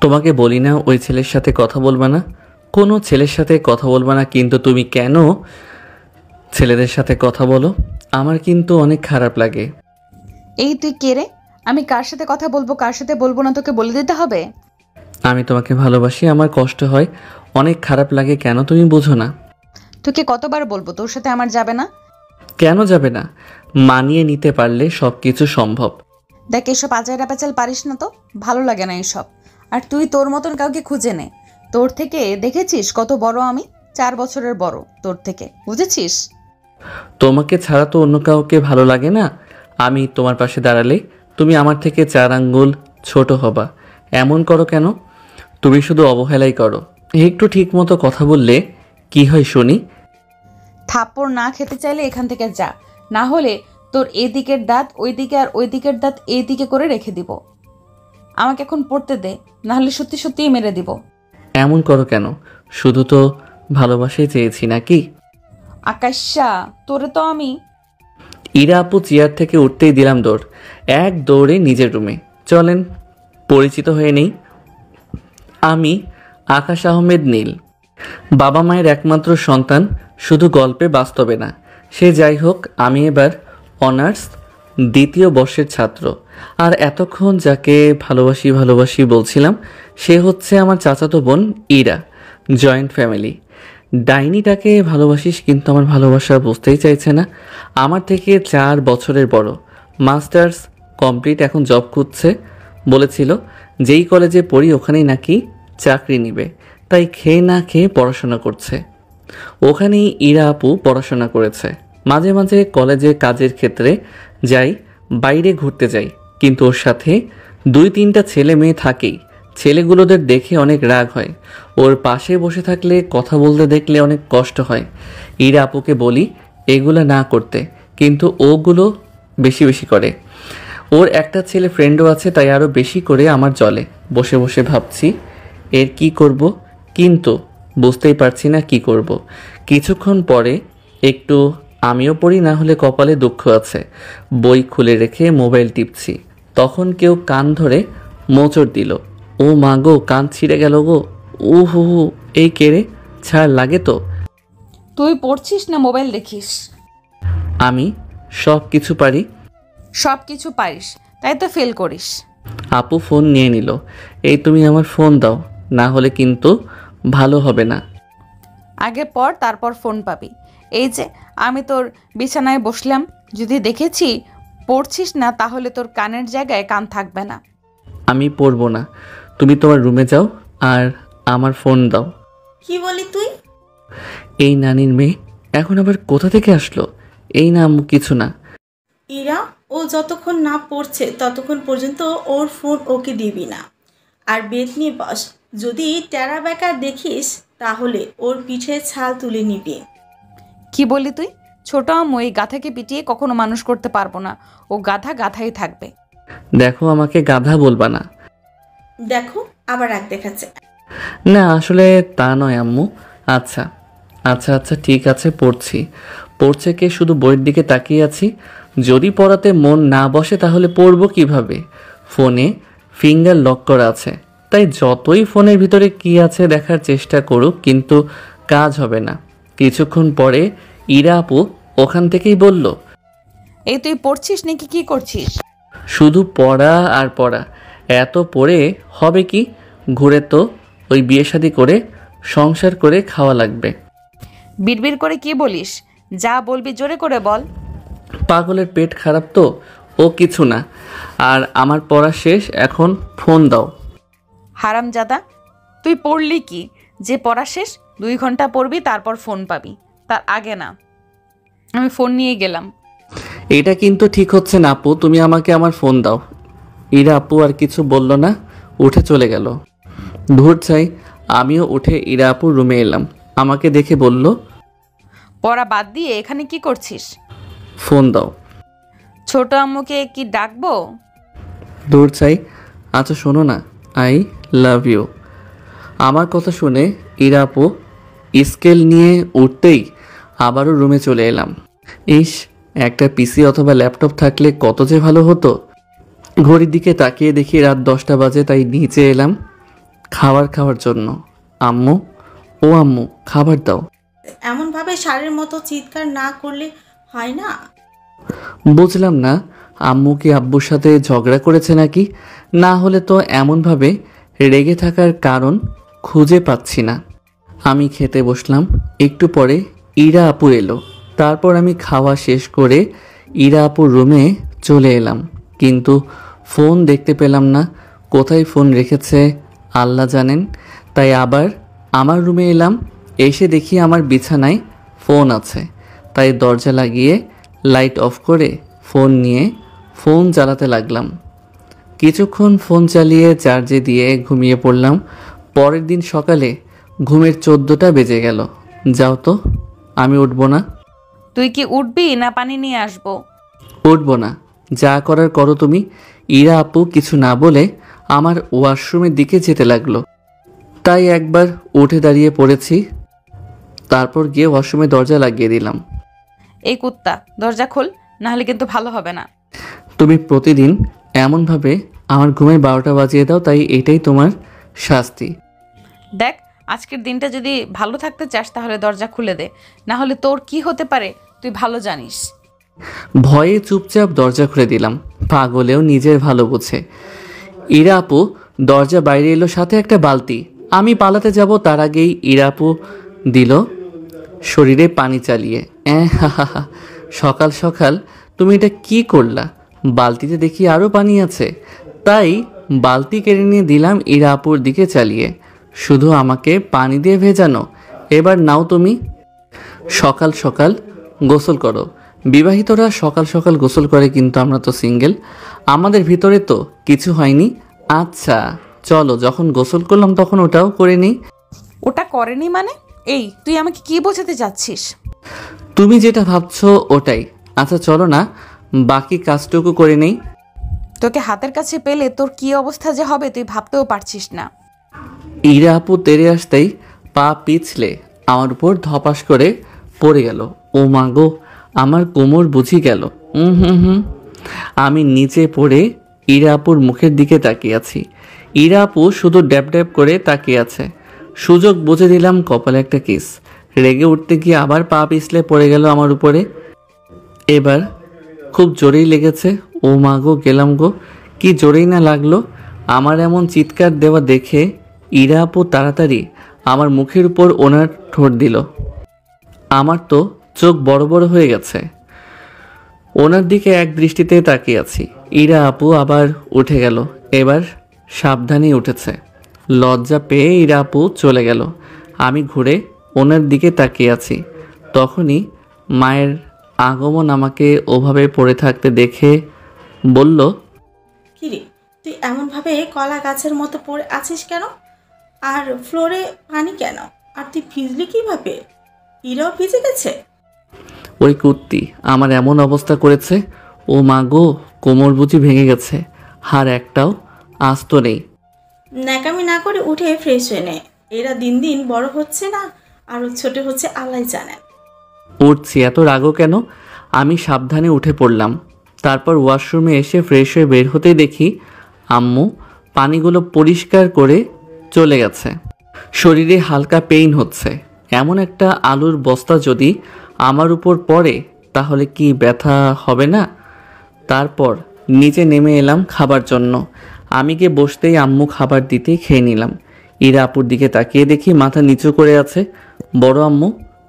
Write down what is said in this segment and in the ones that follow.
তোমাকে বলি না ওই ছেলের সাথে কথা বলবা না, কোনো ছেলের সাথে কথা বলবা না, কিন্তু তুমি কেন ছেলেদের সাথে কথা বলো? আমার কিন্তু অনেক খারাপ লাগে। এই তুই কে রে? আমি কার সাথে কথা বলবো কার সাথে বলবো না তোকে বলে দিতে হবে? আমি তোমাকে ভালোবাসি, আমার কষ্ট হয়, অনেক খারাপ লাগে, কেন তুমি বোঝো না? তোকে কতবার বলবো তোর সাথে আমার যাবে না? কেন যাবে না? মানিয়ে নিতে পারলে সব কিছু সম্ভব। দেখ এসব আজাইরা প্যাচাল পারিস না তো, ভালো লাগে না এসব। আর তুই তোর মতন কাউকে খুঁজে নে। তোর থেকে দেখেছিস কত বড় আমি, 4 বছরের বড় তোর থেকে, বুঝেছিস? তোমাকে ছাড়া তো অন্য কাউকে ভালো লাগে না। আমি তোমার পাশে দাঁড়ালে তুমি আমার থেকে 4 আঙ্গুল ছোট হবা। এমন করো কেন? তুমি শুধু অবহেলাই করো। একটু ঠিক মতো কথা বললে কি হয় শুনি? থাপ্পড় না খেতে চাইলে এখান থেকে যা, না হলে তোর এদিকের দাঁত ওইদিকে আর ওই দিকের দাঁত এইদিকে করে রেখে দিব। আমাকে এখন পড়তে দে, না হলে সত্যি সত্যিই মেরে দিব। এমন করো কেন? শুধু তো ভালোবাসাই চেয়েছি নাকি? আকাশা, তোরে তো আমি। ইরা আপু চেয়ার থেকে উঠতেই দিলাম দৌড়। এক দৌড়ে নিজের রুমে। চলেন পরিচিত হয়ে নেই। আমি আকাশ আহমেদ নীল, বাবা মায়ের একমাত্র সন্তান, শুধু গল্পে বাস্তবে না। সে যাই হোক, আমি এবার অনার্স 2য় বর্ষের ছাত্র। আর এতক্ষণ যাকে ভালোবাসি ভালোবাসি বলছিলাম সে হচ্ছে আমার চাচাতো বোন ইরা। Joint family. ডাইনিটাকে ভালোবাসিস, কিন্তু আমার ভালোবাসা বুঝতেই চাইছে না। আমার থেকে 4 বছরের বড়, মাস্টার্স কমপ্লিট, এখন জব খুঁজছে। বলেছিল যেই কলেজে পড়ি ওখানেই নাকি চাকরি নিবে, তাই খেয়ে না খেয়ে পড়াশোনা করছে। ওখানেই ইরা আপু পড়াশোনা করেছে। মাঝে মাঝে কলেজে কাজের ক্ষেত্রে যাই, বাইরে ঘুরতে যাই, কিন্তু ওর সাথে 2-3টা ছেলে মেয়ে থাকেই। ছেলেগুলোদের দেখে অনেক রাগ হয়। ওর পাশে বসে থাকলে, কথা বলতে দেখলে অনেক কষ্ট হয়। ইরা আপুকে বলি এগুলো না করতে, কিন্তু ওগুলো বেশি বেশি করে। ওর একটা ছেলে ফ্রেন্ডও আছে, তাই আরও বেশি করে আমার জলে। বসে বসে ভাবছি এর কি করব, কিন্তু বুঝতেই পারছি না কি করব। কিছুক্ষণ পরে একটু আমিও পড়ি, না হলে কপালে দুঃখ আছে। বই খুলে রেখে মোবাইল টিপছি, তখন কেউ কান ধরে মোচড় দিল। ও মা গো, কান ছিঁড়ে গেল গো। ও হু হু, এই কেড়ে ছাড় লাগে তো। তুই পড়ছিস না মোবাইল দেখিস? আমি সব কিছু পারি। সব কিছু পারিস, তাই তো ফেল করিস। আপু ফোন নিয়ে নিল। এই তুমি আমার ফোন দাও, না হলে কিন্তু ভালো হবে না। আগে পড় তারপর ফোন পাবি। এই যে আমি তোর বিছানায় বসলাম, যদি দেখেছি পড়ছিস না তাহলে তোর কানের জায়গায় কান থাকবে না। আমি পড়বো না, তুমি তোমার রুমে যাও আর আমার ফোন দাও। কি বলি তুই? এই নানির মেয়ে এখন আবার কোথা থেকে আসলো? এই না আম্মু, কিছু না। ইরা, ও যতক্ষণ না পড়ছে ততক্ষণ পর্যন্ত ওর ফোন ওকে দিবি না। আর বেত নিয়ে বস, যদি টেরা বেকা দেখিস তাহলে ওর পিঠে ছাল তুলে নিবি। কি বলি তুই? ছোট আম্মু এই গাধাকে পিটিয়ে কখনো মানুষ করতে পারবো না। ও গাধা গাধাই থাকবে। দেখো, আমাকে গাধা বলবা না। দেখো আবার রাগ দেখাচ্ছে। না আসলে তা নয় আম্মু। আচ্ছা আচ্ছা আচ্ছা ঠিক আছে, পড়ছি। পড়ছে কে? শুধু বইয়ের দিকে তাকিয়ে আছি। যদি পড়াতে মন না বসে তাহলে পড়বো কিভাবে? ফোনে ফিঙ্গার লক করা আছে, তাই যতই ফোনের ভিতরে কি আছে দেখার চেষ্টা করুক, কিন্তু কাজ হবে না। কিছুক্ষণ পরে ইরা আপু ওখান থেকেই বলল, এই তুই পড়ছিস নাকি কি করছিস? শুধু পড়া আর পড়া। এত পড়ে হবে কি? ঘুরে তো ওই বিয়ে শাদী করে সংসার করে খাওয়া লাগবে। বিড়বিড় করে কি বলিস? যা বলবি জোরে করে বল। পাগলের পেট খারাপ তো, ও কিছু না। আর আমার পড়া শেষ, এখন ফোন দাও। হারামজাদা, তুই পড়লি কি? যে পড়া শেষ 2 ঘন্টা পড়বি তারপর ফোন পাবি, তার আগে না। আমি ফোন নিয়ে গেলাম। এটা কিন্তু ঠিক হচ্ছে না আপু, তুমি আমাকে আমার ফোন দাও। ইরা আপু আর কিছু বলল না, উঠে চলে গেল। ধূর চাই। আমিও উঠে ইরা আপুর রুমে এলাম। আমাকে দেখে বলল, পড়া বাদ দিয়ে এখানে কি করছিস? ফোন দাও। ছোট আম্মুকে কি ডাকবো? দূর চাই। আচ্ছা শোনো না, আই লাভ ইউ। আমার কথা শুনে ইরা আপু স্কেল নিয়ে উঠতেই আবারও রুমে চলে এলাম। ইস, একটা পিসি অথবা ল্যাপটপ থাকলে কত যে ভালো হতো। ঘড়ির দিকে তাকিয়ে দেখি রাত 10টা বাজে, তাই নিচে এলাম খাওয়ার জন্য। আম্মু, ও আম্মু, খাবার দাও। এমনভাবে ষাঁড়ের মতো চিৎকার না করলে হয় না? বুঝলাম না, আম্মু কি আব্বুর সাথে ঝগড়া করেছে নাকি? না হলে তো এমনভাবে রেগে থাকার কারণ খুঁজে পাচ্ছি না। আমি খেতে বসলাম। একটু পরে ইরা আপু এলো। তারপর আমি খাওয়া শেষ করে ইরা আপুর রুমে চলে এলাম, কিন্তু ফোন দেখতে পেলাম না। কোথায় ফোন রেখেছে আল্লাহ জানেন। তাই আবার আমার রুমে এলাম। এসে দেখি আমার বিছানায় ফোন আছে। তাই দরজা লাগিয়ে লাইট অফ করে ফোন নিয়ে ফোন চালাতে লাগলাম। কিছুক্ষণ ফোন চালিয়ে চার্জে দিয়ে ঘুমিয়ে পড়লাম। পরের দিন সকালে ঘুমের 14টা বেজে গেল। যাও তো, আমি উঠব না। তুই কি উঠবি না পানি নিয়ে আসবো? উঠব না, যা করার করো তুমি। ইরা আপু কিছু না বলে আমার ওয়াশরুমের দিকে যেতে লাগলো। তাই একবার উঠে দাঁড়িয়ে পড়েছি। তারপর গিয়ে ওয়াশরুমে দরজা লাগিয়ে দিলাম। এই কুত্তা, দরজা খোল, না হলে কিন্তু ভালো হবে না। তুমি প্রতিদিন এমনভাবে আমার ঘুমের 12টা বাজিয়ে দাও, তাই এটাই তোমার শাস্তি। দেখ, আজকের দিনটা যদি ভালো থাকতে চাস তাহলে দরজা খুলে দে, না হলে তোর কি হতে পারে তুই ভালো জানিস। ভয়ে চুপচাপ দরজা খুলে দিলাম। পাগলেও নিজের ভালো বোঝে। ইরা আপু দরজা বাইরে এলো, সাথে একটা বালতি। আমি পালাতে যাব তার আগেই ইরা আপু দিল শরীরে পানি চালিয়ে। হা হা হা, সকাল সকাল তুমি এটা কি করলা? বালতিতে দেখি আরও পানি আছে, তাই বালতি কেড়ে নিয়ে দিলাম ইরা আপুর দিকে চালিয়ে। শুধু আমাকে পানি দিয়ে ভেজানো, এবার নাও তুমি। সকাল সকাল গোসল করো। বিবাহিতরা সকাল সকাল গোসল করে, কিন্তু আমরা তো সিঙ্গেল, আমাদের ভিতরে তো কিছু হয়নি। আচ্ছা চলো, যখন গোসল করলাম তখন ওটাও করে নিই। ওটা করেনি মানে? এই, তুই আমাকে কি বোঝাতে যাচ্ছিস? তুমি যেটা ভাবছো ওটাই। আচ্ছা চলো না, বাকি কাজটুকু করে নেই। তোকে হাতের কাছে পেলে তোর কি অবস্থা যে হবে তুই ভাবতেও পারছিস না। ইরা আপু তেড়ে আসতেই পা পিছলে আমার উপর ধপাস করে পড়ে গেল। ও মা গো, আমার কোমর বুঝি গেল। হুম। আমি নিচে পড়ে ইরা আপুর মুখের দিকে তাকিয়ে আছি। ইরা আপু শুধু ড্যাব ড্যাব করে তাকিয়ে আছে। সুযোগ বুঝে দিলাম কপালে একটা কিস। রেগে উঠতে গিয়ে আবার পা পিছলে পড়ে গেল আমার উপরে। এবার খুব জোরেই লেগেছে। ও মা গো, গেলাম গো, কি জোরেই না লাগলো। আমার এমন চিৎকার দেওয়া দেখে ইরা আপু তাড়াতাড়ি আমার মুখের উপর ওনার ঠোঁট দিল। আমার তো চোখ বড় বড় হয়ে গেছে। ওনার দিকে এক দৃষ্টিতে তাকিয়ে আছি। ইরা আপু আবার উঠে গেল। এবার সাবধানেই উঠেছে। লজ্জা পেয়ে ইরা আপু চলে গেল। আমি ঘুরে ওনার দিকে তাকিয়ে আছি। তখনই মায়ের আগমন আমাকে ওভাবে পড়ে থাকতে দেখে বলল, কিরে, তুই এমনভাবে কলা গাছের মতো পড়ে আছিস কেন? আর ফ্লোরে পানি কেন? আর তুই ভিজলি কিভাবে? ইরাও ভিজে গেছে? ওই কুত্তি আমার এমন অবস্থা করেছে। ও মা গো, কোমর বুঝি ভেঙে গেছে, হাড় একটাও আস্ত নেই। ন্যাকামি না করে উঠে ফ্রেশ হয়ে নে। এরা দিন দিন বড় হচ্ছে না, আরও ছোট হচ্ছে, আল্লাহ জানেন। উঠছি, এত রাগও কেন? আমি সাবধানে উঠে পড়লাম। তারপর ওয়াশরুমে এসে ফ্রেশ হয়ে বের হতেই দেখি আম্মু পানিগুলো পরিষ্কার করে চলে গেছে। শরীরে হালকা পেইন হচ্ছে। এমন একটা আলুর বস্তা যদি আমার উপর পড়ে তাহলে কি ব্যথা হবে না? তারপর নিচে নেমে এলাম খাবার জন্য। আমি গিয়ে বসতেই আম্মু খাবার দিতেই খেয়ে নিলাম। ইরা আপুর দিকে তাকিয়ে দেখি মাথা নিচু করে আছে। বড় আম্মু,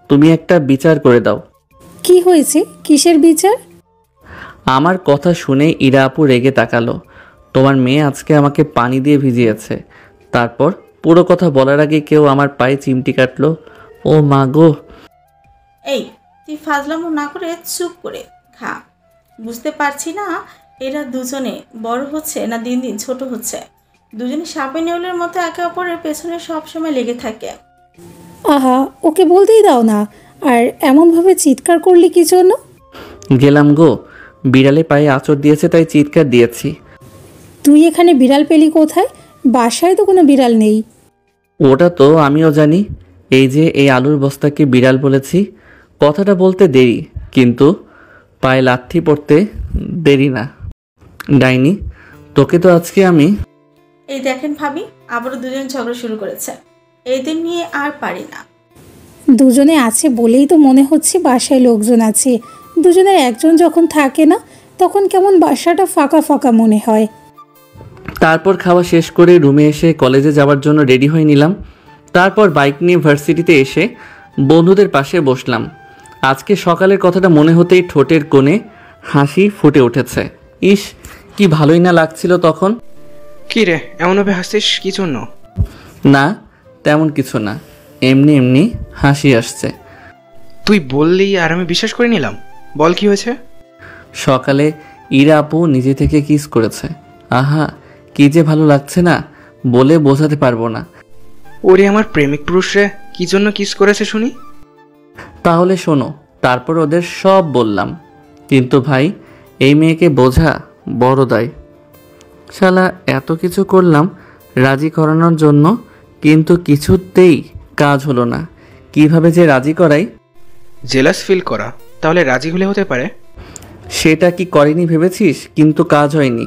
তুমি একটা বিচার করে দাও। কি হয়েছে? কিসের বিচার? আমার কথা শুনে ইরা আপু রেগে তাকালো। তোমার মেয়ে আজকে আমাকে পানি দিয়ে ভিজিয়েছে। তারপর পুরো কথা বলার আগে কেউ আমার পায়ে চিমটি কাটলো। ও মা গো। এই, তুই ফাজলামো না করে চুপ করে খা। বুঝতে পারছি না এরা দুজনে বড় হচ্ছে না দিন দিন ছোট হচ্ছে। দুজনে সাপে নেউলের মতো একে অপরের পেছনে সবসময় লেগে থাকে। আহা, ওকে বলতেই দাও না। আর এমনভাবে চিৎকার করলি কি জন্য? গেলাম গো, বিড়ালে পায়ে আঁচড় দিয়েছে তাই চিৎকার দিয়েছি। তুই এখানে বিড়াল পেলি কোথায়? বাসায় তো কোনো বিড়াল নেই। ওটা তো আমিও জানি। এই যে এই আলুর বস্তাকে বিড়াল বলেছি, কথাটা বলতে দেরি, কিন্তু পায়ে লাথি পড়তে দেরি না। ডাইনি, তোকে তো আজকে আমি। এই দেখেন ভাবি, আবারও দুজন ঝগড়া শুরু করেছে। এদের নিয়ে আর পারি না। দুজনে আছে বলেই তো মনে হচ্ছে বাসায় লোকজন আছে। দুজনের একজন যখন থাকে না তখন কেমন বাসাটা ফাঁকা ফাঁকা মনে হয়। তারপর খাওয়া শেষ করে রুমে এসে কলেজে যাওয়ার জন্য রেডি হয়ে নিলাম। তারপর বাইক নিয়ে ভার্সিটিতে এসে বন্ধুদের পাশে বসলাম। আজকে সকালের কথাটা মনে হতেই ঠোঁটের কোণে হাসি ফুটে উঠেছে। ইস, কি ভালোই না লাগছিল তখন। কি রে, এমনভাবে হাসছিস কি জন্য? না, তেমন কিছু না, এমনি এমনি হাসি আসছে। তুই বললি আর আমি বিশ্বাস করে নিলাম। বল কি হয়েছে? সকালে ইরা আপু নিজে থেকে কিস করেছে। আহা, কি যে ভালো লাগছে না, বলে বোঝাতে পারবো না। ওরে আমার প্রেমিক পুরুষ রে, কি জন্য কিস করেছে শুনি? তাহলে শোনো, তারপর ওদের সব বললাম। কিন্তু ভাই, এই মেয়েকে বোঝা বড় দায়। শালা এত কিছু করলাম রাজি করানোর জন্য, কিন্তু কিছুতেই কাজ হলো না। কিভাবে যে রাজি করাই। জেলাস ফিল করা, তাহলে রাজি হলে হতে পারে। সেটা কি করেনি ভেবেছিস? কিন্তু কাজ হয়নি।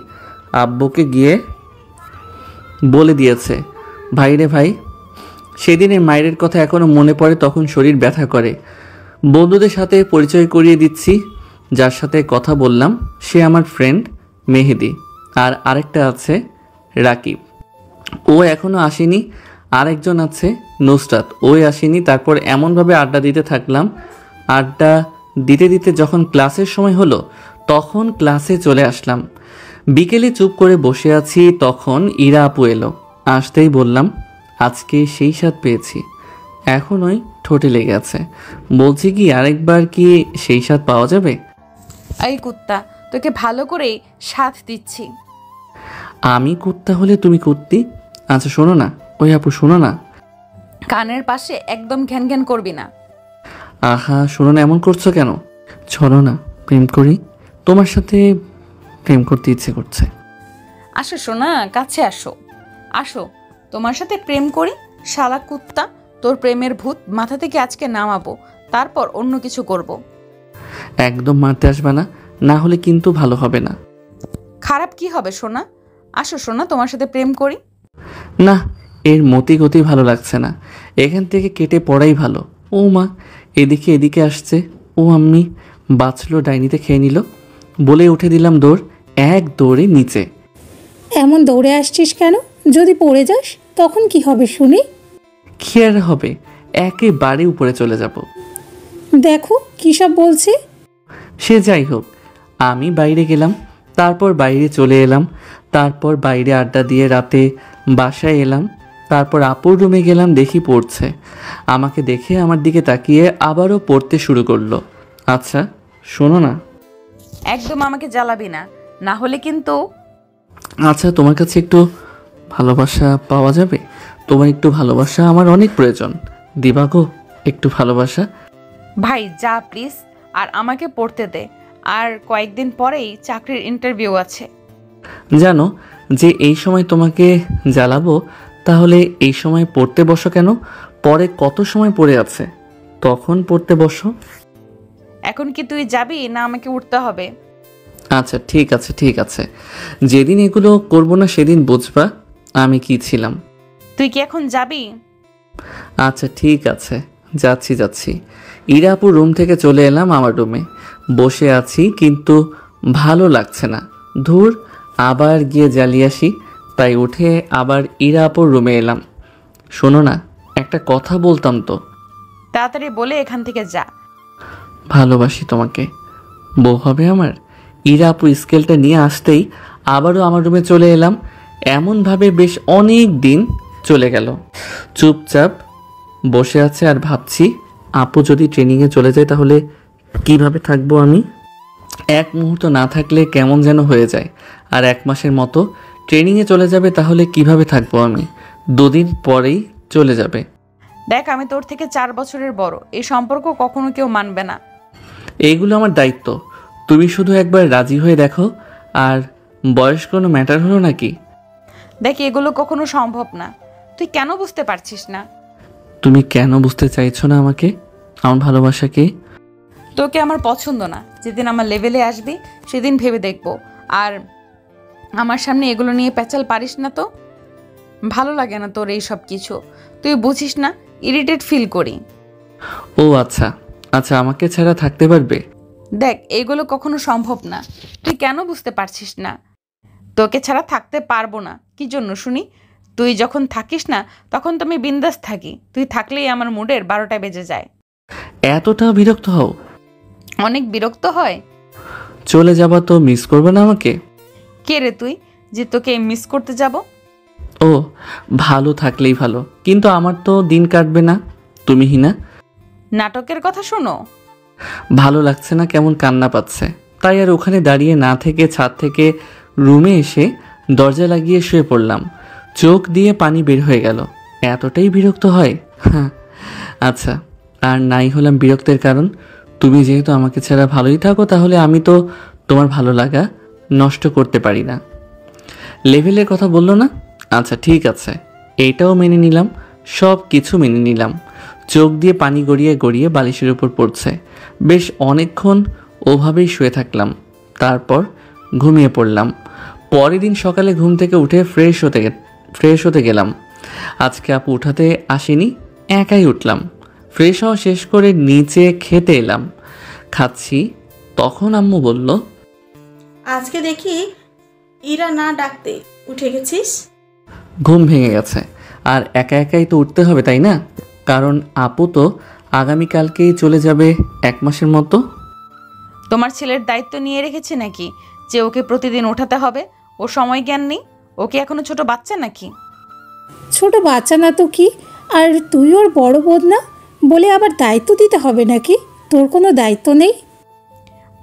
আব্বুকে গিয়ে বলে দিয়েছে। ভাই রে ভাই, সেদিনের মায়ের কথা এখনও মনে পড়ে, তখন শরীর ব্যথা করে। বন্ধুদের সাথে পরিচয় করিয়ে দিচ্ছি। যার সাথে কথা বললাম সে আমার ফ্রেন্ড মেহেদি, আর আরেকটা আছে রাকিব, ও এখনও আসেনি। আরেকজন আছে নুসরাত, ওই আসেনি। তারপর এমনভাবে আড্ডা দিতে থাকলাম। আড্ডা দিতে দিতে যখন ক্লাসের সময় হলো তখন ক্লাসে চলে আসলাম। বিকেলে চুপ করে বসে আছি, তখন ইরা আপু এলো। আসতেই বললাম, আজকে সেই স্বাদ পেয়েছি। এখনই ঠোঁটে লেগে আছে। বলছি কি, আরেকবার কি সেই স্বাদ পাওয়া যাবে? এই কুত্তা, তোকে ভালো করেই সাথ দিচ্ছি। আমি কুত্তা হলে তুমি কুত্তি? আচ্ছা শোনো না, ওই আপু শোনো না। কানের পাশে একদম ঘ্যান ঘ্যান করবি না। আহা শোনো না, এমন করছো কেন? চলো না প্রেম করি, তোমার সাথে প্রেম করতে ইচ্ছে করছে। আসো সোনা, কাছে আসো। আসো, তোমার সাথে প্রেম করি। শালা কুত্তা, তোর প্রেমের ভূত মাথা থেকে আজকে নামাবো, তারপর অন্য কিছু করব। একদম মারতে আসবে না, না হলে কিন্তু ভালো হবে না। খারাপ কি হবে সোনা? আসো সোনা, তোমার সাথে প্রেম করি। না, এর মতি গতি ভালো লাগছে না, এখান থেকে কেটে পড়াই ভালো। ও মা, এদিকে এদিকে আসছে। ও আম্মি, বাঁচলো, ডাইনিতে খেয়ে নিল। বলে উঠে দিলাম দৌড়, এক দৌড়ে নিচে। এমন দৌড়ে আসছিস কেন? যদি পড়ে যাস তখন কি হবে শুনি? কি আর হবে, একেবারে উপরে চলে যাব। দেখো কী সব বলছে। সে যাই হোক, আমি বাইরে গেলাম, তারপর বাইরে চলে এলাম, তারপর বাইরে আড্ডা দিয়ে রাতে বাসায় এলাম। তারপর আপুর রুমে গেলাম, দেখি পড়ছে। আমাকে দেখে আমার দিকে তাকিয়ে আবারও পড়তে শুরু করলো। আচ্ছা শোনো না। একদম আমাকে জ্বালাবি না, না হলে কিন্তু। আচ্ছা, তোমার কাছে একটু ভালোবাসা পাওয়া যাবে? তোমার একটু ভালোবাসা আমার অনেক প্রয়োজন, দিবা গো একটু ভালোবাসা? ভাই যা প্লিজ, আর আমাকে পড়তে দে। আর কয়েকদিন পরেই চাকরির ইন্টারভিউ আছে। জানো যে এই সময় তোমাকে জ্বালাবো, তাহলে এই সময় পড়তে বসো কেন? পরে কত সময় পড়ে আছে, তখন পড়তে বসো। এখন কি তুই যাবি না আমাকে উঠতে হবে? আচ্ছা ঠিক আছে ঠিক আছে, যেদিন এগুলো করবো না সেদিন বুঝবা আমি কি ছিলাম। তুই কি এখন যাবি? আচ্ছা ঠিক আছে, যাচ্ছি যাচ্ছি। ইরাপুর রুম থেকে চলে এলাম আমার রুমে। বসে আছি কিন্তু ভালো লাগছে না। ধুর, আবার গিয়ে জ্বালিয়ে আসি। তাই উঠে আবার ইরাপুর রুমে এলাম। শোনো না, একটা কথা বলতাম তো। তাড়াতাড়ি বলে এখান থেকে যা। ভালোবাসি তোমাকে, বউ হবে আমার। ইরাপু স্কেলটা নিয়ে আসতেই আবারও আমার রুমে চলে এলাম। এমনভাবে বেশ অনেক দিন চলে গেল। চুপচাপ বসে আছে আর ভাবছি, আপু যদি ট্রেনিংয়ে চলে যায় তাহলে কিভাবে থাকবো আমি? এক মুহূর্ত না থাকলে কেমন যেন হয়ে যায়। আর 1 মাসের মতো ট্রেনিংয়ে চলে যাবে, তাহলে কিভাবে থাকবো আমি? 2 দিন পরেই চলে যাবে। দেখ, আমি তোর থেকে 4 বছরের বড়, এই সম্পর্ক কখনো কেউ মানবে না। এইগুলো আমার দায়িত্ব, তুমি শুধু একবার রাজি হয়ে দেখো। আর বয়স কোনো ম্যাটার হলো নাকি? দেখ, এগুলো কখনো সম্ভব না। তুই কেন বুঝতে পারছিস না? তুমি কেন বুঝতে চাইছো না আমাকে, আমার ভালোবাসাকে? তোকে আমার পছন্দ না। যেদিন আমার লেভেলে আসবি সেদিন ভেবে দেখব। আর আমার সামনে এগুলো নিয়ে প্যাচাল পারিস না তো। ভালো লাগে না তোর এই সব কিছু, তুই বুঝিস না, ইরিটেট ফিল করি। ও আচ্ছা আচ্ছা, আমাকে ছাড়া থাকতে পারবে? দেখ, এগুলো কখনো সম্ভব না, তুই কেন বুঝতে পারছিস না? তোকে ছাড়া থাকতে পারবো না। কি জন্য শুনি? তুই যখন থাকিস না তখন তো আমি বিন্দাস থাকি, তুই থাকলেই আমার মুডের 12টা বেজে যায়। এতটা বিরক্ত হও? অনেক বিরক্ত হয়। চলে যাবা তো মিস করবে না আমাকে? কে রে তুই যে তোকে মিস করতে যাব? ও, ভালো থাকলেই ভালো, কিন্তু আমার তো দিন কাটবে না তুমি হিনা। নাটকের কথা শোনো। ভালো লাগছে না, কেমন কান্না পাচ্ছে, তাই আর ওখানে দাঁড়িয়ে না থেকে ছাদ থেকে রুমে এসে দরজা লাগিয়ে শুয়ে পড়লাম। চোখ দিয়ে পানি বের হয়ে গেল। এতটাই বিরক্ত হয়? হ্যাঁ আচ্ছা, আর নাই হলাম বিরক্তের কারণ। তুমি যেহেতু আমাকে ছাড়া ভালোই থাকো, তাহলে আমি তো তোমার ভালো লাগা নষ্ট করতে পারি না। লেভেলের কথা বললো না? আচ্ছা ঠিক আছে, এইটাও মেনে নিলাম, সব কিছু মেনে নিলাম। চোখ দিয়ে পানি গড়িয়ে গড়িয়ে বালিশের উপর পড়ছে। বেশ অনেকক্ষণ ওভাবেই শুয়ে থাকলাম, তারপর ঘুমিয়ে পড়লাম। পরের দিন সকালে ঘুম থেকে উঠে ফ্রেশ হতে গেলাম। আজকে আপু উঠাতে আসেনি, একাই উঠলাম। ফ্রেশ হওয়া শেষ করে নিচে খেতে এলাম। খাচ্ছি, তখন আম্মু বলল, আজকে দেখি ইরা না ডাকতে উঠে গেছিস। ঘুম ভেঙে গেছে, আর একা একাই তো উঠতে হবে তাই না? কারণ আপু তো আগামীকালকেই চলে যাবে 1 মাসের মতো। তোমার ছেলের দায়িত্ব নিয়ে রেখেছে নাকি যে ওকে প্রতিদিন ওঠাতে হবে? ও সময় জ্ঞান নেই? ওকে এখনো ছোট বাচ্চা নাকি? ছোট বাচ্চা না তো কি, আর তুই ওর বড় বোন না বলে আবার দায়িত্ব দিতে হবে নাকি? তোর কোনো দায়িত্ব নেই?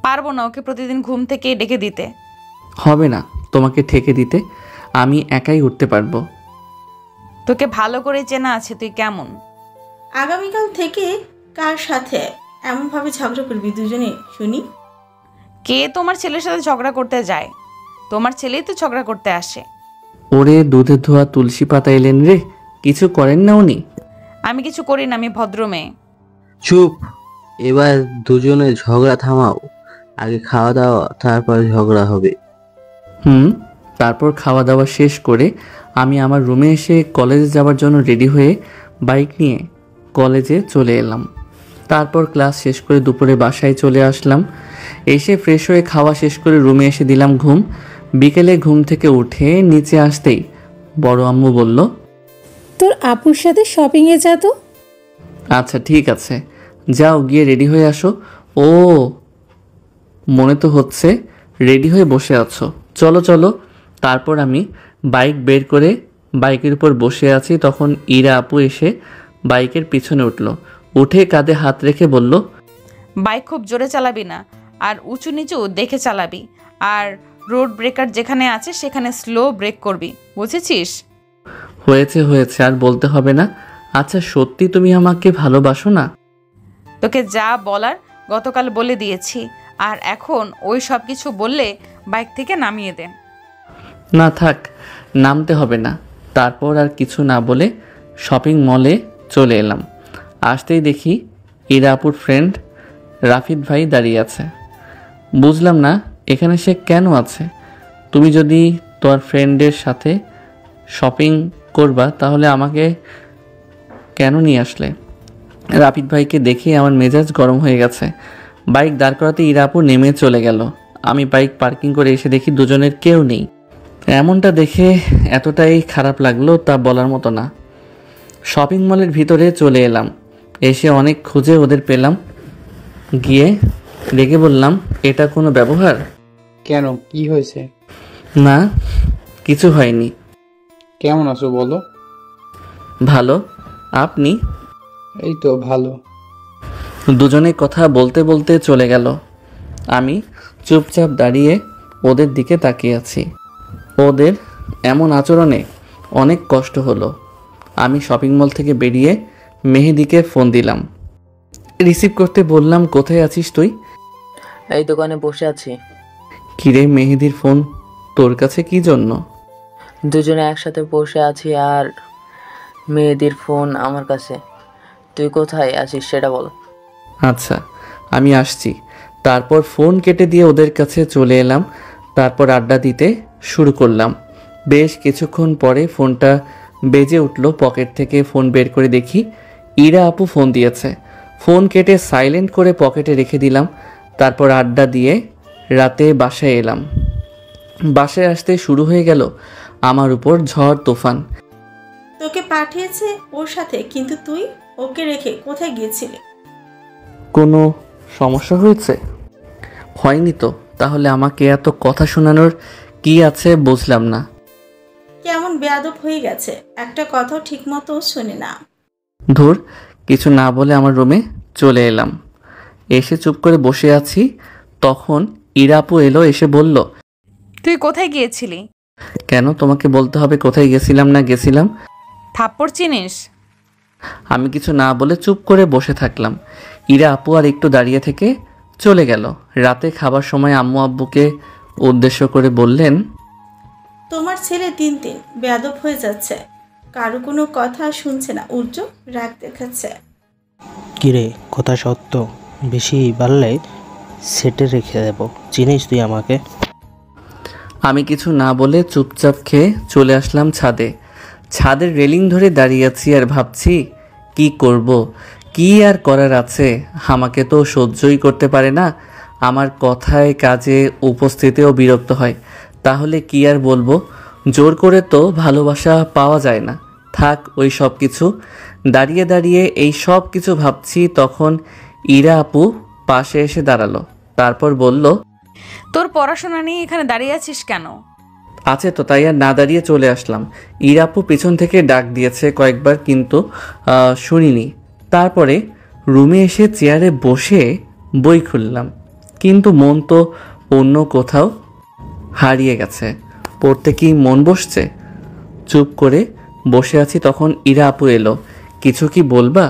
পারবো না ওকে প্রতিদিন ঘুম থেকে ডেকে দিতে। হবে না তোমাকে ঠেকে দিতে, আমি একাই উঠতে পারবো। তোকে ভালো করে চেনা আছে তুই কেমন। আগামীকাল থেকে কার সাথে এমনভাবে ঝগড়া করবি দুজনে শুনি? কে তোমার ছেলের সাথে ঝগড়া করতে যায়? তোমার ছেলেই তো ঝগড়া করতে আসে। ওরে দুধে ধোয়া তুলসী পাতা এলেন রে, কিছু করেন না উনি? আমি কিছু করি না, আমি ভদ্র মেয়ে। চুপ, এবার দুজনে ঝগড়া থামাও। আগে খাওয়া দাওয়া, তারপর ঝগড়া হবে। তারপর খাওয়া দাওয়া শেষ করে আমি আমার রুমে এসে কলেজে যাওয়ার জন্য রেডি হয়ে বাইক নিয়ে কলেজে চলে এলাম। তারপর ক্লাস শেষ করে দুপুরে বাসায় চলে আসলাম। এসে ফ্রেশ হয়ে খাওয়া শেষ করে রুমে এসে দিলাম ঘুম। বিকেলে ঘুম থেকে উঠে নিচে আসতেই বড় আম্মু বলল, তোর আপুর সাথে শপিংয়ে যা তো। আচ্ছা ঠিক আছে, যাও গিয়ে রেডি হয়ে আসো। ও, মনে তো হচ্ছে রেডি হয়ে বসে আছো, চলো চলো। তারপর আমি বাইক বের করে বাইকের উপর বসে আছি, তখন ইরা আপু এসে বাইকের পিছনে উঠল। উঠে কাঁধে হাত রেখে বলল, বাইক খুব জোরে চালাবি না, আর উঁচু নিচু দেখে চালাবি, আর রোড ব্রেকার যেখানে আছে সেখানে স্লো ব্রেক করবি, বুঝেছিস? হয়েছে হয়েছে, আর বলতে হবে না। আচ্ছা সত্যি তুমি আমাকে ভালোবাসো না? তোকে যা বলার গতকাল বলে দিয়েছি, আর এখন ওই সব কিছু বললে বাইক থেকে নামিয়ে দে। না থাক, নামতে হবে না। তারপর আর কিছু না বলে শপিং মলে চলে এলাম। আসতেই দেখি ইরা আপুর ফ্রেন্ড রাফিদ ভাই দাঁড়িয়ে আছে। বুঝলাম না এখানে সে কেন আছে। তুমি যদি তোমার ফ্রেন্ডের সাথে শপিং করবা তাহলে আমাকে কেন নিয়ে আসলে? রাফিদ ভাইকে দেখে আমার মেজাজ গরম হয়ে গেছে। বাইক দাঁড় করাতে ইরা আপু নেমে চলে গেল। আমি বাইক পার্কিং করে এসে দেখি দুজনের কেউ নেই। এমনটা দেখে এতটাই খারাপ লাগলো তা বলার মতো না। শপিং মলের ভিতরে চলে এলাম। এসে অনেক খুঁজে ওদের পেলাম। গিয়ে রেগে বললাম, এটা কোনো ব্যবহার? কেন, কি হয়েছে? না কিছু হয়নি। কেমন আছো বলো? ভালো, আপনি? এই তো ভালো। দুজনে কথা বলতে বলতে চলে গেল। আমি চুপচাপ দাঁড়িয়ে ওদের দিকে তাকিয়ে আছি। ওদের এমন আচরণে অনেক কষ্ট হলো। আমি শপিং মল থেকে বেরিয়ে মেহেদিকে ফোন দিলাম। রিসিভ করতে বললাম, কোথায় আছিস তুই? এই দোকানে বসে আছি। কিরে, মেহেদির ফোন তোর কাছে কি জন্য? দুজনে একসাথে বসে আছি আর মেয়েদের ফোন আমার কাছে। তুই কোথায় আছিস সেটা বল। আচ্ছা আমি আসছি। তারপর ফোন কেটে দিয়ে ওদের কাছে চলে এলাম। তারপর আড্ডা দিতে শুরু করলাম। বেশ কিছুক্ষণ পরে ফোনটা বেজে উঠল। পকেট থেকে ফোন বের করে দেখি ইরা আপু ফোন দিয়েছে। ফোন কেটে সাইলেন্ট করে পকেটে রেখে দিলাম। তারপর আড্ডা দিয়ে রাতে বাসায় এলাম। বাসায় আসতে শুরু হয়ে গেল আমার উপর ঝড় তুফান। তোকে পাঠিয়েছে ওর সাথে, কিন্তু তুই ওকে রেখে কোথায় গিয়েছিলি? কোনো সমস্যা হয়েছে? হয়নি তো। তাহলে আমাকে এত কথা শোনানোর কি আছে বুঝলাম না। কেমন বেয়াদব হয়ে গেছে, একটা কথাও ঠিক মতো শোনে না। ধুর, কিছু না বলে আমার রুমে চলে এলাম। এসে চুপ করে বসে আছি। তখন ইরা আপু এলো, এসে বলল, তুই কোথায় গিয়েছিলি? কেন তোমাকে বলতে হবে কোথায় গেছিলাম না গেছিলাম? থাপ্পড় চিনিস? আমি কিছু না বলে চুপ করে বসে থাকলাম। ইরা আপু আর একটু দাঁড়িয়ে থেকে চলে গেল। রাতে খাবার সময় আম্মু আব্বুকে উদ্দেশ্য করে বললেন, তোমার ছেলে দিন দিন বেয়াদব হয়ে যাচ্ছে, কারো কোনো কথা শুনছে না, উল্টো রাগ দেখাচ্ছে। কিরে, কথা সত্য, বেশি বাড়লে সেটে রেখে দেব, চিনিস তুই আমাকে? আমি কিছু না বলে চুপচাপ খেয়ে চলে আসলাম ছাদে। ছাদের রেলিং ধরে দাঁড়িয়ে আছি আর ভাবছি কি করব, কি আর করার আছে। আমাকে তো সহ্যই করতে পারে না, আমার কথায় কাজে উপস্থিতিও বিরক্ত হয়। তাহলে কি আর বলবো, জোর করে তো ভালোবাসা পাওয়া যায় না। থাক ওই সব কিছু। দাঁড়িয়ে দাঁড়িয়ে এই সব কিছু ভাবছি, তখন ইরা আপু পাশে এসে দাঁড়ালো। তারপর বলল, তোর পড়াশোনা নিয়ে এখানে দাঁড়িয়ে আছিস কেন? আছে তো, তাই আর না দাঁড়িয়ে চলে আসলাম। ইরা আপু পিছন থেকে ডাক দিয়েছে কয়েকবার, কিন্তু শুনিনি। তারপরে রুমে এসে চেয়ারে বসে বই খুললাম, কিন্তু মন তো অন্য কোথাও হারিয়ে গেছে। পড়তে কি মন বসছে? চুপ করে বসে আছি, তখন ইরা আপু এলো। কিছু কি বলবা?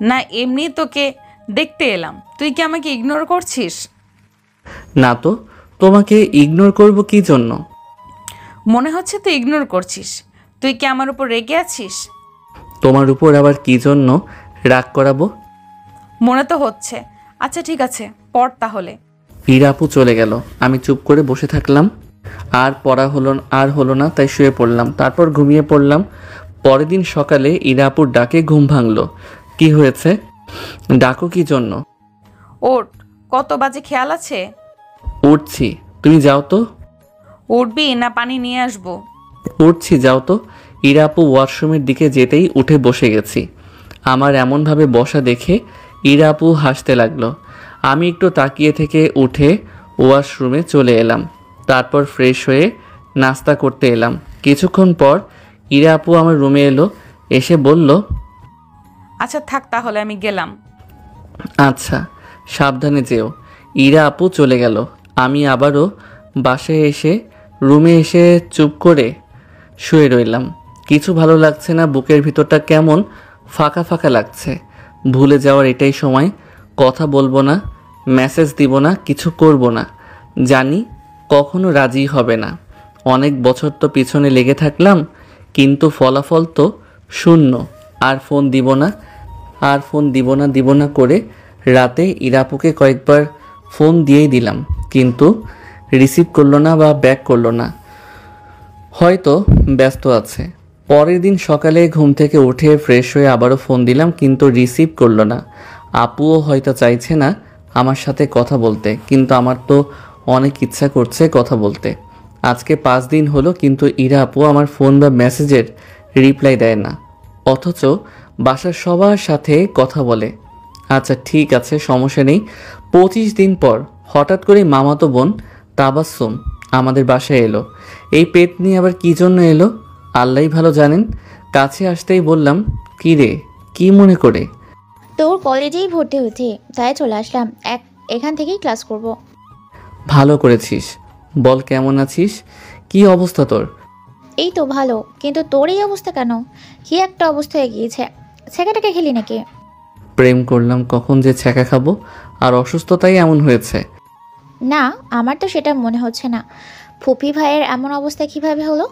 না, এমনি তোকে দেখতে এলাম। তুই কি আমাকে ইগনোর করছিস? না তো, তোমাকে ইগনোর করব কি জন্য? মনে হচ্ছে তুই ইগনোর করছিস। তুই কি আমার উপর রেগে আছিস? তোমার উপর আবার কি জন্য রাগ করাবো? মনে তো হচ্ছে। আচ্ছা ঠিক আছে, পড় তাহলে। ইরা আপু চলে গেল। আমি চুপ করে বসে থাকলাম। আর পড়া হলো না, তাই শুয়ে পড়লাম। তারপর ঘুমিয়ে পড়লাম। পরের দিন সকালে ইরা আপুর ডাকে ঘুম ভাঙলো। কি হয়েছে? ডাকো কি জন্য? ওঠ, কত বাজে খেয়াল আছে? উঠছি, তুমি যাও তো। উঠবি না পানি নিয়ে আসবো? উঠছি, যাও তো। ইরা আপু ওয়াশরুমের দিকে যেতেই উঠে বসে গেছি। আমার এমনভাবে বসা দেখে ইরা আপু হাসতে লাগলো। আমি একটু তাকিয়ে থেকে উঠে ওয়াশরুমে চলে এলাম। তারপর ফ্রেশ হয়ে নাস্তা করতে এলাম। কিছুক্ষণ পর ইরা আপু আমার রুমে এলো, এসে বলল, আচ্ছা থাক তাহলে, আমি গেলাম। আচ্ছা, সাবধানে যেও। ইরা আপু চলে গেল। আমি আবারও বাসায় এসে রুমে এসে চুপ করে শুয়ে রইলাম। কিছু ভালো লাগছে না, বুকের ভিতরটা কেমন ফাঁকা ফাঁকা লাগছে। ভুলে যাওয়ার এটাই সময়। কথা বলবো না, মেসেজ দিব না, কিছু করব না। জানি কখনো রাজি হবে না। অনেক বছর তো পিছনে লেগে থাকলাম, কিন্তু ফলাফল তো শূন্য। আর ফোন দিব না করে রাতে ইরাপুকে কয়েকবার ফোন দিয়েই দিলাম, কিন্তু রিসিভ করলো না বা ব্যাক করলো না। হয়তো ব্যস্ত আছে। পরের দিন সকালে ঘুম থেকে উঠে ফ্রেশ হয়ে আবারও ফোন দিলাম, কিন্তু রিসিভ করলো না। আপুও হয়তো চাইছে না আমার সাথে কথা বলতে, কিন্তু আমার তো অনেক ইচ্ছা করছে কথা বলতে। আজকে 5 দিন হলো, কিন্তু ইরা আপু আমার ফোন বা মেসেজের রিপ্লাই দেয় না, অথচ বাসার সবার সাথে কথা বলে। আচ্ছা ঠিক আছে, সমস্যা নেই। 25 দিন পর হঠাৎ করে মামাতো বোন তাবাসসুম আমাদের বাসায় এলো। এই পেট নিয়ে আবার কি জন্য এলো আল্লাহই ভালো জানেন। কাছে আসতেই বললাম, কি রে, কি মনে করে? তোর কলেজেই ভর্তি হয়েছি, তাই চলে আসলাম। এখান থেকেই ক্লাস করব। ভালো করেছিস। বল কেমন আছিস, কি অবস্থা তোর? এই তো ভালো, কিন্তু তোর এই অবস্থা কেন? কি একটা অবস্থা হয়ে গিয়েছে। ছেঁকাটাকে খেলি নাকি? প্রেম করলাম, কখন যে ছ্যাঁকা খাবো, আর অসুস্থতাই এমন হয়েছে। না, আমার তো সেটা মনে হচ্ছে না। ফুপি ভাইয়ের এমন অবস্থা কিভাবে হলো?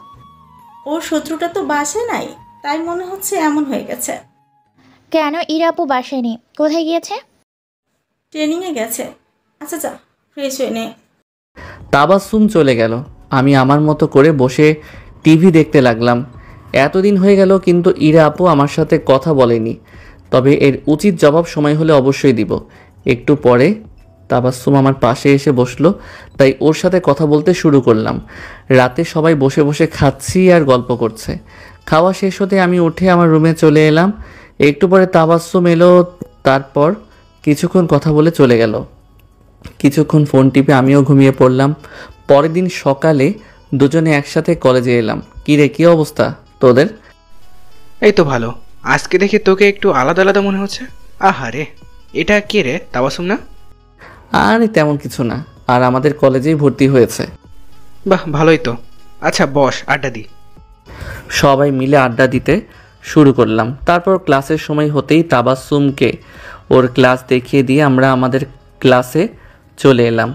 ওর শত্রুটা তো বাসায় নাই, তাই মনে হচ্ছে এমন হয়ে গেছে। কেন, ইরাপু বাসায় নেই, কোথায় গিয়েছে? ট্রেনিংয়ে গেছে। আচ্ছা যা, ফ্রেশ হয়ে নে। তাবাসসুম চলে গেল। আমি আমার মতো করে বসে টিভি দেখতে লাগলাম। এতদিন হয়ে গেল কিন্তু ইরা আপু আমার সাথে কথা বলেনি। তবে এর উচিত জবাব সময় হলে অবশ্যই দিব। একটু পরে তাবাসসুম আমার পাশে এসে বসলো, তাই ওর সাথে কথা বলতে শুরু করলাম। রাতে সবাই বসে বসে খাচ্ছি আর গল্প করছে। খাওয়া শেষ হতে আমি উঠে আমার রুমে চলে এলাম। একটু পরে তাবাসসুম এলো, তারপর কিছুক্ষণ কথা বলে চলে গেল। কিছুক্ষণ ফোন টিপে আমিও ঘুমিয়ে পড়লাম। পরের দিন সকালে দুজনে একসাথে কলেজে এলাম। কী রে, কী অবস্থা তোদের? এই তো ভালো। আজকে দেখে তোকে একটু আলাদা আলাদা মনে হচ্ছে। আহারে, এটা কে রে, তাবাসসুম না? আরে তেমন কিছু না, আর আমাদের কলেজেই ভর্তি হয়েছে। বাহ, ভালোই তো। আচ্ছা বস, আড্ডা দি। সবাই মিলে আড্ডা দিতে শুরু করলাম। তারপর ক্লাসের সময় হতেই তাবাসসুমকে ওর ক্লাস দেখিয়ে দিয়ে আমরা আমাদের ক্লাসে চলে এলাম।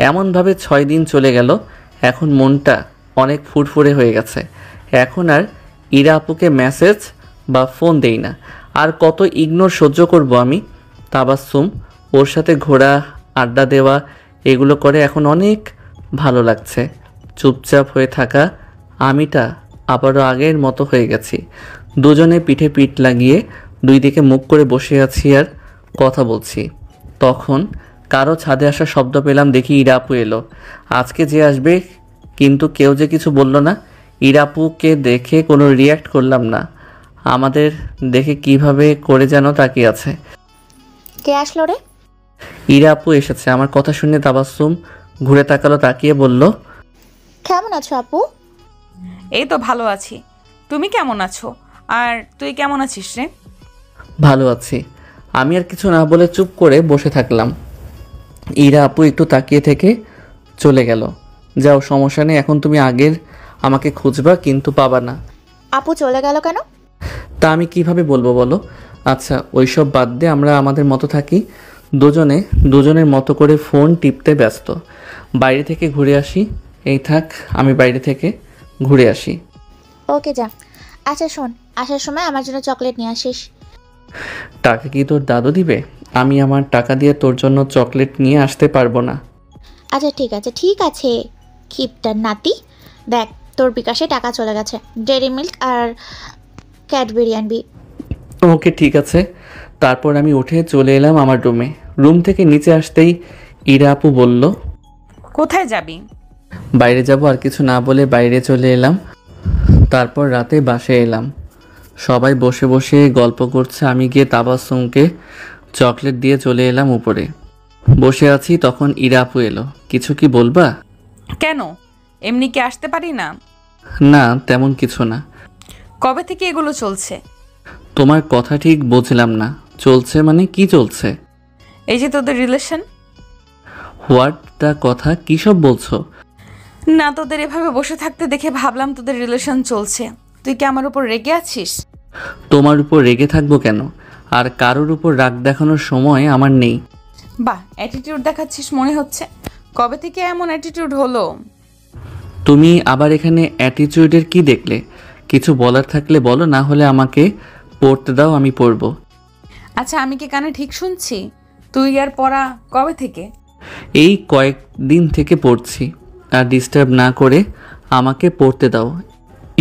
এমনভাবে 6 দিন চলে গেল। এখন মনটা অনেক ফুরফুরে হয়ে গেছে। এখন আর ইরা আপুকে মেসেজ বা ফোন দেই না। আর কত ইগনোর সহ্য করব আমি? তাবাসসুম ওর সাথে ঘোরা, আড্ডা দেওয়া এগুলো করে এখন অনেক ভালো লাগছে। চুপচাপ হয়ে থাকা আমিটা আবারও আগের মতো হয়ে গেছি। দুজনে পিঠে পিঠ লাগিয়ে দুই দিকে মুখ করে বসে আছি আর কথা বলছি। তখন কারো ছাদে আসার শব্দ পেলাম, দেখি ইরা আপু এলো। আজকে যে আসবে, কিন্তু কেউ যে কিছু বলল না। ইরা আপুকে দেখে কোনো রিয়্যাক্ট করলাম না। আমাদের দেখে কিভাবে করে যেন তাকিয়ে আছে। কে আসলো রে? ইরা আপু এসেছে। আমার কথা শুনে তাবাসসুম ঘুরে তাকালো, তাকিয়ে বলল, কেমন আছো আপু? এই তো ভালো আছি, তুমি কেমন আছো? আর তুই কেমন আছিস রে? ভালো আছি। আমি আর কিছু না বলে চুপ করে বসে থাকলাম। ইরা আপু একটু তাকিয়ে থেকে চলে গেল। যাও, সমস্যা নেই, এখন তুমি আগের আমাকে খুঁজবা, কিন্তু পাবা না। আপু চলে গেল কেন? তা আমি কিভাবে বলবো বলো? আচ্ছা ওইসব বাদ দিয়ে আমরা আমাদের মতো থাকি। দুজনের মতো করে ফোন টিপতে ব্যস্ত। বাইরে থেকে ঘুরে আসি। এই থাক, আমি বাইরে থেকে ঘুরে আসি। ওকে যা। আচ্ছা শোন, আসার সময় আমার জন্য চকলেট নিয়ে আসিস। টাকা কি তোর দাদু দিবে? আমি আমার টাকা দিয়ে তোর জন্য চকলেট নিয়ে আসতে পারবো না। আচ্ছা ঠিক আছে ঠিক আছে, কিপটার নাতি। দেখ তোর বিকাশে টাকা চলে গেছে, ডেয়ারি মিল্ক আর ক্যাডবেরি আনবি। ওকে ঠিক আছে। তারপর আমি উঠে চলে এলাম আমার রুমে। রুম থেকে নিচে আসতেই ইরা আপু বলল, কোথায় যাবি? বাইরে যাব। আর কিছু না বলে বাইরে চলে এলাম। তারপর রাতে বাসায় এলাম। সবাই বসে বসে গল্প করছে। আমি গিয়ে তাবাসসুমকে চকলেট দিয়ে চলে এলাম উপরে। বসে আছি, তখন ইরা আপু এলো। কিছু কি বলবা? কেন, এমনি কি আসতে পারি না? না, তেমন কিছু না। কবে থেকে এগুলো চলছে? তোমার কথা ঠিক বুঝলাম না। চলছে মানে কি চলছে? এই যে তোদের রিলেশন। হোয়াট দা কথা, কী সব বলছো? না, তোদের এভাবে বসে থাকতে দেখে ভাবলাম তোদের রিলেশন চলছে। তুই কি আমার উপর রেগে আছিস? তোমার উপর রেগে থাকবো কেন? আর কারোর উপর রাগ দেখানোর সময় আমার নেই। বাহ, অ্যাটিটিউড দেখাচ্ছিস মনে হচ্ছে। কবে থেকে এমন অ্যাটিটিউড হলো? তুমি আবার এখানে অ্যাটিটিউডের কি দেখলে? কিছু বলার থাকলে বলো, না হলে আমাকে পড়তে দাও, আমি পড়বো। আচ্ছা আমি কি কানে ঠিক শুনছি? তুই আর পড়া কবে থেকে? এই কয়েকদিন থেকে পড়ছি। আর ডিস্টার্ব না করে আমাকে পড়তে দাও।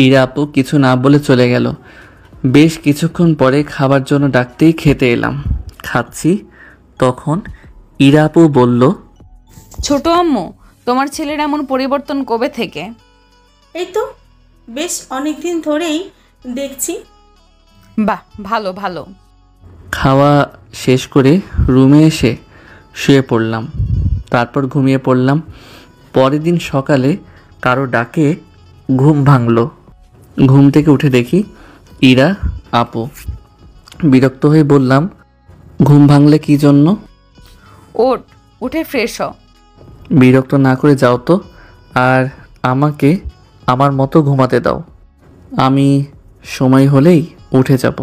ইরা আপু কিছু না বলে চলে গেল। বেশ কিছুক্ষণ পরে খাবার জন্য ডাকতেই খেতে এলাম। খাচ্ছি, তখন ইরা আপু বলল, ছোট আম্মু, তোমার ছেলের এমন পরিবর্তন কবে থেকে? এই তো বেশ অনেক দিন ধরেই দেখছি। বাহ, ভালো ভালো। খাওয়া শেষ করে রুমে এসে শুয়ে পড়লাম। তারপর ঘুমিয়ে পড়লাম। পরের দিন সকালে কারো ডাকে ঘুম ভাঙল। ঘুম থেকে উঠে দেখি ইরা আপু। বিরক্ত হয়ে বললাম, ঘুম ভাঙলে কি জন্য? ওঠ, উঠে ফ্রেশ হ। বিরক্ত না করে যাও তো, আর আমাকে আমার মতো ঘুমাতে দাও। আমি সময় হলেই উঠে যাব।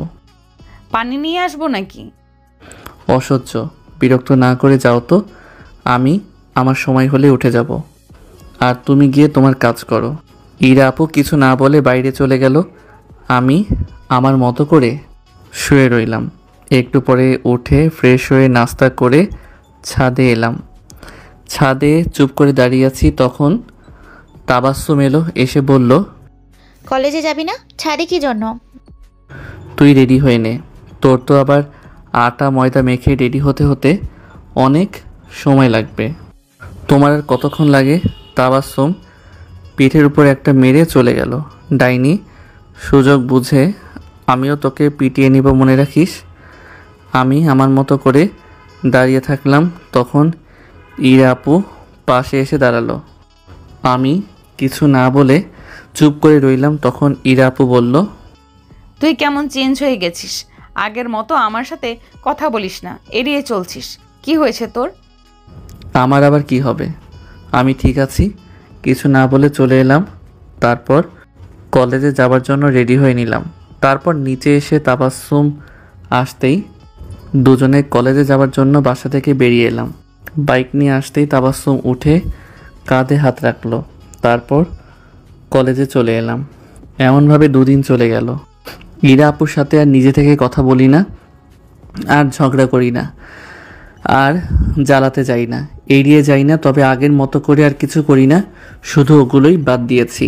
পানি নিয়ে আসবো নাকি? অসহ্য, বিরক্ত না করে যাও তো, আমি আমার সময় হলে উঠে যাব। আর তুমি গিয়ে তোমার কাজ করো। ইরা আপু কিছু না বলে বাইরে চলে গেল। আমি আমার মতো করে শুয়ে রইলাম। একটু পরে উঠে ফ্রেশ হয়ে নাস্তা করে ছাদে এলাম। ছাদে চুপ করে দাঁড়িয়ে আছি, তখন তাবাস্সুম এলো, এসে বলল, কলেজে যাবি না? ছাড়ি কি জন্য? তুই রেডি হয়ে নে। তোর তো আবার আটা ময়দা মেখে রেডি হতে হতে অনেক সময় লাগবে। তোমার আর কতক্ষণ লাগে? তাবাস্সুম পিঠের উপর একটা মেরে চলে গেল। ডাইনি, সুযোগ বুঝে আমিও তোকে পিটিয়ে নিব, মনে রাখিস। আমি আমার মতো করে দাঁড়িয়ে থাকলাম, তখন ইরা আপু পাশে এসে দাঁড়ালো। আমি কিছু না বলে চুপ করে রইলাম। তখন ইরা আপু বলল, তুই কেমন চেঞ্জ হয়ে গেছিস, আগের মতো আমার সাথে কথা বলিস না, এড়িয়ে চলছিস। কি হয়েছে তোর? আমার আবার কি হবে, আমি ঠিক আছি। কিছু না বলে চলে এলাম। তারপর কলেজে যাবার জন্য রেডি হয়ে নিলাম। তারপর নিচে এসে তাবাস্সুম আসতেই দুজনে কলেজে যাবার জন্য বাসা থেকে বেরিয়ে এলাম। বাইক নিয়ে আসতেই তাবাস্সুম উঠে কাঁধে হাত রাখলো। তারপর কলেজে চলে এলাম। এমনভাবে 2 দিন চলে গেল। ইরা আপুর সাথে আর নিজে থেকে কথা বলি না, আর ঝগড়া করি না, আর জ্বালাতে যাই না, এড়িয়ে যাই না। তবে আগের মতো করে আর কিছু করি না, শুধু ওগুলোই বাদ দিয়েছি।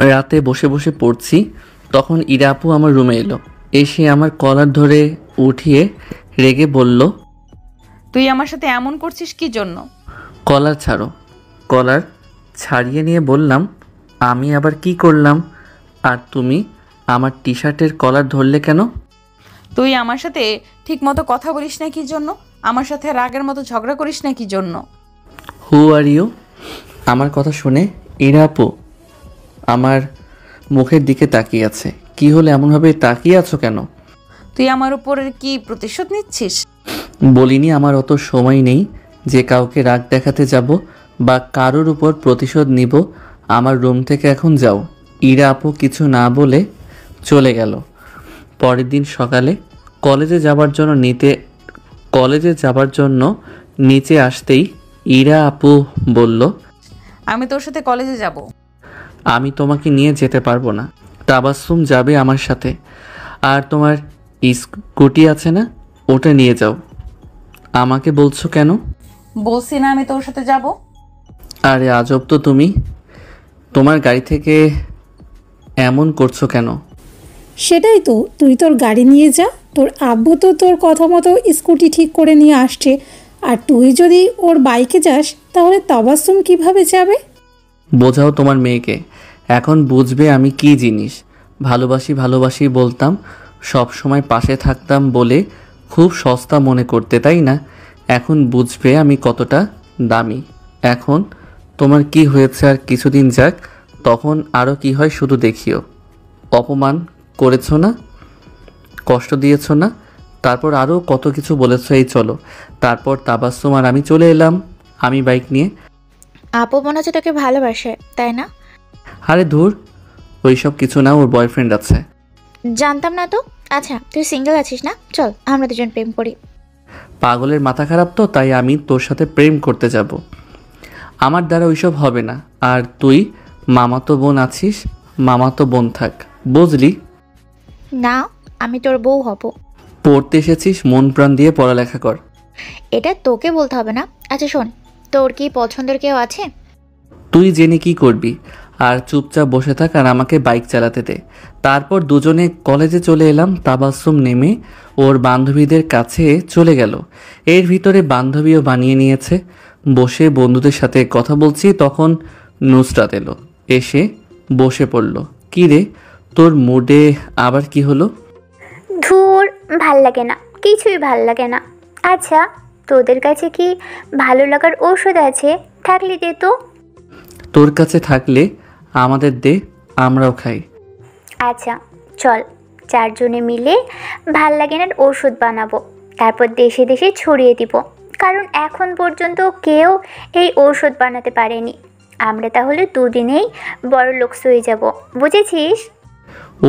রাতে বসে বসে পড়ছি, তখন ইরা আপু আমার রুমে এলো। এসে আমার কলার ধরে উঠিয়ে রেগে বলল, তুই আমার সাথে এমন করছিস কি জন্য? কলার ছাড়ো। কলার ছাড়িয়ে নিয়ে বললাম, আমি আবার কি করলাম? আর তুমি আমার টি শার্টের কলার ধরলে কেন? তুই আমার সাথে ঠিক মতো কথা বলিস না কি জন্য? আমার সাথে রাগের মতো ঝগড়া করিস না কি জন্য? হু আর ইউ? আমার কথা শুনে ইরা আপু আমার মুখের দিকে তাকিয়ে আছে। কি হলো, এমনভাবে তাকিয়ে আছো কেন? তুই আমার উপরের কি প্রতিশোধ নিচ্ছিস? বলিনি আমার অত সময় নেই যে কাউকে রাগ দেখাতে যাব বা কারোর উপর প্রতিশোধ নিব। আমার রুম থেকে এখন যাও। ইরা আপু কিছু না বলে চলে গেল। পরের দিন সকালে কলেজে যাবার জন্য নিচে আসতেই ইরা আপু বলল, আমি তোর সাথে কলেজে যাব। আমি তোমাকে নিয়ে যেতে পারবো না। তাবাস্সুম যাবে আমার সাথে। আর তোমার স্কুটি আছে না, ওটা নিয়ে যাও। আমাকে বলছো কেন? বলছি না আমি তোর সাথে যাব। আরে আজব তো তুমি, তোমার গাড়ি থেকে এমন করছো কেন? সেটাই তো, তুই তোর গাড়ি নিয়ে যা। তোর আব্বু তো তোর কথা মতো স্কুটি ঠিক করে নিয়ে আসছে, আর তুই যদি ওর বাইকে যাস তাহলে তাবাস্সুম কিভাবে যাবে? বোঝাও তোমার মেয়েকে, এখন বুঝবে আমি কি জিনিস। ভালোবাসি ভালোবাসি বলতাম, সব সময় পাশে থাকতাম বলে খুব সস্তা মনে করতে, তাই না? এখন বুঝবে আমি কতটা দামি। এখন তোমার কি হয়েছে আর কিছুদিন যাক, তখন আরও কি হয় শুধু দেখিও। অপমান করেছো না, কষ্ট দিয়েছো না, তারপর আরও কত কিছু বলেছো। এই চলো। তারপর তাবাস্সুম আর আমি চলে এলাম। আমি বাইক নিয়ে। আপু মনে হচ্ছে তোকে ভালোবাসে, তাই না? আরে ধুর, ওইসব কিছু না, ওর বয়ফ্রেন্ড আছে। জানতাম না তো। আচ্ছা, তুই সিঙ্গেল আছিস না? চল আমরা দুজন প্রেম করি। পাগলের মাথা খারাপ তো, তাই আমি তোর সাথে প্রেম করতে যাব? আমার দ্বারা ওইসব হবে না। আর তুই মামাতো বোন আছিস, মামাতো বোন থাক, বুঝলি? না, আমি তোর বউ হব। পড়তে এসেছিস, মন প্রাণ দিয়ে পড়ালেখা কর। এটা তোকে বলতে হবে না। আচ্ছা শোন, তোর কি পছন্দের কেউ আছে? তুই জেনে কি করবি? আর চুপচাপ বসে থাক আর আমাকে বাইক চালাতে দে। তারপর দুজনে কলেজে চলে এলাম। তাবাস্সুম নেমে ওর বান্ধবীদের কাছে চলে গেল। এর ভিতরে বান্ধবীও বানিয়ে নিয়েছে। বসে বন্ধুদের সাথে কথা বলছি, তখন নুসরাত এলো। এসে বসে পড়ল। কি রে, তোর মুডে আবার কি হলো? ধুর, ভাল লাগে না, কিছুই ভাল লাগে না। আচ্ছা, তোদের কাছে কি ভালো লাগার ঔষধ আছে? থাকলে দে তো। তোর কাছে থাকলে আমাদের দে, আমরাও খাই। আচ্ছা চল, 4 জনে মিলে ভাল লাগে না ওষুধ বানাবো, তারপর দেশে দেশে ছড়িয়ে দিব। কারণ এখন পর্যন্ত কেউ এই ঔষধ বানাতে পারেনি। আমরা তাহলে 2 দিনেই বড় লোক হয়ে যাব, বুঝেছিস?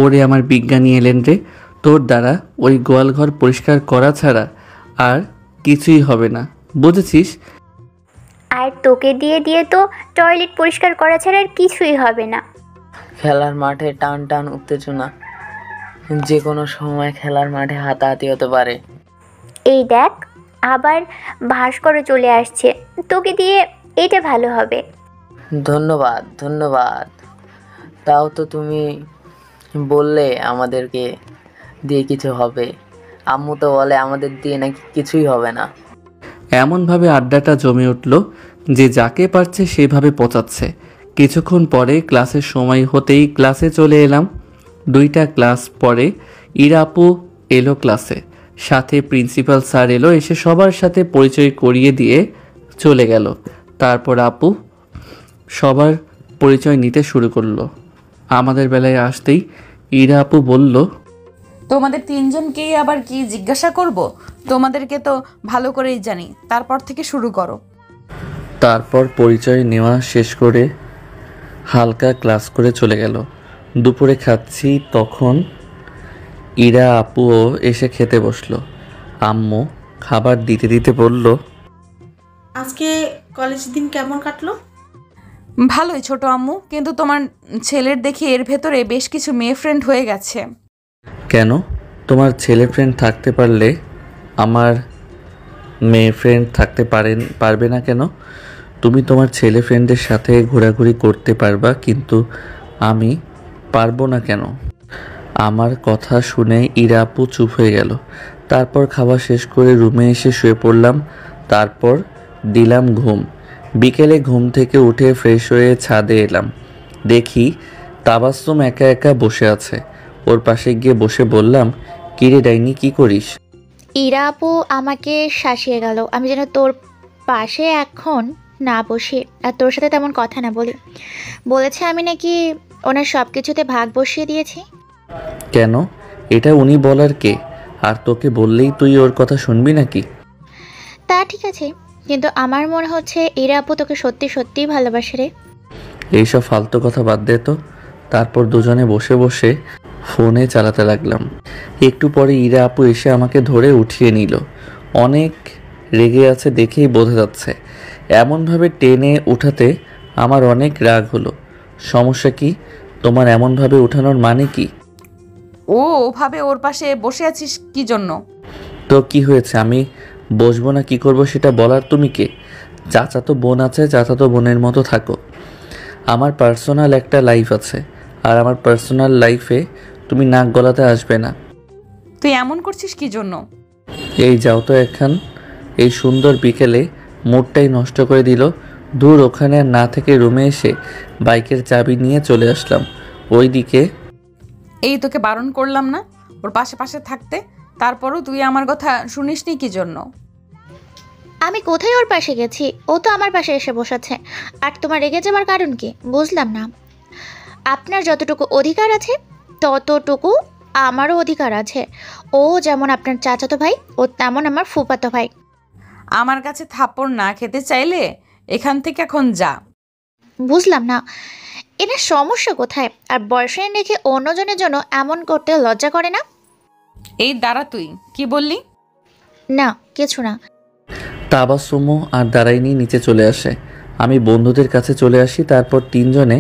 ওরে আমার বিজ্ঞানী এলেন রে, তোর দ্বারা ওই গোয়ালঘর পরিষ্কার করা ছাড়া আর কিছুই হবে না, বুঝেছিস? আর তোকে দিয়ে দিয়ে তো টয়লেট পরিষ্কার করা ছাড়া আর কিছুই হবে না। খেলার মাঠে টান টান উত্তেজনা, যে কোনো সময় খেলার মাঠে হাতাহাতি হতে পারে। এই দেখ, আবার ভাস্কর চলে আসছে, তোকে দিয়ে এটা ভালো হবে। ধন্যবাদ ধন্যবাদ। তাও তো তুমি বললে আমাদেরকে দিয়ে কিছু হবে। আম্মু তো বলে আমাদের দিয়ে নাকি কিছুই হবে না। এমনভাবে আড্ডাটা জমে উঠল যে যাকে পারছে সেভাবে পচাচ্ছে। কিছুক্ষণ পরে ক্লাসের সময় হতেই ক্লাসে চলে এলাম। 2টা ক্লাস পরে ইরা আপু এলো ক্লাসে, সাথে প্রিন্সিপাল স্যার এলো, এসে সবার সাথে পরিচয় করিয়ে দিয়ে চলে গেল। তারপর আপু সবার পরিচয় নিতে শুরু করলো। আমাদের বেলায় আসতেই ইরা আপু বলল, তোমাদের তিনজনকেই আবার কি জিজ্ঞাসা করব? তোমাদেরকে তো ভালো করেই জানি, তারপর থেকে শুরু করো। তারপর পরিচয় নেওয়া শেষ করে হালকা ক্লাস করে চলে গেল। দুপুরে খাচ্ছি, তখন ইরা আপুও এসে খেতে বসলো। আম্মু খাবার দিতে দিতে বলল, আজকে কলেজ দিন কেমন কাটলো? ভালোই ছোট আম্মু, কিন্তু তোমার ছেলের দেখি এর ভেতরে বেশ কিছু মেয়ে ফ্রেন্ড হয়ে গেছে। কেন? তোমার ছেলে ফ্রেন্ড থাকতে পারলে আমার মেয়ে ফ্রেন্ড থাকতে পারবে না কেন? তুমি তোমার ছেলে ফ্রেন্ডের সাথে ঘোরাঘুরি করতে পারবা, কিন্তু আমি পারবো না কেন? আমার কথা শুনে ইরা আপু চুপ হয়ে গেল। তারপর খাওয়া শেষ করে রুমে এসে শুয়ে পড়লাম। তারপর দিলাম ঘুম। বিকেলে ঘুম থেকে উঠে ফ্রেশ হয়ে ছাদে এলাম। দেখি তাবাসসুম একা একা বসে আছে। ওর পাশে গিয়ে বসে বললাম, কিরে ডাইনি, কি করিস? ইরা আপু আমাকে শাসিয়ে গেল আমি যেন তোর পাশে এখন না বসি আর তোর সাথে তেমন কথা না বলি। বলেছে আমি নাকি ওনার সব কিছুতে ভাগ বসিয়ে দিয়েছি। কেন? এটা উনি বলার কে? আর তোকে বললেই তুই ওর কথা শুনবি নাকি? তা ঠিক আছে, কিন্তু আমার মনে হচ্ছে ইরা আপু তোকে সত্যি সত্যিই ভালোবাসে রে। এইসব ফালতু কথা বাদ দে তো। তারপর দুজনে বসে বসে ফোনে চালাতে লাগলাম। একটু পরে ইরা আপু এসে আমাকে ধরে উঠিয়ে নিল। অনেক রেগে আছে দেখেই বোঝা যাচ্ছে। এমনভাবে টেনে উঠাতে আমার অনেক রাগ হলো। সমস্যা কি? তোমার এমনভাবে উঠানোর মানে কি? ওভাবে ওর পাশে বসে আছিস কি জন্য? তো কি হয়েছে? আমি বসবো না কি করব সেটা বলার তুমি কে? চাচাতো বোন আছে, চাচাতো বোনের মতো থাকো। আমার পার্সোনাল একটা লাইফ আছে, আর আমার পার্সোনাল লাইফে তুমি নাক গলাতে আসবে না। তুই এমন করছিস কি জন্য? এই যাও তো এখান। এই সুন্দর বিকেলে মুডটাই নষ্ট করে দিল। দূর, ওখানে আর না থেকে রুমে এসে বাইকের চাবি নিয়ে চলে আসলাম। ওইদিকে এই তোকে বারণ করলাম না ওর পাশে পাশে থাকতে, তারপরও তুই আমার কথা শুনিসনি কি জন্য? আমি কোথায় ওর পাশে গেছি? ও তো আমার পাশে এসে বসেছে। আর তোমার রেগে যাওয়ার কারণ কি বুঝলাম না। আপনার যতটুকু অধিকার আছে ততটুকু আমারও অধিকার আছে। ও যেমন আপনার চাচাতো ভাই, ও তেমন আমার ফুফাতো ভাই। আমার কাছে থাপ্পড় না খেতে চাইলে এখান থেকে এখন যা। বুঝলাম না এনার সমস্যা কোথায়? আর বয়ফ্রেন্ড রেখে অন্যজনের জন্য এমন করতে লজ্জা করে না? এই দাঁড়া, তুই কি বললি? না কিছু না। তাবাসসুমও আর দাঁড়াইনি, নিচে চলে আসে। আমি বন্ধুদের কাছে চলে আসি। তারপর তিনজনে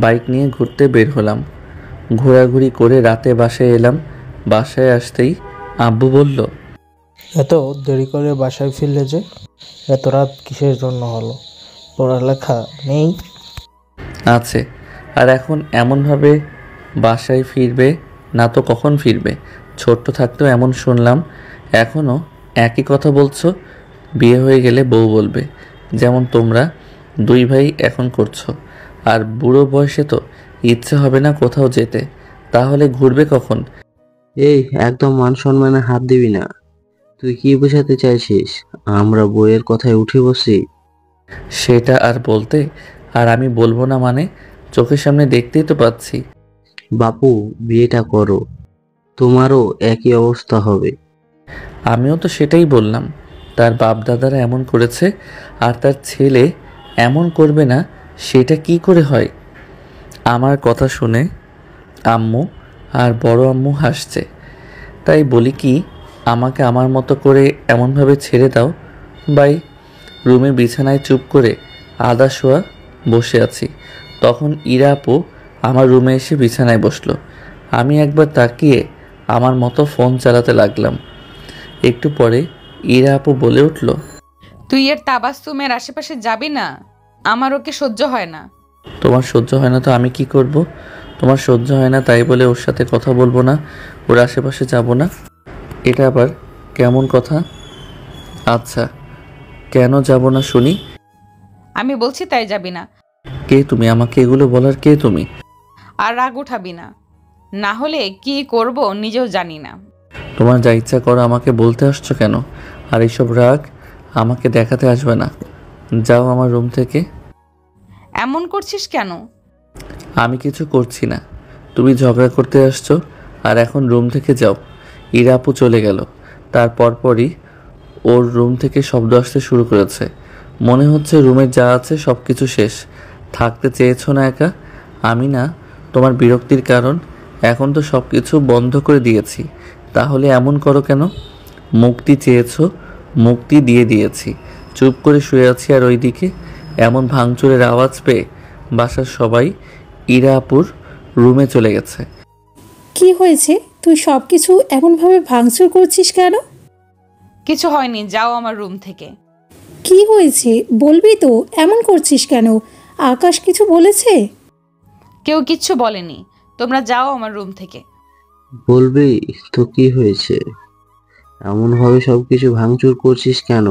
বাইক নিয়ে ঘুরতে বের হলাম। ঘোরাঘুরি করে রাতে বাসায় এলাম। বাসায় আসতেই আব্বু বলল, এত দেরি করে বাসায় ফিরলে যে? এত রাত কিসের জন্য হলো? পড়ালেখা নেই? আছে। আর এখন এমনভাবে বাসায় ফিরবে না তো কখন ফিরবে? ছোট্ট থাকতেও এমন শুনলাম, এখনও একই কথা বলছো। বিয়ে হয়ে গেলে বউ বলবে, যেমন তোমরা দুই ভাই এখন করছো। আর বুড়ো বয়সে তো ইচ্ছে হবে না কোথাও যেতে, তাহলে ঘুরবে কখন? এই একদম মান সম্মানে হাত দিবি না। তুই কি বোঝাতে চাইছিস? আমরা বইয়ের কথায় উঠে বসি? সেটা আর বলতে, আর আমি বলবো না মানে? চোখের সামনে দেখতেই তো পাচ্ছি। বাপু, বিয়েটা করো, তোমারও একই অবস্থা হবে। আমিও তো সেটাই বললাম। তার বাপ দাদারা এমন করেছে, আর তার ছেলে এমন করবে না, সেটা কি করে হয়? আমার কথা শুনে আম্মু আর বড় আম্মু হাসছে। তাই বলি কি, আমাকে আমার মতো করে এমনভাবে ছেড়ে দাও। বাই। রুমে বিছানায় চুপ করে আধা শোয়া বসে আছি। তখন ইরা আপু আমার রুমে এসে বিছানায় বসলো। আমি একবার তাকিয়ে আমার মতো ফোন চালাতে লাগলাম। একটু পরে ইরা আপু বলে উঠল, তুই এর তাবাসসুমের আশেপাশে যাবি না। আমার ওকে সহ্য হয় না। তোমার সহ্য হয় না তো আমি কি করব? তোমার সহ্য হয় না তাই বলে ওর সাথে কথা বলবো না, ওর আশেপাশে যাব না, এটা আবার কেমন কথা? আচ্ছা কেন যাব না শুনি? আমি বলছি তাই যাবি না। কে তুমি? আমাকে এগুলো বলার কে তুমি? আর রাগ উঠাবি না, না হলে কি করব নিজেও জানি না। তোমার যা ইচ্ছা করো, আমাকে বলতে আসছো কেন? আর এইসব রাগ আমাকে দেখাতে আসবে না, যাও আমার রুম থেকে। এমন করছিস কেন? আমি কিছু করছি না, তুমি ঝগড়া করতে আসছো। আর এখন রুম থেকে যাও। ইরা আপু চলে গেল, তারপরই ওর রুম থেকে শব্দ আসতে শুরু করেছে। মনে হচ্ছে রুমে যা আছে সব কিছু শেষ। থাকতে চেয়েছো না একা? আমি না তোমার বিরক্তির কারণ। এখন তো সব কিছু বন্ধ করে দিয়েছি, তাহলে এমন করো কেন? মুক্তি চেয়েছো, মুক্তি দিয়ে দিয়েছি। চুপ করে শুয়ে আছি, আর ওইদিকে এমন ভাঙচুরের আওয়াজ পেয়ে বাসার সবাই ইরা আপুর রুমে চলে গেছে। কি হয়েছে? তুই সব কিছু এমনভাবে ভাঙচুর করছিস কেন? কিছু হয়নি, যাও আমার রুম থেকে। কি হয়েছে বলবি তো? এমন করছিস কেন? আকাশ কিছু বলেছে? কেউ কিচ্ছু বলেনি, তোমরা যাও আমার রুম থেকে। বলবি তো কি হয়েছে? এমনভাবে সবকিছু ভাঙচুর করছিস কেন?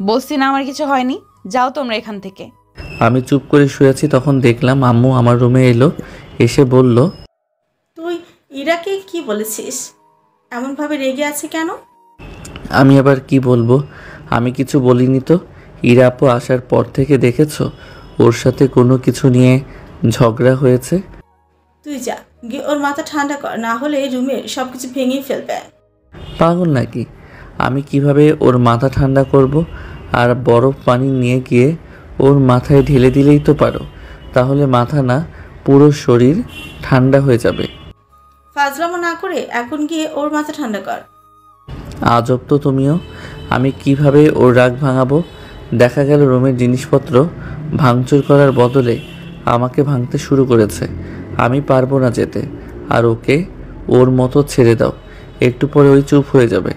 বলছি না আমার কিছু হয়নি, যাও তোমরা এখান থেকে। আমি চুপ করে শুয়ে আছি, তখন দেখলাম আম্মু আমার রুমে এলো, এসে বলল, তুই ইরাকে কি বলেছিস? এমনভাবে রেগে আছে কেন? আমি আবার কি বলবো? আমি কিছু বলিনি তো। ইরা আপু আসার পর থেকে দেখেছো ওর সাথে কোনো কিছু নিয়ে ঝগড়া হয়েছে? তুই যা গিয়ে ওর মাথা ঠান্ডা কর, না হলে রুমের সব কিছু ভেঙে ফেলবে। পাগল নাকি? আমি কিভাবে ওর মাথা ঠান্ডা করব? আর বরফ পানি নিয়ে গিয়ে ওর মাথায় ঢেলে দিলেই তো পারো, তাহলে মাথা না পুরো শরীর ঠান্ডা হয়ে যাবে। ফাজলামো না করে এখন গিয়ে ওর মাথা ঠান্ডা কর। আজব তো তুমিও। আমি কিভাবে ওর রাগ ভাঙাবো? দেখা গেল রুমের জিনিসপত্র ভাঙচুর করার বদলে আমাকে ভাঙতে শুরু করেছে। আমি পারবো না যেতে, আর ওকে ওর মতো ছেড়ে দাও। একটু পরে ওই চুপ হয়ে যাবে।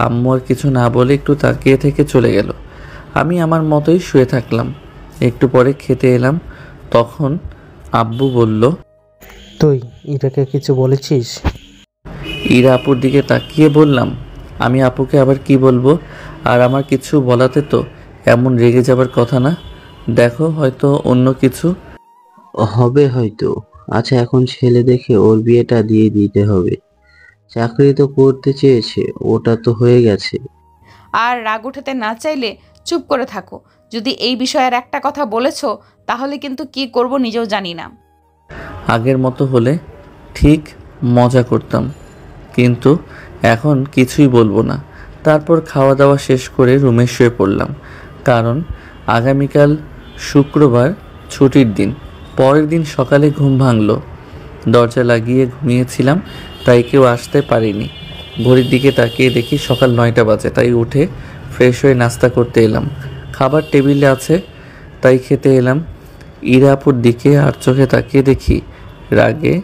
আম্মু আর কিছু না বলে একটু তাকিয়ে থেকে চলে গেল। আমি আমার মতোই শুয়ে থাকলাম। একটু পরে খেতে এলাম, তখন আব্বু বলল, তুই ইরাকে কিছু বলেছিস? ইরা আপুর দিকে তাকিয়ে বললাম, আমি আপুকে আবার কি বলবো? আর আমার কিছু বলাতে তো এমন রেগে যাবার কথা না। দেখো হয়তো অন্য কিছু হবে হয়তো। আচ্ছা এখন ছেলে দেখে ওর বিয়েটা দিয়ে দিতে হবে। চাকরি তো করতে চেয়েছে, ওটা তো হয়ে গেছে। আর রাগ উঠাতে না চাইলে চুপ করে থাকো। যদি এই বিষয়ে আর একটা কথা বলেছো তাহলে কিন্তু কি করব নিজেও জানি না। আগের মতো হলে ঠিক মজা করতাম, কিন্তু এখন কিছুই বলবো না। তারপর খাওয়া দাওয়া শেষ করে রুমে শুয়ে পড়লাম, কারণ আগামীকাল শুক্রবার ছুটির দিন। পরের দিন সকালে ঘুম ভাঙলো। দরজা লাগিয়ে ঘুমিয়েছিলাম, তাই কেউ আসতে পারেনি। ঘড়ির দিকে তাকিয়ে দেখি সকাল 9টা বাজে, তাই উঠে ফ্রেশ হয়ে নাস্তা করতে এলাম। খাবার টেবিলে আছে, তাই খেতে এলাম। ইরা আপুর দিকে আর চোখে তাকিয়ে দেখি রাগে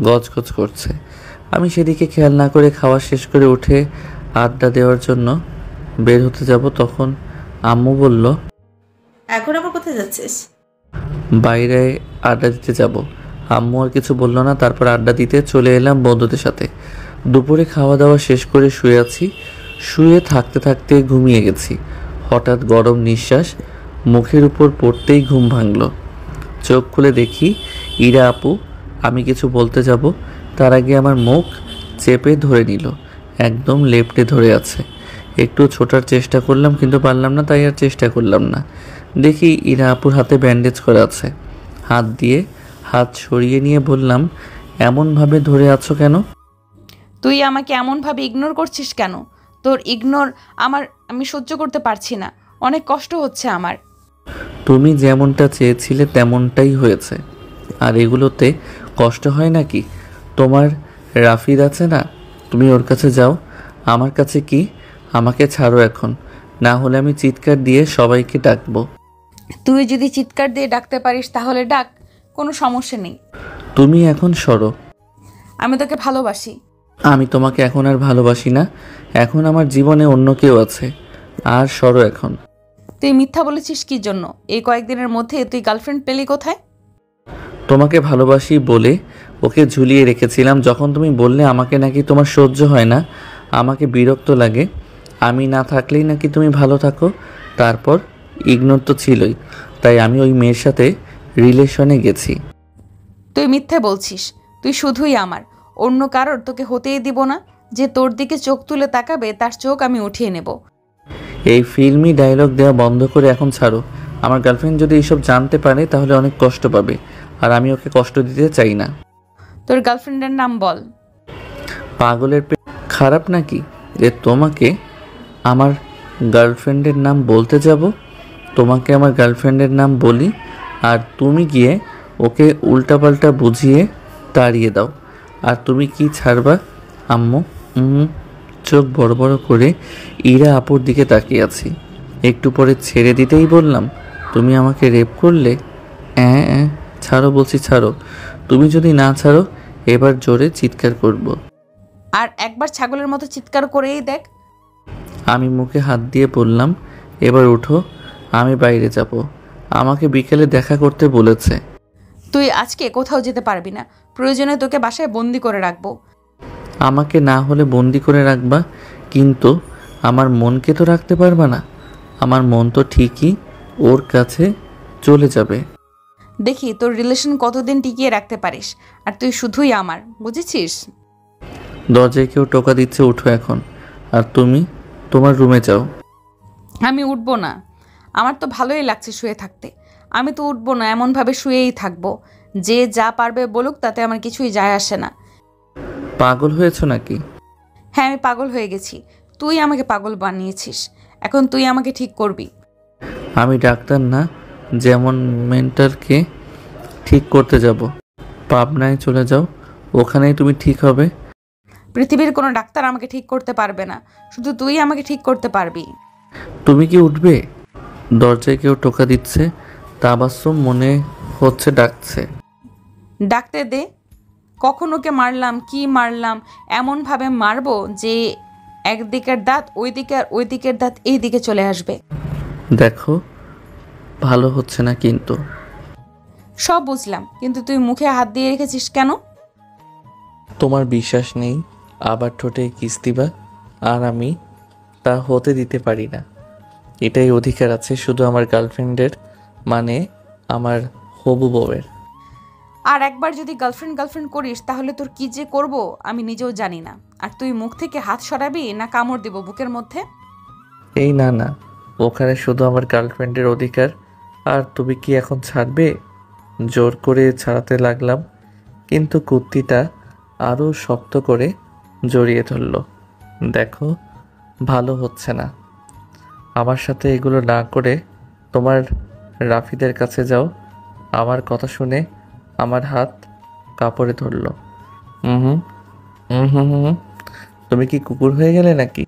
গজগজ করছে। আমি সেদিকে খেয়াল না করে খাওয়া শেষ করে উঠে আড্ডা দেওয়ার জন্য বের হতে যাব, তখন আম্মু বলল, এখন আবার কোথায় যাচ্ছিস? বাইরে আড্ডা দিতে যাব। আম্মু আর কিছু বলল না, তারপর আড্ডা দিতে চলে এলাম বন্ধুদের সাথে। দুপুরে খাওয়া দাওয়া শেষ করে শুয়ে আছি। শুয়ে থাকতে থাকতে ঘুমিয়ে গেছি। হঠাৎ গরম নিঃশ্বাস মুখের উপর পড়তেই ঘুম ভাঙল। চোখ খুলে দেখি ইরা আপু। আমি কিছু বলতে যাব, তার আগে আমার মুখ চেপে ধরে নিল, একদম লেপ্টে ধরে আছে। একটু ছোটার চেষ্টা করলাম কিন্তু পারলাম না, তাই আর চেষ্টা করলাম না। দেখি ইরা আপুর হাতে ব্যান্ডেজ করা আছে। হাত দিয়ে হাত সরিয়ে নিয়ে বললাম, এমনভাবে ধরে আছো কেন? তুই আমাকে এমনভাবে ইগনোর করছিস কেন? তোর ইগনোর আমি সহ্য করতে পারছি না, অনেক কষ্ট হচ্ছে আমার। তুমি যেমনটা চেয়েছিলে তেমনটাই হয়েছে, আর এগুলোতে কষ্ট হয় নাকি? তোমার রাফিদ আছে না, তুমি ওর কাছে যাও। আমার কাছে কি? আমাকে ছাড়ো এখন, না হলে আমি চিৎকার দিয়ে সবাইকে ডাকবো। তুই যদি চিৎকার দিয়ে ডাকতে পারিস তাহলে ডাক, কোনো সমস্যা নেই। তুমি এখন সরো। আমি তোকে ভালোবাসি। আমি তোমাকে এখন আর ভালোবাসি না, এখন আমার জীবনে অন্য কেউ আছে। আর সরো এখন। তুই মিথ্যা বলেছিস কি জন্য? এই কয়েকদিনের মধ্যে তুই গার্লফ্রেন্ড পেলি কোথায়? তোমাকে ভালোবাসি বলে ওকে ঝুলিয়ে রেখেছিলাম। যখন তুমি বললে আমাকে নাকি তোমার সহ্য হয় না, আমাকে বিরক্ত লাগে, আমি না থাকলেই নাকি তুমি ভালো থাকো, তারপর ইগনোর তো ছিলই, তাই আমি ওই মেয়ের সাথে রিলেশনে গেছি। তুই মিথ্যে বলছিস। তুই শুধুই আমার, অন্য কারোর তোকে হতেই দিব না। যে তোর দিকে চোখ তুলে তাকাবে তার চোখ আমি উঠিয়ে নেব। এই ফিল্মি ডায়লগ দেওয়া বন্ধ করে এখন ছাড়ো। আমার গার্লফ্রেন্ড যদি এইসব জানতে পারে তাহলে অনেক কষ্ট পাবে, আর আমি ওকে কষ্ট দিতে চাই না। তোর গার্লফ্রেন্ডের নাম বল। পাগলের পেট খারাপ নাকি যে তোমাকে আমার গার্লফ্রেন্ডের নাম বলতে যাব? তোমাকে আমার গার্লফ্রেন্ডের নাম বলি আর তুমি গিয়ে ওকে উল্টাপাল্টা বুঝিয়ে তাড়িয়ে দাও, আর তুমি কি ছাড়বা? আম্মু চোখ বড় বড় করে ইরা আপুর দিকে তাকিয়ে আছি। একটু পরে ছেড়ে দিতেই বললাম, তুমি আমাকে রেপ করলে? ছাড়ো বলছি, ছাড়ো। তুমি যদি না ছাড়ো এবার জোরে চিৎকার করব। আর একবার ছাগলের মতো চিৎকার করেই দেখ। আমি মুখে হাত দিয়ে বললাম, এবার উঠো, আমি বাইরে যাব। আমাকে বিকেলে দেখা করতে বলেছে। তুই আজকে কোথাও যেতে পারবি না, প্রয়োজনে তোকে বাসায় বন্দি করে রাখবো। আমাকে না হলে বন্দি করে রাখবা, কিন্তু আমার মনকে তো রাখতে পারবা না। আমার মন তো ঠিকই ওর কাছে চলে যাবে। দেখি তোর রিলেশন কতদিন টিকিয়ে রাখতে পারিস। আর তুই শুধুই আমার, বুঝেছিস? দরজায় কেউ টোকা দিচ্ছে, উঠো এখন, আর তুমি তোমার রুমে যাও। আমি উঠবো না, আমার তো ভালোই লাগছে শুয়ে থাকতে। আমি তো উঠবো না, এমনভাবে শুয়েই থাকবো। যে যা পারবে বলুক, তাতে আমার কিছুই যায় আসে না। পাগল হয়েছো নাকি? হ্যাঁ, আমি পাগল হয়ে গেছি। তুই আমাকে পাগল বানিয়েছিস, এখন তুই আমাকে ঠিক করবি। আমি ডাক্তার না, যেমন মেন্টালকে ঠিক করতে যাব। পাবনায় চলে যাও, ওখানেই তুমি ঠিক হবে। পৃথিবীর কোনো ডাক্তার আমাকে ঠিক করতে পারবে না, শুধু তুই আমাকে ঠিক করতে পারবি। তুমি কি উঠবে? দরজায় কেউ টোকা দিচ্ছে, তাবাসসুম মনে হচ্ছে ডাকছে। ডাকতে দে। কখন ওকে মারলাম, কি মারলাম, এমনভাবে মারবো যে একদিকের দাঁত ওই দিকে আর ওই দিকের দাঁত এই দিকে চলে আসবে। দেখো ভালো হচ্ছে না কিন্তু। সব বুঝলাম, কিন্তু তুই মুখে হাত দিয়ে রেখেছিস কেন? তোমার বিশ্বাস নেই, আবার ঠোঁটে কিস দিবা, আর আমি তা হতে দিতে পারি না। এটাই অধিকার আছে শুধু আমার গার্লফ্রেন্ডের, মানে আমার হবু বউয়ের। আর একবার যদি গার্লফ্রেন্ড করিস তাহলে তোর কি যে করব আমি নিজেও জানি না। আর তুই মুখ থেকে হাত সরাবি না কামড় দিব বুকের মধ্যে? এই না না, ওখানে শুধু আমার গার্লফ্রেন্ডের অধিকার। আর তুমি কি এখন ছাড়বে? জোর করে ছাড়াতে লাগলাম, কিন্তু কুত্তিটা আরও শক্ত করে জড়িয়ে ধরল। দেখো ভালো হচ্ছে না, আমার সাথে এগুলো না করে তোমার রাফিদের কাছে যাও। আমার কথা শুনে আমার হাত কাপড়ে ধরল। তুমি কি কুকুর হয়ে গেলে নাকি?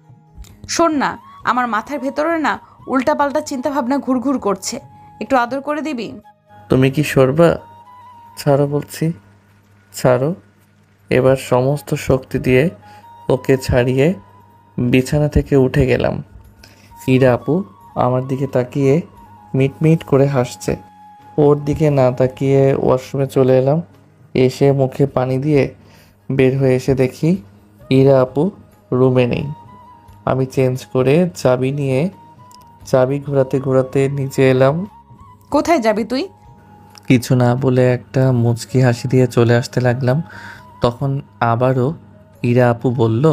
শোন না, আমার মাথার ভেতরে না উল্টাপাল্টা চিন্তাভাবনা ঘুরঘুর করছে, একটু আদর করে দিবি? তুমি কি সরবা? ছাড়ো বলছি, ছাড়ো। এবার সমস্ত শক্তি দিয়ে ওকে ছাড়িয়ে বিছানা থেকে উঠে গেলাম। ইরা আপু আমার দিকে তাকিয়ে মিটমিট করে হাসছে। ওর দিকে না তাকিয়ে ওয়াশরুমে চলে এলাম। এসে মুখে পানি দিয়ে বের হয়ে এসে দেখি ইরা আপু রুমে নেই। আমি চেঞ্জ করে চাবি ঘোরাতে ঘোরাতে নিচে এলাম। কোথায় যাবি তুই? কিছু না বলে একটা মুচকি হাসি দিয়ে চলে আসতে লাগলাম। তখন আবারও ইরা আপু বলল,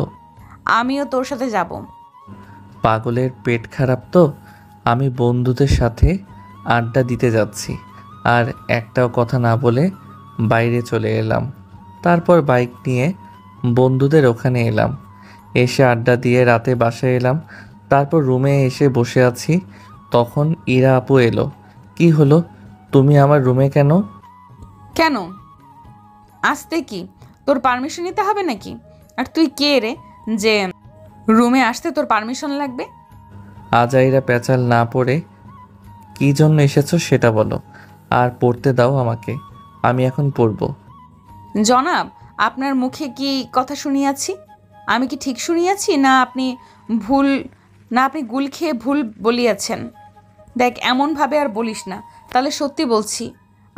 আমিও তোর সাথে যাব। পাগলের পেট খারাপ তো, আমি বন্ধুদের সাথে আড্ডা দিতে যাচ্ছি। আর একটাও কথা না বলে বাইরে চলে এলাম। তারপর বাইক নিয়ে বন্ধুদের ওখানে এলাম। এসে আড্ডা দিয়ে রাতে বাসায় এলাম। তারপর রুমে এসে বসে আছি, তখন ইরা আপু এলো। কি হলো, তুমি আমার রুমে কেন? কেন আসতে কি তোর পারমিশন নিতে হবে নাকি? আর তুই কে রে যে রুমে আসতে তোর পারমিশন লাগবে? আজাইরা পেঁচাল না পড়ে কি জন্য এসেছো সেটা বলো, আর পড়তে দাও আমাকে, আমি এখন পড়বো। জনাব, আপনার মুখে কি কথা শুনিয়াছি? আমি কি ঠিক শুনিয়াছি, না আপনি গুল খেয়ে ভুল বলিয়াছেন? দেখ এমনভাবে আর বলিস না, তাহলে সত্যি বলছি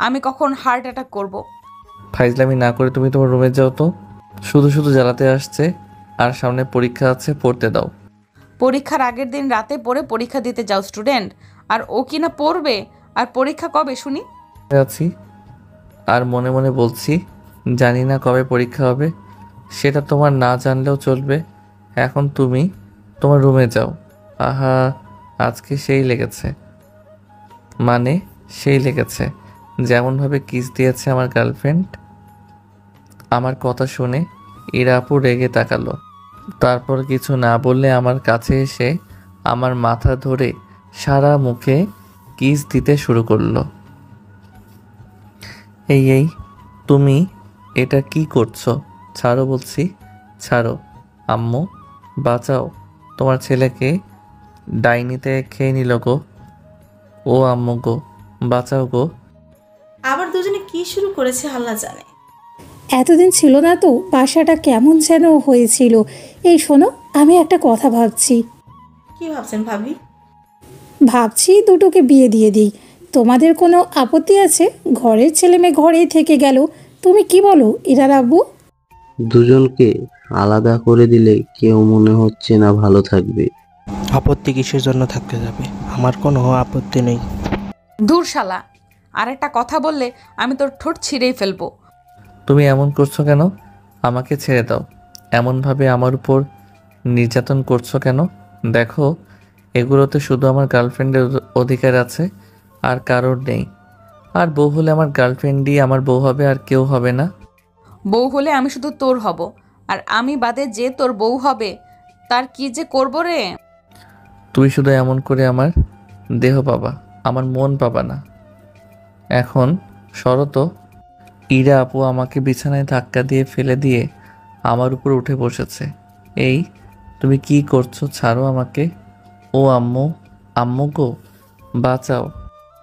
আমি কখন হার্ট অ্যাটাক করব। ফাইজলামি না করে তুমি তোমার রুমে যাও তো। শুধু শুধু জ্বালাতে আসছে, আর সামনে পরীক্ষা আছে, পড়তে দাও। পরীক্ষার আগের দিন রাতে পড়ে পরীক্ষা দিতে যাও স্টুডেন্ট, আর ও কি না পড়বে? আর পরীক্ষা কবে শুনি? আছি আর মনে মনে বলছি জানি না কবে পরীক্ষা হবে, সেটা তোমার না জানলেও চলবে। এখন তুমি তোমার রুমে যাও। আহা, আজকে সেই লেগেছে, মানে সেই লেগেছে যেমনভাবে কিস দিয়েছে আমার গার্লফ্রেন্ড। আমার কথা শুনে ইরা আপু রেগে তাকালো, তারপর কিছু না বললে আমার কাছে এসে আমার মাথা ধরে সারা মুখে কিস দিতে শুরু করলো। এই তুমি এটা কি করছো? ছাড়ো বলছি, ছাড়ো। আম্মু বাঁচাও, তোমার ছেলেকে ডাইনিতে খেয়ে নিল গো। ও আম্মু গো, বাঁচাও গো। আবার দুজনে কি শুরু করেছে আল্লাহ জানে। এতদিন ছিল না তো, বাসাটা কেমন যেন হয়েছিল। এই শোনো, আমি একটা কথা ভাবছি। কি ভাবছেন ভাবি? ভাবছি দুটোকে বিয়ে দিয়ে দিই। তোমাদের কোনো আপত্তি আছে? ঘরের ছেলে মেয়ে ঘরেই থেকে গেল। তুমি কি বলো ইরার আব্বু? দুজনকে আলাদা করে দিলে কেউ মনে হচ্ছে না ভালো থাকবে। আপত্তি কিসের জন্য থাকতে যাবে? আমার কোনো আপত্তি নেই। দূর শালা, আর একটা কথা বললে আমি তোর ঠোঁট ছিঁড়েই ফেলবো। তুমি এমন করছো কেন? আমাকে ছেড়ে দাও। এমনভাবে আমার উপর নির্যাতন করছো কেন? দেখো, এগুলোতে শুধু আমার গার্লফ্রেন্ডের অধিকার আছে, আর কারোর নেই। আর বউ হলে আমার গার্লফ্রেন্ডই আমার বউ হবে, আর কেউ হবে না। বউ হলে আমি শুধু তোর হব, আর আমি বাদে যে তোর বউ হবে তার কি যে করবো রে। তুই শুধু এমন করে আমার দেহ পাবা, আমার মন পাবা না। এখন শরত। ইরা আপু আমাকে বিছানায় ধাক্কা দিয়ে ফেলে দিয়ে আমার উপর উঠে বসেছে। এই তুমি কি করছো? ছাড়ো আমাকে। ও আম্মু, আম্মু গো, বাঁচাও।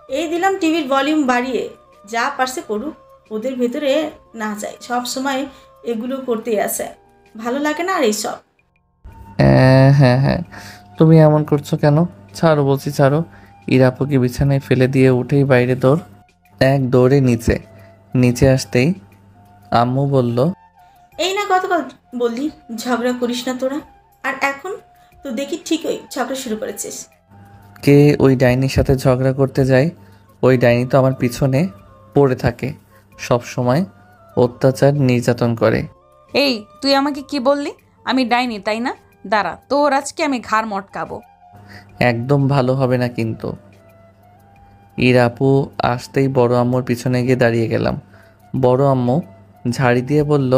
এই দিলাম টিভির ভলিউম বাড়িয়ে, যা পারছে করুক, ওদের ভেতরে না যায়। সব সময় এগুলো করতেই আছে, ভালো লাগে না আর এইসব। হ্যাঁ, তুমি এমন করছো কেন? ছাড়ো বলছি, ছাড়ো। ইরা আপুকে বিছানায় ফেলে দিয়ে উঠেই বাইরে দৌড়। এক দৌড়ে নিচে আসতেই আম্মু বলল, এই না গতকাল বললি ঝগড়া করিস না তোরা, আর এখন তো দেখি ঠিকই ঝগড়া শুরু করেছিস। কে ওই ডাইনির সাথে ঝগড়া করতে যায়? ওই ডাইনি তো আমার পিছনে পড়ে থাকে, সব সময় অত্যাচার নির্যাতন করে। এই তুই আমাকে কি বললি? আমি ডাইনি তাই না? দাঁড়া, তোর আজকে আমি ঘাড় মটকাবো। একদম ভালো হবে না কিন্তু। ইরা আপু আসতেই বড় আম্মুর পিছনে গিয়ে দাঁড়িয়ে গেলাম। বড় আম্মু ঝাড়ি দিয়ে বলল,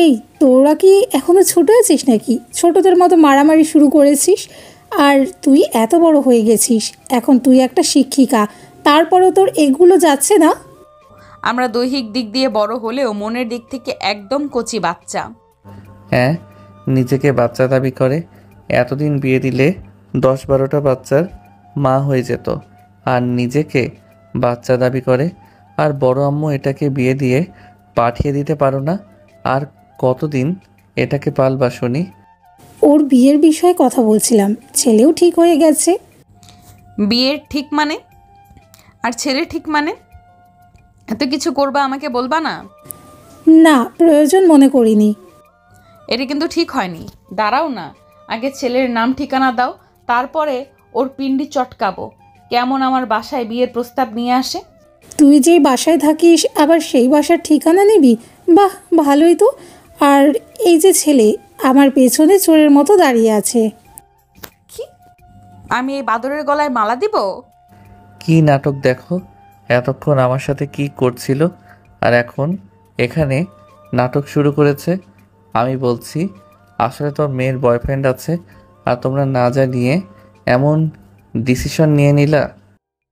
এই তোরা কি এখনো ছোট আছিস নাকি? ছোটদের মতো মারামারি শুরু করেছিস? আর তুই এত বড় হয়ে গেছিস, এখন তুই একটা শিক্ষিকা, তারপরেও তোর এগুলো যাচ্ছে না? আমরা দৈহিক দিক দিয়ে বড় হলেও মনের দিক থেকে একদম কচি বাচ্চা। হ্যাঁ, নিজেকে বাচ্চা দাবি করে। এতদিন বিয়ে দিলে 10-12টা বাচ্চার মা হয়ে যেত, আর নিজেকে বাচ্চা দাবি করে। আর বড় আম্মু এটাকে বিয়ে দিয়ে পাঠিয়ে দিতে পারো না? আর কতদিন এটাকে পালবা শুনি? ওর বিয়ের বিষয়ে কথা বলছিলাম, ছেলেও ঠিক হয়ে গেছে। বিয়ের ঠিক মানে? আর ছেলে ঠিক মানে? এত কিছু করবা আমাকে বলবা না? না, প্রয়োজন মনে করিনি। এটা কিন্তু ঠিক হয়নি। দাঁড়াও না, আগে ছেলের নাম ঠিকানা দাও, তারপরে ওর পিন্ডি চটকাবো। কেমন আমার বাসায় বিয়ের প্রস্তাব নিয়ে আসে? তুই যেই বাসায় থাকিস আবার সেই বাসার ঠিকানা নিবি? বাহ, ভালোই তো। আর এই যে ছেলে আমার পেছনে চোরের মতো দাঁড়িয়ে আছে। কি? আমি এই বাদরের গলায় মালা দিব? কি নাটক দেখো, এতক্ষণ আমার সাথে কি করছিল, আর এখন এখানে নাটক শুরু করেছে। আমি বলছি আসলে তোর মেয়ের বয়ফ্রেন্ড আছে, আর তোমরা না জানিয়ে এমন ডিসিশন নিয়ে নিলা।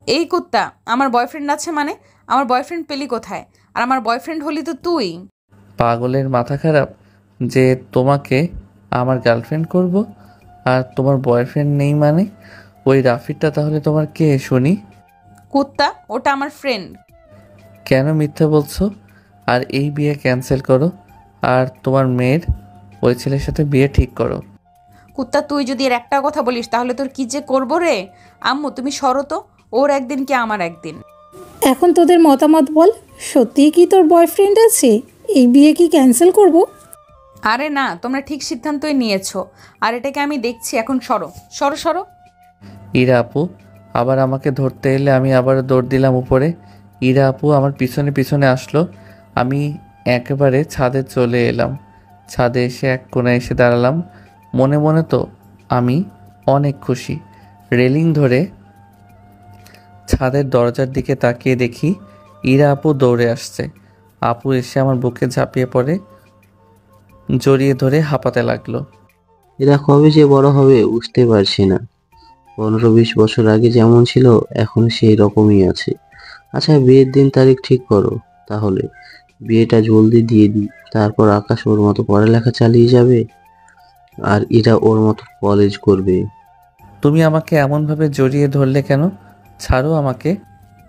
এই কুত্তা, আমার বয়ফ্রেন্ড আছে মানে? আমার বয়ফ্রেন্ড পেলি কোথায়? আর আমার বয়ফ্রেন্ড হলি তো তুই। পাগলের মাথা খারাপ যে তোমাকে আমার গার্লফ্রেন্ড করব, আর তোমার বয়ফ্রেন্ড নেই মানে? ওই রাফিদটা তাহলে তোমার কে শুনি? কুত্তা, ওটা আমার ফ্রেন্ড। কেন মিথ্যা বলছো? আর এই বিয়ে ক্যান্সেল করো, আর তোমার মেয়ের ওই ছেলের সাথে বিয়ে ঠিক করো। কুত্তা, তুই যদি এর একটা কথা বলিস তাহলে তোর কি যে করবো রে। আম্মু তুমি সরো তো, ওর একদিন কি আমার একদিন। এখন তোদের মতামত বল, সত্যিই কি তোর বয়ফ্রেন্ড আছে? এই বিয়ে কি ক্যান্সেল করব? আরে না, তোমরা ঠিক সিদ্ধান্তই নিয়েছো, আর এটাকে আমি দেখছি। এখন সরো সরো সরো। ইরা আপু আবার আমাকে ধরতে এলে আমি আবার দৌড় দিলাম উপরে। ইরা আপু আমার পিছনে পিছনে আসলো। আমি একেবারে ছাদে চলে এলাম। ছাদে এসে এক কোণায় এসে দাঁড়ালাম। মনে মনে তো আমি অনেক খুশি। রেলিং ধরে ছাদের দরজার দিকে তাকিয়ে দেখি ইরা আপু দৌড়ে আসছে। আপু এসে আমার বুকে ঝাঁপিয়ে পড়ে, জড়িয়ে ধরে হাঁপাতে লাগলো। এরা কবে যে বড় হবে বুঝতে পারছি না। 15-20 বছর আগে যেমন ছিল এখন সেই রকমই আছে। আচ্ছা, বিয়ের দিন তারিখ ঠিক করো তাহলে। বিয়েটা জলদি দিয়ে দিই, তারপর আকাশ ওর মতো পড়ালেখা চালিয়ে যাবে আর এরা ওর মতো কলেজ করবে। তুমি আমাকে এমনভাবে জড়িয়ে ধরলে কেন? ছাড়ো আমাকে।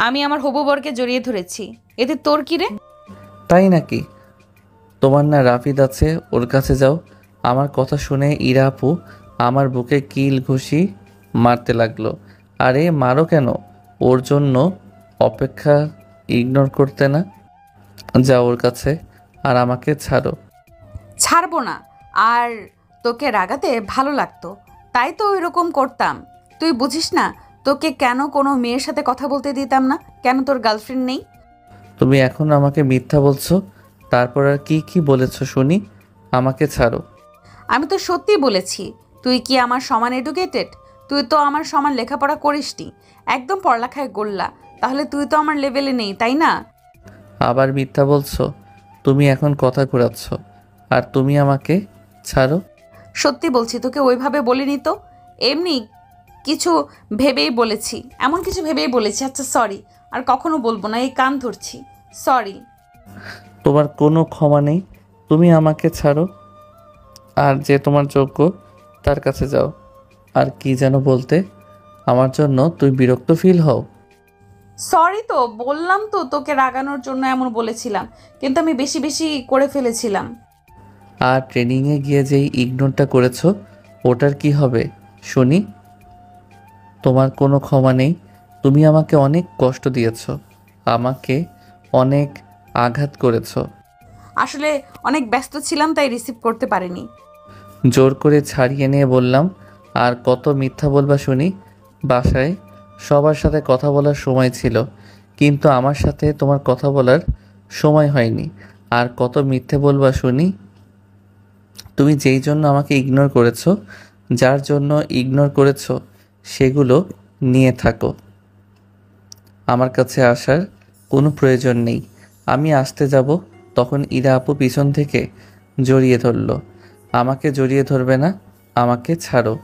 আমি আমার হবু বরকে জড়িয়ে ধরেছি, এতে তোর কি রে? তাই নাকি? তোমার না রাফিদ আছে, ওর কাছে যাও। আমার কথা শুনে ইরা আপু আমার বুকে কিল ঘুষি মারতে লাগলো। আরে মারো কেন? ওর জন্য অপেক্ষা ইগনোর করতে না? যাও ওর কাছে আর আমাকে ছাড়ো। ছাড়বো না, আর তোকে রাগাতে ভালো লাগতো তাই তো এরকম করতাম। তুই বুঝিস না তোকে কেন কোনো মেয়ের সাথে কথা বলতে দিতাম না? কেন তোর গার্লফ্রেন্ড নেই? তুমি এখন আমাকে মিথ্যা বলছো। তারপর আর কি কি বলেছো শুনি? আমাকে ছাড়ো। আমি তো সত্যি বলেছি। তুই কি আমার সমান এডুকেটেড? তুই তো আমার সমান লেখাপড়া করিসনি, একদম পড়ালেখায় গোল্লা। তাহলে তুই তো আমার লেভেলে নেই, তাই না? আবার মিথ্যা বলছো। তুমি এখন কথা ঘোরাচ্ছ। আর তুমি আমাকে ছাড়ো। সত্যি বলছি, তোকে ওইভাবে বলিনি তো, এমনি কিছু ভেবেই বলেছি, এমন কিছু ভেবেই বলেছি। আচ্ছা সরি, আর কখনো বলবো না, এই কান ধরছি, সরি। তোমার কোনো ক্ষমা নেই। তুমি আমাকে ছাড়ো আর যে তোমার যোগ্য তার কাছে যাও। আর কি যেন বলতে? আমার জন্য তুই বিরক্ত ফিল হও? সরি তো বললাম তো, তোকে রাগানোর জন্য এমন বলেছিলাম, কিন্তু আমি বেশি বেশি করে ফেলেছিলাম। আর ট্রেনিংয়ে গিয়ে যেই ইগনোরটা করেছো ওটার কি হবে শুনি? তোমার কোনো ক্ষমা নেই। তুমি আমাকে অনেক কষ্ট দিয়েছো, আমাকে অনেক আঘাত করেছো। আসলে অনেক ব্যস্ত ছিলাম তাই রিসিভ করতে পারিনি। জোর করে ছাড়িয়ে নিয়ে বললাম, আর কত মিথ্যা বলবা শুনি? বাসায় সবার সাথে কথা বলার সময় ছিল, কিন্তু আমার সাথে তোমার কথা বলার সময় হয়নি। আর কত মিথ্যে বলবা শুনি? তুমি যেই জন্য আমাকে ইগনোর করেছো, যার জন্য ইগনোর করেছো সেগুলো নিয়ে থাকো। আমার কাছে আসার কোনো প্রয়োজন নেই। আমি আসতে যাব তখন ইরা আপু পিছন থেকে জড়িয়ে ধরলো। আমাকে জড়িয়ে ধরবে না, আমাকে ছাড়ো।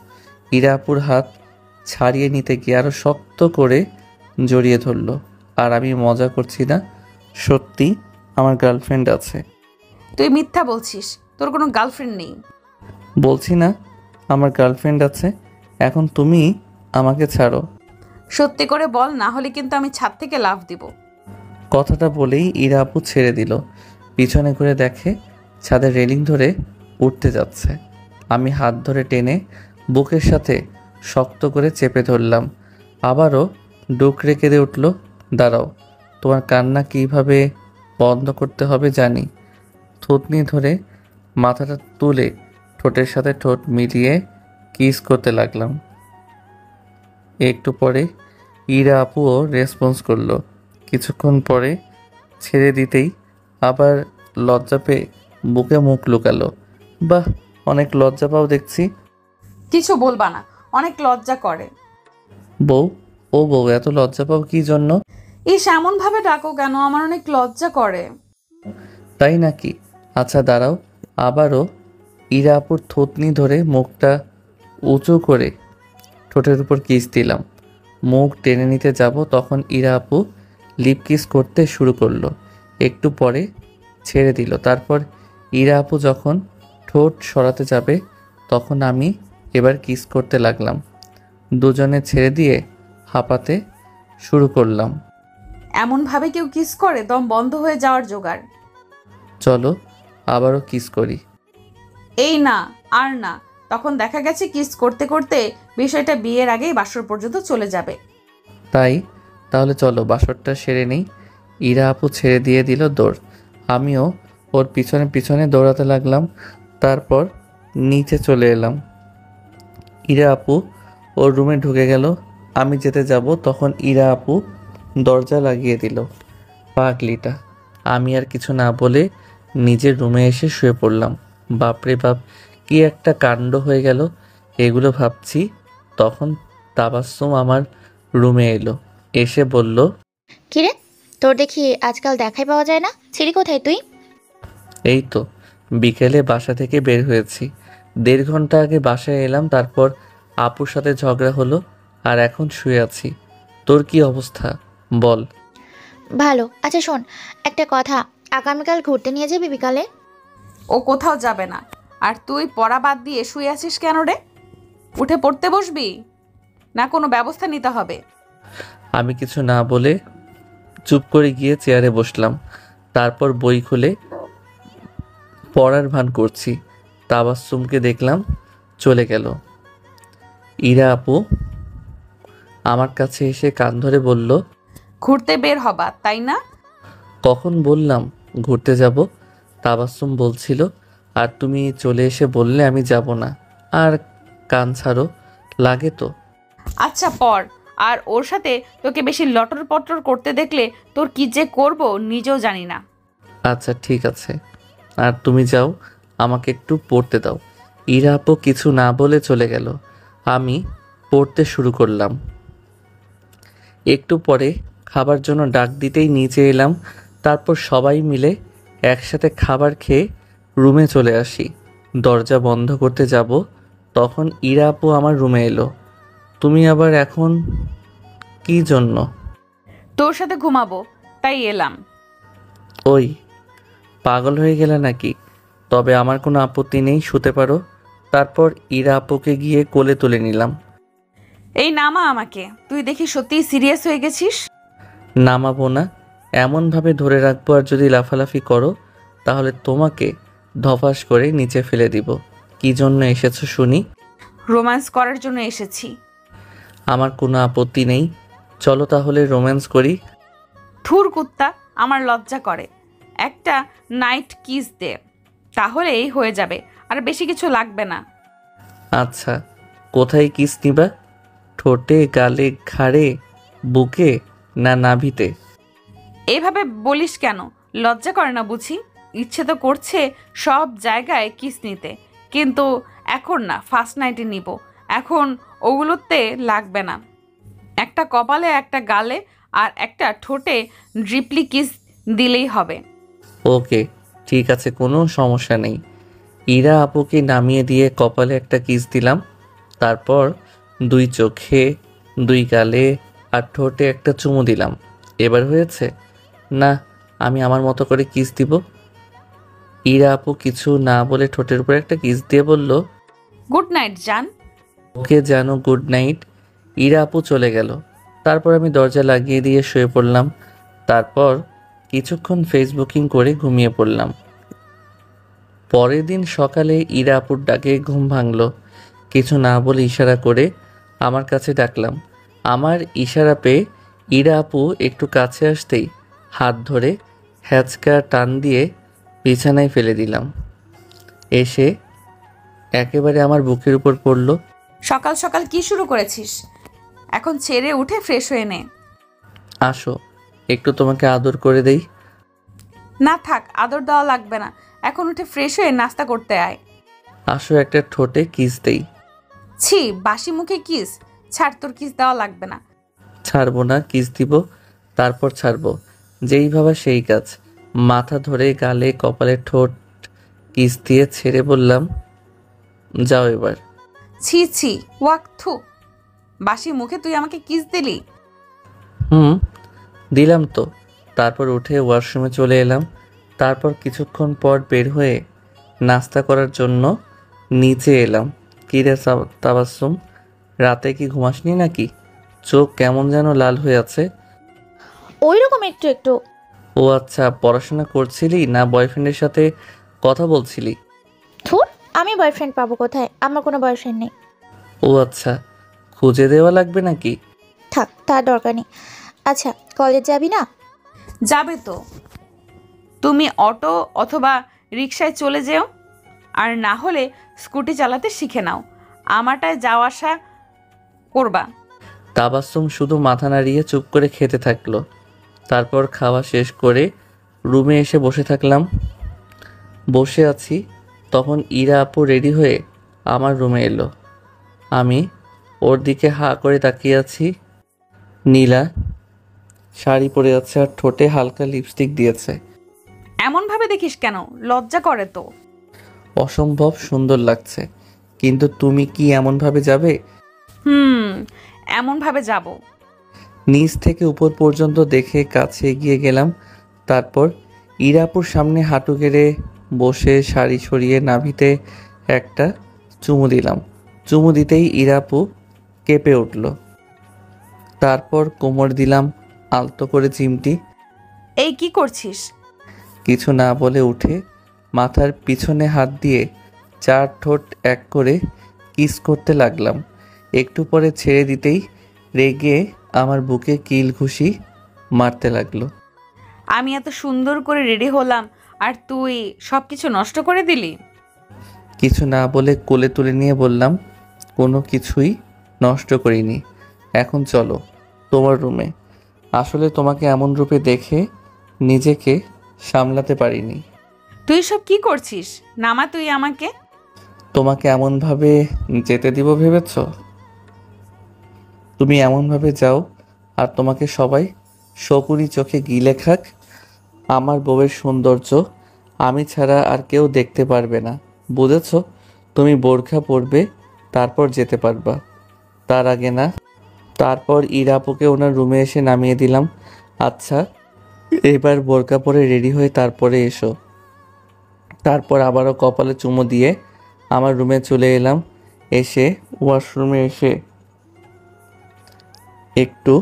ইরা আপুর হাত ছাড়িয়ে নিতে গিয়ে আরও শক্ত করে জড়িয়ে ধরলো। আর আমি মজা করছি না, সত্যি আমার গার্লফ্রেন্ড আছে। তুই মিথ্যা বলছিস, তোর কোনো গার্লফ্রেন্ড নেই। বলছি না আমার গার্লফ্রেন্ড আছে। এখন তুমি আমাকে ছাড়ো। সত্যি করে বল, না হলে কিন্তু আমি ছাদ থেকে লাফ দিব। কথাটা বলেই ইরা আপু ছেড়ে দিল। পিছনে ঘুরে দেখে ছাদের রেলিং ধরে উঠতে যাচ্ছে। আমি হাত ধরে টেনে বুকের সাথে শক্ত করে চেপে ধরলাম। আবারও ডুকরে কেঁদে উঠল। দাঁড়াও, তোমার কান্না কীভাবে বন্ধ করতে হবে জানি। থুতনি ধরে মাথাটা তুলে ঠোঁটের সাথে ঠোঁট মিলিয়ে কিস করতে লাগলাম। একটু পরে ইরা আপুও রেসপন্স করলো। কিছুক্ষণ পরে ছেড়ে দিতেই আবার লজ্জা পেয়ে বুকে মুখ লুকালো। বাহ, অনেক লজ্জা পাও দেখছি। কিছু বলবা না, অনেক লজ্জা করে। বউ, ও বউ, এত লজ্জা পাও কি জন্য? ইস, এমন ভাবে ডাকো কেন? আমার অনেক লজ্জা করে। তাই নাকি? আচ্ছা দাঁড়াও। আবারও ইরা আপুর থুতনি ধরে মুখটা উঁচু করে ঠোঁটের উপর কিস দিলাম। মুখ টেনে নিতে যাব তখন ইরা আপু লিপ কিস করতে শুরু করলো। একটু পরে ছেড়ে দিল। তারপর ইরা আপু যখন ঠোঁট সরাতে যাবে তখন আমি এবার কিস করতে লাগলাম। দুজনে ছেড়ে দিয়ে হাঁপাতে শুরু করলাম। এমন ভাবে কেউ কিস করে দম বন্ধ হয়ে যাওয়ার জোগাড়। চলো আবারও কিস করি। এই না, আর না, তখন দেখা গেছে কিস করতে করতে বিষয়টা বিয়ের আগেই বাসর পর্যন্ত চলে যাবে। তাই তাহলে চলো বাসরটা সেরে নেই। ইরা আপু ছেড়ে দিয়ে দিল দৌড়। আমিও ওর পিছনে পিছনে দৌড়াতে লাগলাম। তারপর নিচে চলে এলাম। ইরা আপু ওর রুমে ঢুকে গেল। আমি যেতে যাব তখন ইরা আপু দরজা লাগিয়ে দিল। পাগলিটা। আমি আর কিছু না বলে নিজের রুমে এসে শুয়ে পড়লাম। বাপরে বাপ, কি একটা কাণ্ড হয়ে গেল এগুলো ভাবছি। তখন তাবাসসুম আমার রুমে এলো, এসে বলল, কিরে তোর দেখি আজকাল দেখাই পাওয়া যায় না, ছিলি কোথায় তুই? এই তো বিকেলে বাসা থেকে বের হয়েছি। 1.5 ঘন্টা আগে বাসায় এলাম, তারপর আপুর সাথে ঝগড়া হলো আর এখন শুয়ে আছি। তোর কি অবস্থা বল? ভালো। আচ্ছা শোন, একটা কথা, আগামীকাল ঘুরতে নিয়ে যাবি বিকালে? ও কোথাও যাবে না। আর তুই পড়া বাদ দিয়ে শুয়ে আছিস কেন রে? উঠে পড়তে বসবি না কোনো ব্যবস্থা নিতে হবে? আমি কিছু না বলে চুপ করে গিয়ে চেয়ারে বসলাম। তারপর বই খুলে পড়ার ভান করছি। তাবাসসুমকে দেখলাম চলে গেল। ইরা আপু আমার কাছে এসে কান ধরে বলল, ঘুরতে বের হবা তাই না? কখন বললাম ঘুরতে যাব? তাবাসসুম বলছিল আর তুমি চলে এসে বললে আমি যাব না। আর কান ছাড়ো, লাগে তো। আচ্ছা পড়। আর ওর সাথে তোকে বেশি লটর পটর করতে দেখলে তোর কি যে করব নিজেও জানি না। আচ্ছা ঠিক আছে, আর তুমি যাও, আমাকে একটু পড়তে দাও। ইরা আপু কিছু না বলে চলে গেল। আমি পড়তে শুরু করলাম। একটু পরে খাবার জন্য ডাক দিতেই নিচে এলাম। তারপর সবাই মিলে একসাথে খাবার খেয়ে রুমে চলে আসি। দরজা বন্ধ করতে যাব তখন ইরা আপু আমার রুমে এলো। তুমি আবার এখন কি জন্য? তোর সাথে ঘুমাবো তাই এলাম। ওই পাগল হয়ে গেলে নাকি? তবে আমার কোনো আপত্তি নেই, শুতে পারো। তারপর ইরা আপুকে গিয়ে কোলে তুলে নিলাম। এই নামা আমাকে, তুই দেখি সত্যিই সিরিয়াস হয়ে গেছিস। নামাবো না, এমনভাবে ধরে রাখবো আর যদি লাফালাফি করো তাহলে তোমাকে ধপাস করে নিচে ফেলে দিব। কি জন্য এসেছো শুনি? রোম্যান্স করার জন্য এসেছি। আমার কোনো আপত্তি নেই, চলো তাহলে রোম্যান্স করি। থুর কুত্তা, আমার লজ্জা করে। একটা নাইট কিস দে, তাহলেই হয়ে যাবে, আর বেশি কিছু লাগবে না। আচ্ছা, কোথায় কিস নিবা? ঠোঁটে, গালে, ঘাড়ে, বুকে না নাভিতে? এভাবে বলিস কেন? লজ্জা করে না বুঝি? ইচ্ছে তো করছে সব জায়গায় কিস নিতে, কিন্তু এখন না, ফার্স্ট নাইটে নিব। এখন ওগুলোতে লাগবে না। একটা কপালে, একটা গালে আর একটা ঠোঁটে ড্রিপলি কিস দিলেই হবে। ওকে ঠিক আছে, কোনো সমস্যা নেই। ইরা আপুকে নামিয়ে দিয়ে কপালে একটা কিস দিলাম। তারপর 2 চোখে, 2 গালে আর ঠোঁটে একটা চুমু দিলাম। এবার হয়েছে না? আমি আমার মতো করে কিস দিব। ইরা আপু কিছু না বলে ঠোঁটের উপর একটা কিস দিয়ে বলল, গুড নাইট জান। ওকে জানো, গুড নাইট। ইরা আপু চলে গেল। তারপর আমি দরজা লাগিয়ে দিয়ে শুয়ে পড়লাম। তারপর কিছুক্ষণ ফেসবুকিং করে ঘুমিয়ে পড়লাম। পরের দিন সকালে ইরা আপুর ডাকে ঘুম ভাঙল। কিছু না বলে ইশারা করে আমার কাছে ডাকলাম। আমার ইশারা পেয়ে ইরা আপু একটু কাছে আসতেই হাত ধরে হ্যাচকা টান দিয়ে বিছানায় ফেলে দিলাম। এসে একেবারে আমার বুকের উপর পড়ল। সকাল সকাল কি শুরু করেছিস? এখন ছেড়ে উঠে ফ্রেশ হয়ে নে। আসো একটু তোমাকে আদর করে দেই। না থাক, আদর দেওয়া লাগবে না। এখন উঠে ফ্রেশ হয়ে নাস্তা করতে আয়। আসো একটা ঠোঁটে কিস দেই। ছি, বাসি মুখে কিস? ছাড়, তোর কিস দেওয়া লাগবে না। ছাড়বো না, কিস দিব তারপর ছাড়বো, যেই ভাবা সেই কাজ। মাথা ধরে গালে, কপালে, ঠোঁট কিস দিয়ে ছেড়ে বললাম, যাও এবার। ছি ছি, ওয়াক থু। বাসি মুখে তুই আমাকে কিস দিলি? দিলাম তো। তারপর উঠে ওয়াশরুমে চলে এলাম। তারপর কিছুক্ষণ পর বের হয়ে নাস্তা করার জন্য নিচে এলাম। কি রে তাবাসসুম, রাতে কি ঘুমাসনি নাকি? চোখ কেমন যেন লাল হয়ে আছে। ওই রকম একটু একটু। ও আচ্ছা, পড়াশোনা করছিলি না বয়ফ্রেন্ডের সাথে কথা বলছিলি? ধুর, আমি বয়ফ্রেন্ড পাবো কোথায়? আমার কোনো বয়ফ্রেন্ড নেই। ও আচ্ছা, খুঁজে দেওয়া লাগবে নাকি? থাক, তার দরকার নেই। আচ্ছা, কলেজ যাবি না? যাবে তো। তুমি অটো অথবা রিকশায় চলে যেও, আর না হলে স্কুটি চালাতে শিখে নাও। আমারটায় যাওয়া আসা করবা। তাবাসসুম শুধু মাথা নাড়িয়ে চুপ করে খেতে থাকলো। তারপর খাওয়া শেষ করে রুমে এসে বসে থাকলাম। বসে আছি, তখন ইরা আপু রেডি হয়ে আমার রুমে এলো। আমি ওর দিকে হাঁ করে তাকিয়ে আছি। নীলা শাড়ি পরে আছে আর ঠোঁটে হালকা লিপস্টিক দিয়েছে। এমনভাবে দেখিস কেন? লজ্জা করে তো। অসম্ভব সুন্দর লাগছে, কিন্তু তুমি কি এমনভাবে যাবে? এমনভাবে যাব। নিচ থেকে উপর পর্যন্ত দেখে কাছে এগিয়ে গেলাম। তারপর ইরাপুর সামনে হাঁটু গেড়ে বসে শাড়ি সরিয়ে নাভিতে একটা চুমু দিলাম। চুমু দিতেই ইরাপু কেঁপে উঠল। তারপর কোমর দিলাম আলতো করে চিমটি। এই কি করছিস? কিছু না বলে উঠে মাথার পিছনে হাত দিয়ে 4 ঠোঁট এক করে কিস করতে লাগলাম। একটু পরে ছেড়ে দিতেই রেগে আমার বুকে কিল ঘুষি মারতে লাগলো। আমি এত সুন্দর করে রেডি হলাম আর তুই সব কিছু নষ্ট করে দিলি। কিছু না বলে কোলে তুলে নিয়ে বললাম, কোনো কিছুই নষ্ট করিনি। এখন চলো তোমার রুমে। আসলে তোমাকে এমন রূপে দেখে নিজেকে সামলাতে পারিনি। তুই সব কি করছিস? নামা তুই আমাকে। তোমাকে এমনভাবে যেতে দিব ভেবেছ? তুমি এমনভাবে যাও আর তোমাকে সবাই শকুনি চোখে গিলে খাক। আমার বউয়ের সৌন্দর্য আমি ছাড়া আর কেউ দেখতে পারবে না, বুঝেছ? তুমি বোরখা পরবে, তারপর যেতে পারবা, তার আগে না। তারপর ইরাপুকে ওনার রুমে এসে নামিয়ে দিলাম। আচ্ছা, এবার বোরকা পরে রেডি হয়ে তারপরে এসো। তারপর আবারও কপালে চুমু দিয়ে আমার রুমে চলে এলাম। এসে ওয়াশরুমে এসে একটু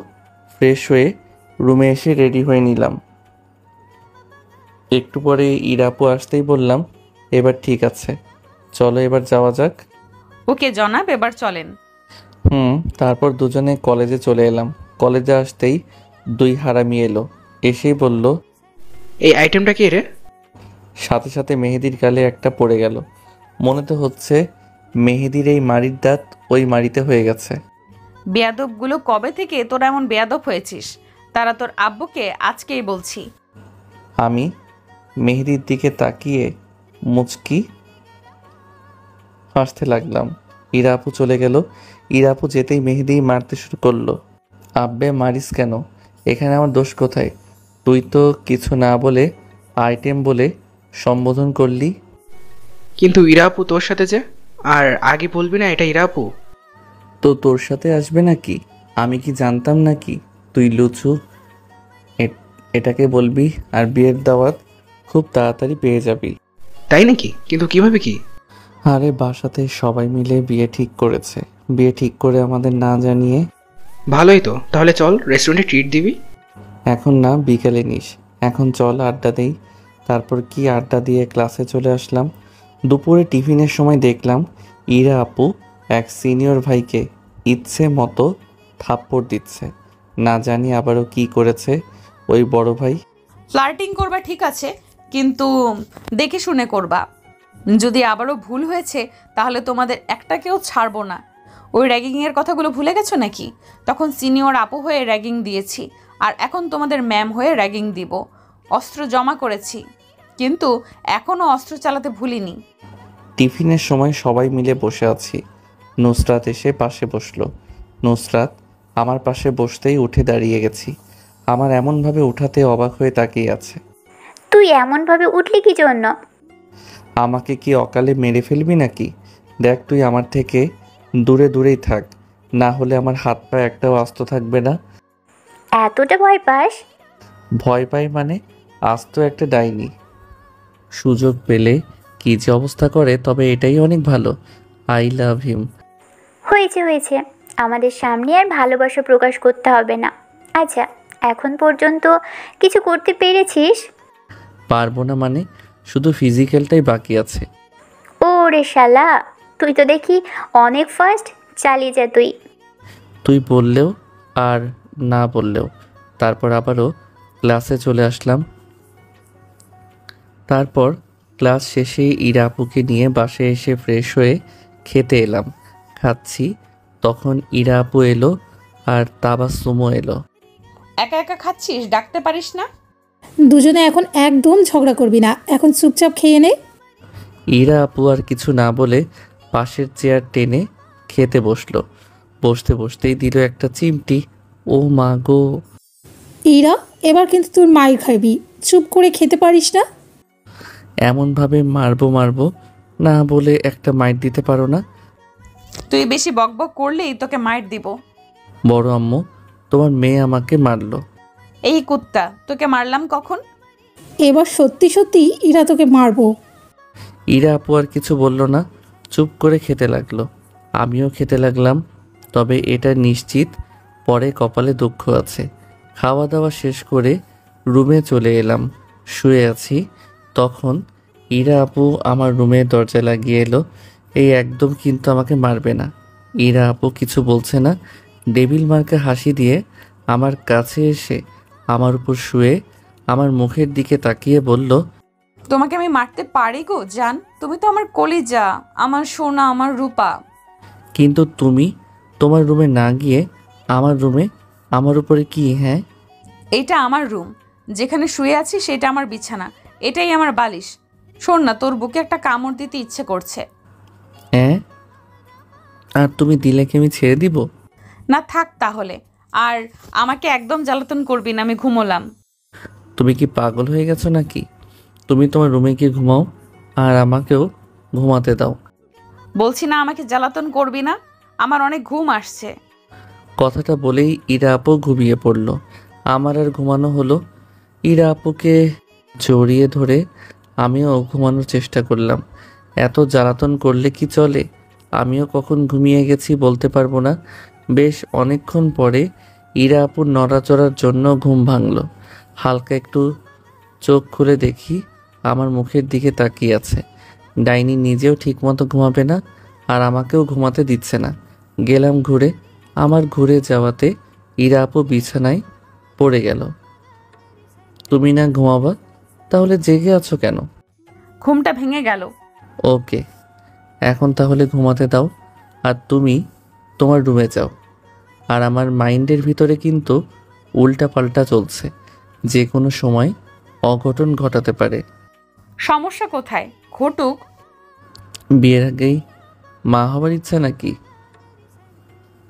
ফ্রেশ হয়ে রুমে এসে রেডি হয়ে নিলাম। একটু পরে ইরাপু আসতেই বললাম, এবার ঠিক আছে, চলো এবার যাওয়া যাক। ওকে জনাব, এবার চলেন। তারপর দুজনে কলেজে চলে এলাম। কলেজে আসতেই 2 হারামি এলো। এসেই বলল, এই আইটেমটা কি রে? সাথে সাথে মেহেদির গালে একটা পড়ে গেল। মনে তো হচ্ছে মেহেদির এই মাড়ির দাঁত ওই মাড়িতে হয়ে গেছে। বেয়াদবগুলো কবে থেকে তোরা এমন বেয়াদব হয়েছিস? তারা তোর আব্বুকে আজকেই বলছি। আমি মেহেদির দিকে তাকিয়ে মুচকি হাসতে লাগলাম। ইরাপু চলে গেল। ইরাপু যেতেই মেহেদি মারতে শুরু করলো। আব্বে মারিস কেন? এখানে আমার দোষ কোথায়? তুই তো কিছু না বলে আইটেম বলে সম্বোধন করলি। কিন্তু ইরাপু তোর সাথে যে, আর আগে বলবি না এটা ইরাপু? তো তোর সাথে আসবে নাকি? আমি কি জানতাম নাকি তুই লুচু? এটাকে বলবি আর বিয়ের দাওয়াত খুব তাড়াতাড়ি পেয়ে যাবি। তাই নাকি? কিন্তু কিভাবে কি? আরে বাসাতে সবাই মিলে বিয়ে ঠিক করেছে। বিয়ে ঠিক করে আমাদের না জানিয়ে। ভালোই তো, তাহলে চল রেস্টুরেন্টে ট্রিট দিবি। এখন না, বিকেলে নিস। এখন চল আড্ডা দেই। তারপর কি আড্ডা দিয়ে ক্লাসে চলে আসলাম। দুপুরে টিফিনের সময় দেখলাম ইরা আপু এক সিনিয়র ভাইকে ইচ্ছে মতো থাপ্পড় দিচ্ছে। না জানি আবারও কি করেছে ওই বড় ভাই। ফ্লার্টিং করবা ঠিক আছে, কিন্তু দেখে শুনে করবা। যদি আবারও ভুল হয়েছে তাহলে তোমাদের একটাকেও ছাড়বো না। ওই র্যাগিংয়ের কথাগুলো ভুলে গেছো নাকি? তখন সিনিয়র আপু হয়ে র্যাগিং দিয়েছি, আর এখন তোমাদের ম্যাম হয়ে র্যাগিং দিব। অস্ত্র জমা করেছি, কিন্তু এখনও অস্ত্র চালাতে ভুলিনি। টিফিনের সময় সবাই মিলে বসে আছি। নুসরাত এসে পাশে বসলো। নুসরাত আমার পাশে বসতেই উঠে দাঁড়িয়ে গেছি। আমার এমনভাবে উঠাতে অবাক হয়ে তাকিয়ে আছে। তুই এমনভাবে উঠলি কি জন্য? আমাকে কি অকালে মেরে ফেলবি নাকি? দেখ, তুই আমার থেকে দূরে দূরেই থাক, না হলে আমার হাত পা একটাও আস্ত থাকবে না। এতটা ভয় পাস? ভয় পাই মানে? আস্ত একটা ডাইনি। সুযোগ পেলে কি যে অবস্থা করে, তবে এটাই অনেক ভালো। আই লাভ হিম। হয়েছে হয়েছে, আমাদের সামনে আর ভালোবাসা প্রকাশ করতে হবে না। আচ্ছা, এখন পর্যন্ত কিছু করতে পেরেছিস? পারবো না মানে? শুধু ফিজিক্যালটাই বাকি আছে। ও ওরে শালা, তুই তো দেখি অনেক ফাস্ট, চালিয়ে যা তুই। তুই বললেও আর না বললেও। তারপর আবারও ক্লাসে চলে আসলাম। তারপর ক্লাস শেষে ইরা আপুকে নিয়ে বাসায় এসে ফ্রেশ হয়ে খেতে এলাম। খাচ্ছি, তখন ইরা আপু এলো আর তাবাসসুমও এলো। একা একা খাচ্ছিস, ডাকতে পারিস না? দুজনে এখন একদম ঝগড়া করবি না, এখন চুপচাপ খেয়ে নে। ইরা আপু আর কিছু না বলে পাশের চেয়ার টেনে খেতে বসলো। বসতে বসতেই দিল একটা চিমটি। ও মা গো! ইরা, এবার কিন্তু তোর মাই খাবি, চুপ করে খেতে পারিস না? এমনভাবে মারবো না বলে একটা মাইট দিতে পারো না? তুই বেশি বকবক করলেই তোকে মাইর দিব। বড় আম্মু, তোমার মেয়ে আমাকে মারলো। এই কুত্তা, তোকে মারলাম কখন? এবার সত্যি সত্যি ইরা তোকে মারবো। ইরা আপু আর কিছু বলল না, চুপ করে খেতে লাগলো। আমিও খেতে লাগলাম। তবে এটা নিশ্চিত পরে কপালে দুঃখ আছে। খাওয়া দাওয়া শেষ করে রুমে চলে এলাম। শুয়ে আছি, তখন ইরা আপু আমার রুমে দরজা লাগিয়ে এলো। এই একদম কিন্তু আমাকে মারবে না। ইরা আপু কিছু বলছে না, ডেভিল মার্কা হাসি দিয়ে আমার কাছে এসে আমার উপর শুয়ে আমার মুখের দিকে তাকিয়ে বলল, তোমাকে আমি মারতে পারি গো জান, তুমি তো আমার কলিজা, আমার সোনা, আমার রূপা। কিন্তু তুমি তোমার রুমে না গিয়ে আমার রুমে আমার উপরে কি? হ্যাঁ, এটা আমার রুম, যেখানে শুয়ে আছি সেটা আমার বিছানা, এটাই আমার বালিশ। শোন না, তোর বুকে একটা কামড় দিতে ইচ্ছে করছে। হ্যাঁ, আর তুমি দিলে কি আমি ছেড়ে দিব? না থাক তাহলে, আর আমাকে একদম জ্বালাতন করবি না, আমি ঘুমোলাম। তুমি কি পাগল হয়ে গেছো নাকি? তুমি তোমার রুমে গিয়ে ঘুমাও আর আমাকেও ঘুমাতে দাও। বলছি না আমাকে জ্বালাতন করবি না, আমার অনেক ঘুম আসছে। কথাটা বলেই ইরা আপু ঘুমিয়ে পড়ল। আমার আর ঘুমানো হলো। ইরা আপুকে জড়িয়ে ধরে আমিও ঘুমানোর চেষ্টা করলাম। এত জ্বালাতন করলে কি চলে? আমিও কখন ঘুমিয়ে গেছি বলতে পারবো না। বেশ অনেকক্ষণ পরে ইরা আপুর নড়াচড়ার জন্য ঘুম ভাঙল। হালকা একটু চোখ খুলে দেখি আমার মুখের দিকে তাকিয়ে আছে। ডাইনি নিজেও ঠিকমতো ঘুমাবে না আর আমাকেও ঘুমাতে দিচ্ছে না। গেলাম ঘুরে। আমার ঘুরে যাওয়াতে ইরা আপু বিছানায় পড়ে গেল। তুমি না ঘুমাবা, তাহলে জেগে আছো কেন? ঘুমটা ভেঙে গেল। ওকে, এখন তাহলে ঘুমাতে দাও আর তুমি তোমার রুমে যাও। আর আমার মাইন্ডের ভিতরে কিন্তু উল্টা পাল্টা চলছে, যে কোনো সময় অঘটন ঘটাতে পারে। সমস্যা কোথায়? ঘটুক। বিয়ের আগেই মা হবার ইচ্ছা নাকি?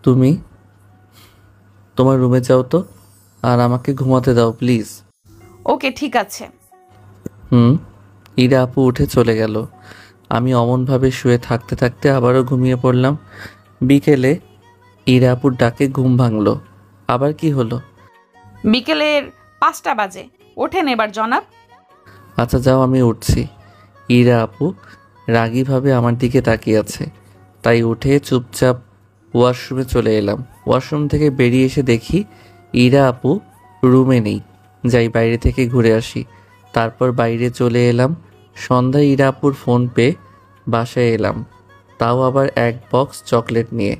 তুমি তোমার রুমে যাও তো, আর আমাকে ঘুমাতে দাও প্লিজ। ওকে ঠিক আছে। ইরা আপু উঠে চলে গেল। আমি অমনভাবে শুয়ে থাকতে থাকতে আবারও ঘুমিয়ে পড়লাম। বিকেলে ইরা আপুর ডাকে ঘুম ভাঙলো। আবার কি হলো? বিকেলের 5টা বাজে, ওঠেন এবার জনাব। আচ্ছা যাও, আমি উঠছি। ইরা আপু রাগীভাবে আমার দিকে তাকিয়ে আছে, তাই উঠে চুপচাপ ওয়াশরুমে চলে এলাম। ওয়াশরুম থেকে বেরিয়ে এসে দেখি ইরা আপু রুমে নেই। যাই বাইরে থেকে ঘুরে আসি। তারপর বাইরে চলে এলাম। সন্ধ্যায় ইরা আপুর ফোন পেয়ে বাসায় এলাম, তাও আবার এক বক্স চকলেট নিয়ে।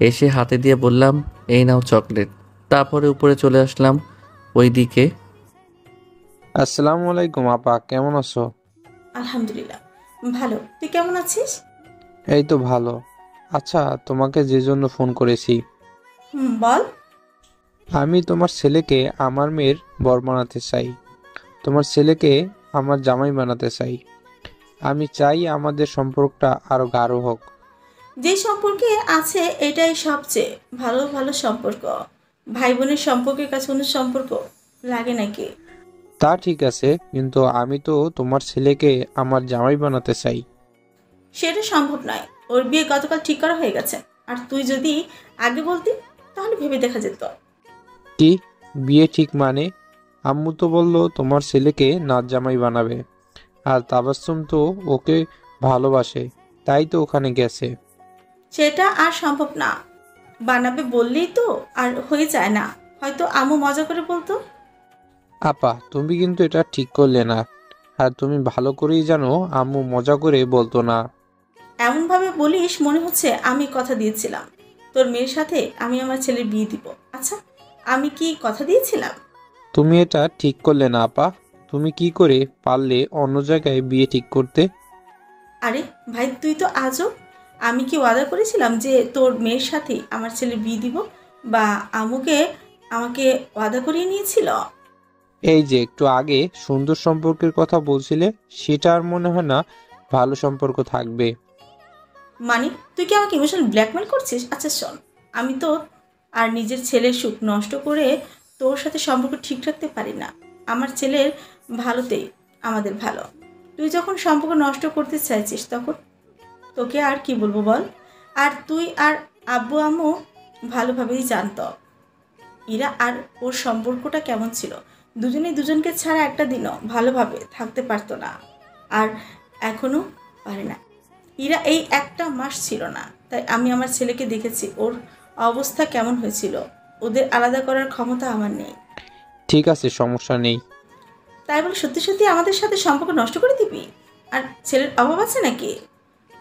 এসে হাতে দিয়ে বললাম, এই নাও চকলেট। তারপরে উপরে চলে আসলাম। ওইদিকে আসসালামু আলাইকুম আপা, কেমন আছো? আলহামদুলিল্লাহ ভালো, তুই কেমন আছিস? এই তো ভালো। আচ্ছা, তোমাকে যে জন্য ফোন করেছি, বল। আমি তোমার ছেলেকে আমার মেয়ের বর বানাতে চাই। তোমার ছেলেকে আমার জামাই বানাতে চাই। আমি চাই আমাদের সম্পর্কটা আরো গাঢ় হোক। যে সম্পর্কে আছে এটাই সবচেয়ে ভালো ভালো সম্পর্ক। ভাই বোনের সম্পর্কের কাছে কোনো সম্পর্ক লাগে নাকি? তা ঠিক আছে, কিন্তু আমি তো তোমার ছেলেকে আমার জামাই বানাতে চাই। সেটা সম্ভব নয়। ওর বিয়ে গতকাল ঠিক করা হয়ে গেছে, আর তুই যদি আগে বলতি তাহলে ভেবে দেখা যেত। কি বিয়ে ঠিক মানে? আম্মু তো বললো তোমার ছেলেকে নাচ জামাই বানাবে, আর তাবাসসুম তো ওকে ভালোবাসে, তাই তো ওখানে গেছে। সেটা আর সম্ভব না। বানাবে বললেই তো আর হয়ে যায় না। হয়তো আম্মু মজা করে বলতো। আপা, তুমি কিন্তু এটা ঠিক করলে না। আর তুমি ভালো করেই জানো আম্মু মজা করে বলতো না। এমনভাবে বলিস মনে হচ্ছে আমি কথা দিয়েছিলাম তোর মেয়ের সাথে আমি আমার ছেলের বিয়ে দিব। আচ্ছা, আমি কি কথা দিয়েছিলাম? তুমি এটা ঠিক করলে না আপা। তুমি কি করে পারলে অন্য জায়গায় বিয়ে ঠিক করতে? আরে ভাই, তুই তো আজও, আমি কি ওয়াদা করেছিলাম যে তোর মেয়ের সাথে আমার ছেলে বিয়ে দিব, বা আমাকে ওয়াদা করিয়ে নিয়েছিল? এই যে একটু আগে সুন্দর সম্পর্কের কথা বলছিলে, সেটা আর মনে হয় না ভালো সম্পর্ক থাকবে। মানে তুই কি আমাকে ইমোশনাল ব্ল্যাকমেল করছিস? আচ্ছা শোন, আমি তো আর নিজের ছেলের সুখ নষ্ট করে তোর সাথে সম্পর্ক ঠিক রাখতে পারি না। আমার ছেলের ভালোতেই আমাদের ভালো। তুই যখন সম্পর্ক নষ্ট করতে চাইছিস তখন তোকে আর কি বলবো বল? আর তুই আর আব্বু আম্মু ভালোভাবেই জানতো ইরা আর ওর সম্পর্কটা কেমন ছিল। দুজনেই দুজনকে ছাড়া একটা দিনও ভালোভাবে থাকতে পারতো না, আর এখনও পারে না। ইরা এই একটা মাস ছিল না, তাই আমি আমার ছেলেকে দেখেছি ওর অবস্থা কেমন হয়েছিল। ওদের আলাদা করার ক্ষমতা আমার নেই। ঠিক আছে, সমস্যা নেই। তাই বলে সত্যি সত্যি আমাদের সাথে সম্পর্ক নষ্ট করে দিবি? আর ছেলের অভাব আছে নাকি?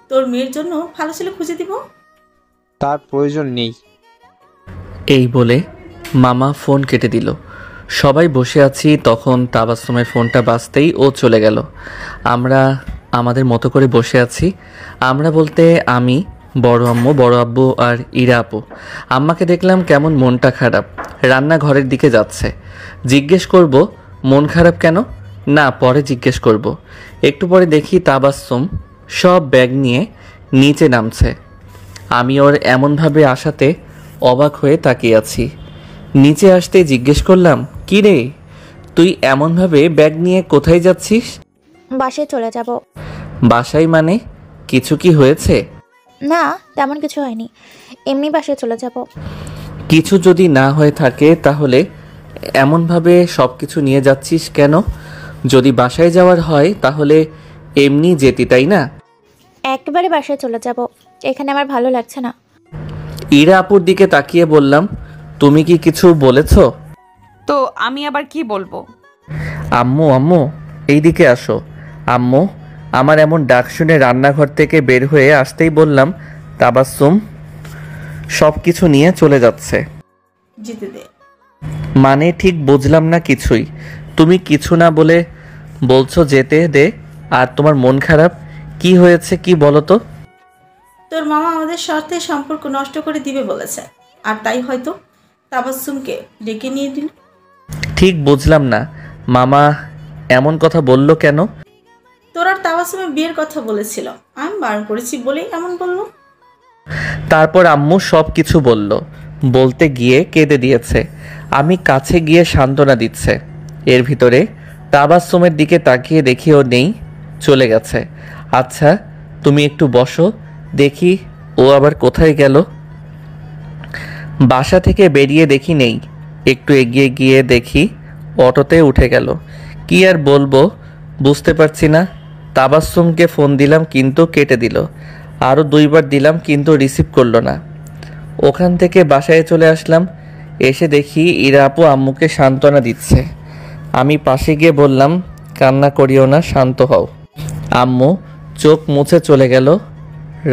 তোর মেয়ের জন্য ভালো ছেলে খুঁজে দিব। তার প্রয়োজন নেই। এই বলে মামা ফোন কেটে দিল। সবাই বসে আছি, তখন তাবাসসুমের ফোনটা বাজতেই ও চলে গেল। আমরা আমাদের মতো করে বসে আছি। আমরা বলতে আমি, বড় আম্মু, বড় আব্বু আর ইরা আপু। আম্মাকে দেখলাম কেমন মনটা খারাপ, রান্নাঘরের দিকে যাচ্ছে। জিজ্ঞেস করব মন খারাপ কেন? না, পরে জিজ্ঞেস করব। একটু পরে দেখি তাবাসসুম সব ব্যাগ নিয়ে নিচে নামছে। আমি ওর এমনভাবে আসাতে অবাক হয়ে তাকিয়ে আছি। নিচে আসতে জিজ্ঞেস করলাম, কি রে, তুই এমনভাবে ব্যাগ নিয়ে কোথায় যাচ্ছিস? বাসায় চলে যাব। বাসায় মানে? কিছু কি হয়েছে? না, তেমন কিছু হয়নি, এমনি বাসায় চলে যাব। কিছু যদি না হয়ে থাকে তাহলে এমনভাবে সব কিছু নিয়ে যাচ্ছিস কেন? যদি বাসায় যাওয়ার হয় তাহলে এমনি যেতি, তাই না? একেবারে বাসায় চলে যাব, এখানে আমার ভালো লাগছে না। ইরা আপুর দিকে তাকিয়ে বললাম, তুমি কি কিছু বলেছ? তো আমি আবার কি বলবো? আম্মু, আম্মু এইদিকে আসো। আম্মু আমার এমন ডাক শুনে রান্নাঘর থেকে বের হয়ে আসতেই বললাম, তাবাসসুম সব কিছু নিয়ে চলে যাচ্ছে। যেতে দে। মানে ঠিক বুঝলাম না কিছুই। তুমি কিছু না বলে বলছো যেতে দে, আর তোমার মন খারাপ কি হয়েছে কি বলো তো? তোর মামা আমাদের সাথে সম্পর্ক নষ্ট করে দিবে বলেছে, আর তাই হয়তো তাবাসসুমকে ডেকে নিয়ে দিল। ঠিক বুঝলাম না, মামা এমন কথা বলল কেন? তোর আর তাবাসসুমের বিয়ের কথা বলেছিল, আমি বারণ করেছি বলেই এমন বললো। তারপর আম্মু সব কিছু বলল, বলতে গিয়ে কেঁদে দিয়েছে। আমি কাছে গিয়ে সান্ত্বনা দিচ্ছে। এর ভিতরে তাবাসসুমের দিকে তাকিয়ে দেখি ও নেই, চলে গেছে। আচ্ছা তুমি একটু বসো, দেখি ও আবার কোথায় গেল। বাসা থেকে বেরিয়ে দেখি নেই। একটু এগিয়ে গিয়ে দেখি অটোতে উঠে গেল। কি আর বলবো বুঝতে পারছি না। তাবাসসুমকে ফোন দিলাম কিন্তু কেটে দিল। আরও 2বার দিলাম কিন্তু রিসিভ করলো না। ওখান থেকে বাসায় চলে আসলাম। এসে দেখি ইরা আপু আম্মুকে সান্ত্বনা দিচ্ছে। আমি পাশে গিয়ে বললাম, কান্না করিও না, শান্ত হও। আম্মু চোখ মুছে চলে গেল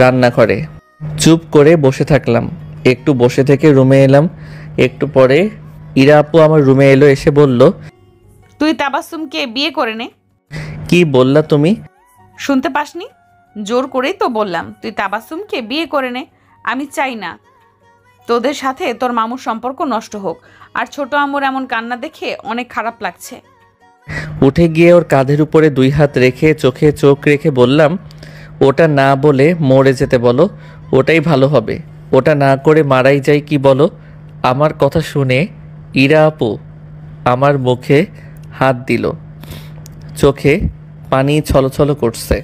রান্নাঘরে। চুপ করে বসে থাকলাম। একটু বসে থেকে রুমে এলাম। একটু পরে ইরা আপু আমার রুমে এলো, এসে বলল, তুই তাবাসসুমকে বিয়ে করে নে। কি বললা তুমি? শুনতে পাসনি? জোর করেই তো বললাম তুই তাবাসসুমকে বিয়ে করে নে। আমি চাই না তোদের সাথে তোর মামুর সম্পর্ক নষ্ট হোক, আর ছোট আম্মুর এমন কান্না দেখে অনেক খারাপ লাগছে। উঠে গিয়ে ওর কাঁধের উপরে 2 হাত রেখে চোখে চোখ রেখে বললাম, ওটা না বলে মরে যেতে বলো, ওটাই ভালো হবে। ওটা না করে মারাই যায় কি বলো? আমার কথা শুনে ইরা আপু আমার মুখে হাত দিল। চোখে পানি ছলছল করছে।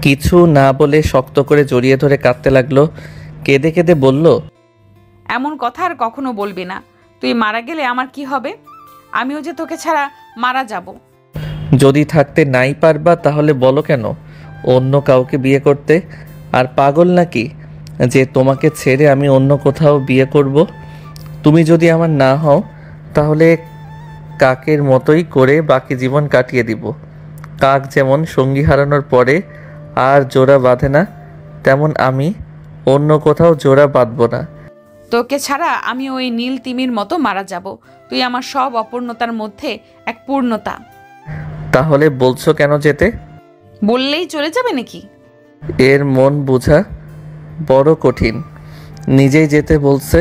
কিছু না বলে শক্ত করে জড়িয়ে ধরে কাঁদতে লাগলো। কেঁদে কেঁদে বলল, এমন কথা আর কখনো বলবি না। তুই মারা গেলে আমার কি হবে? আমিও যে তোকে ছাড়া মারা যাব। যদি থাকতে নাই পারবা তাহলে বলো কেন অন্য কাউকে বিয়ে করতে? আর পাগল নাকি যে তোমাকে ছেড়ে আমি অন্য কোথাও বিয়ে করব? তুমি যদি আমার না হও তাহলে কাকের মতোই করে বাকি জীবন কাটিয়ে দিব। কাক যেমন সঙ্গী হারানোর পরে আর জোড়া বাঁধে না, তেমন আমি অন্য কোথাও জোড়া বাঁধব না। তোকে ছাড়া আমি ওই নীল তিমির মতো মারা যাব। তুই আমার সব অপূর্ণতার মধ্যে এক পূর্ণতা। তাহলে বলছো কেন যেতে? বললেই চলে যাবে নাকি? এর মন বোঝা বড় কঠিন। নিজেই যেতে বলছে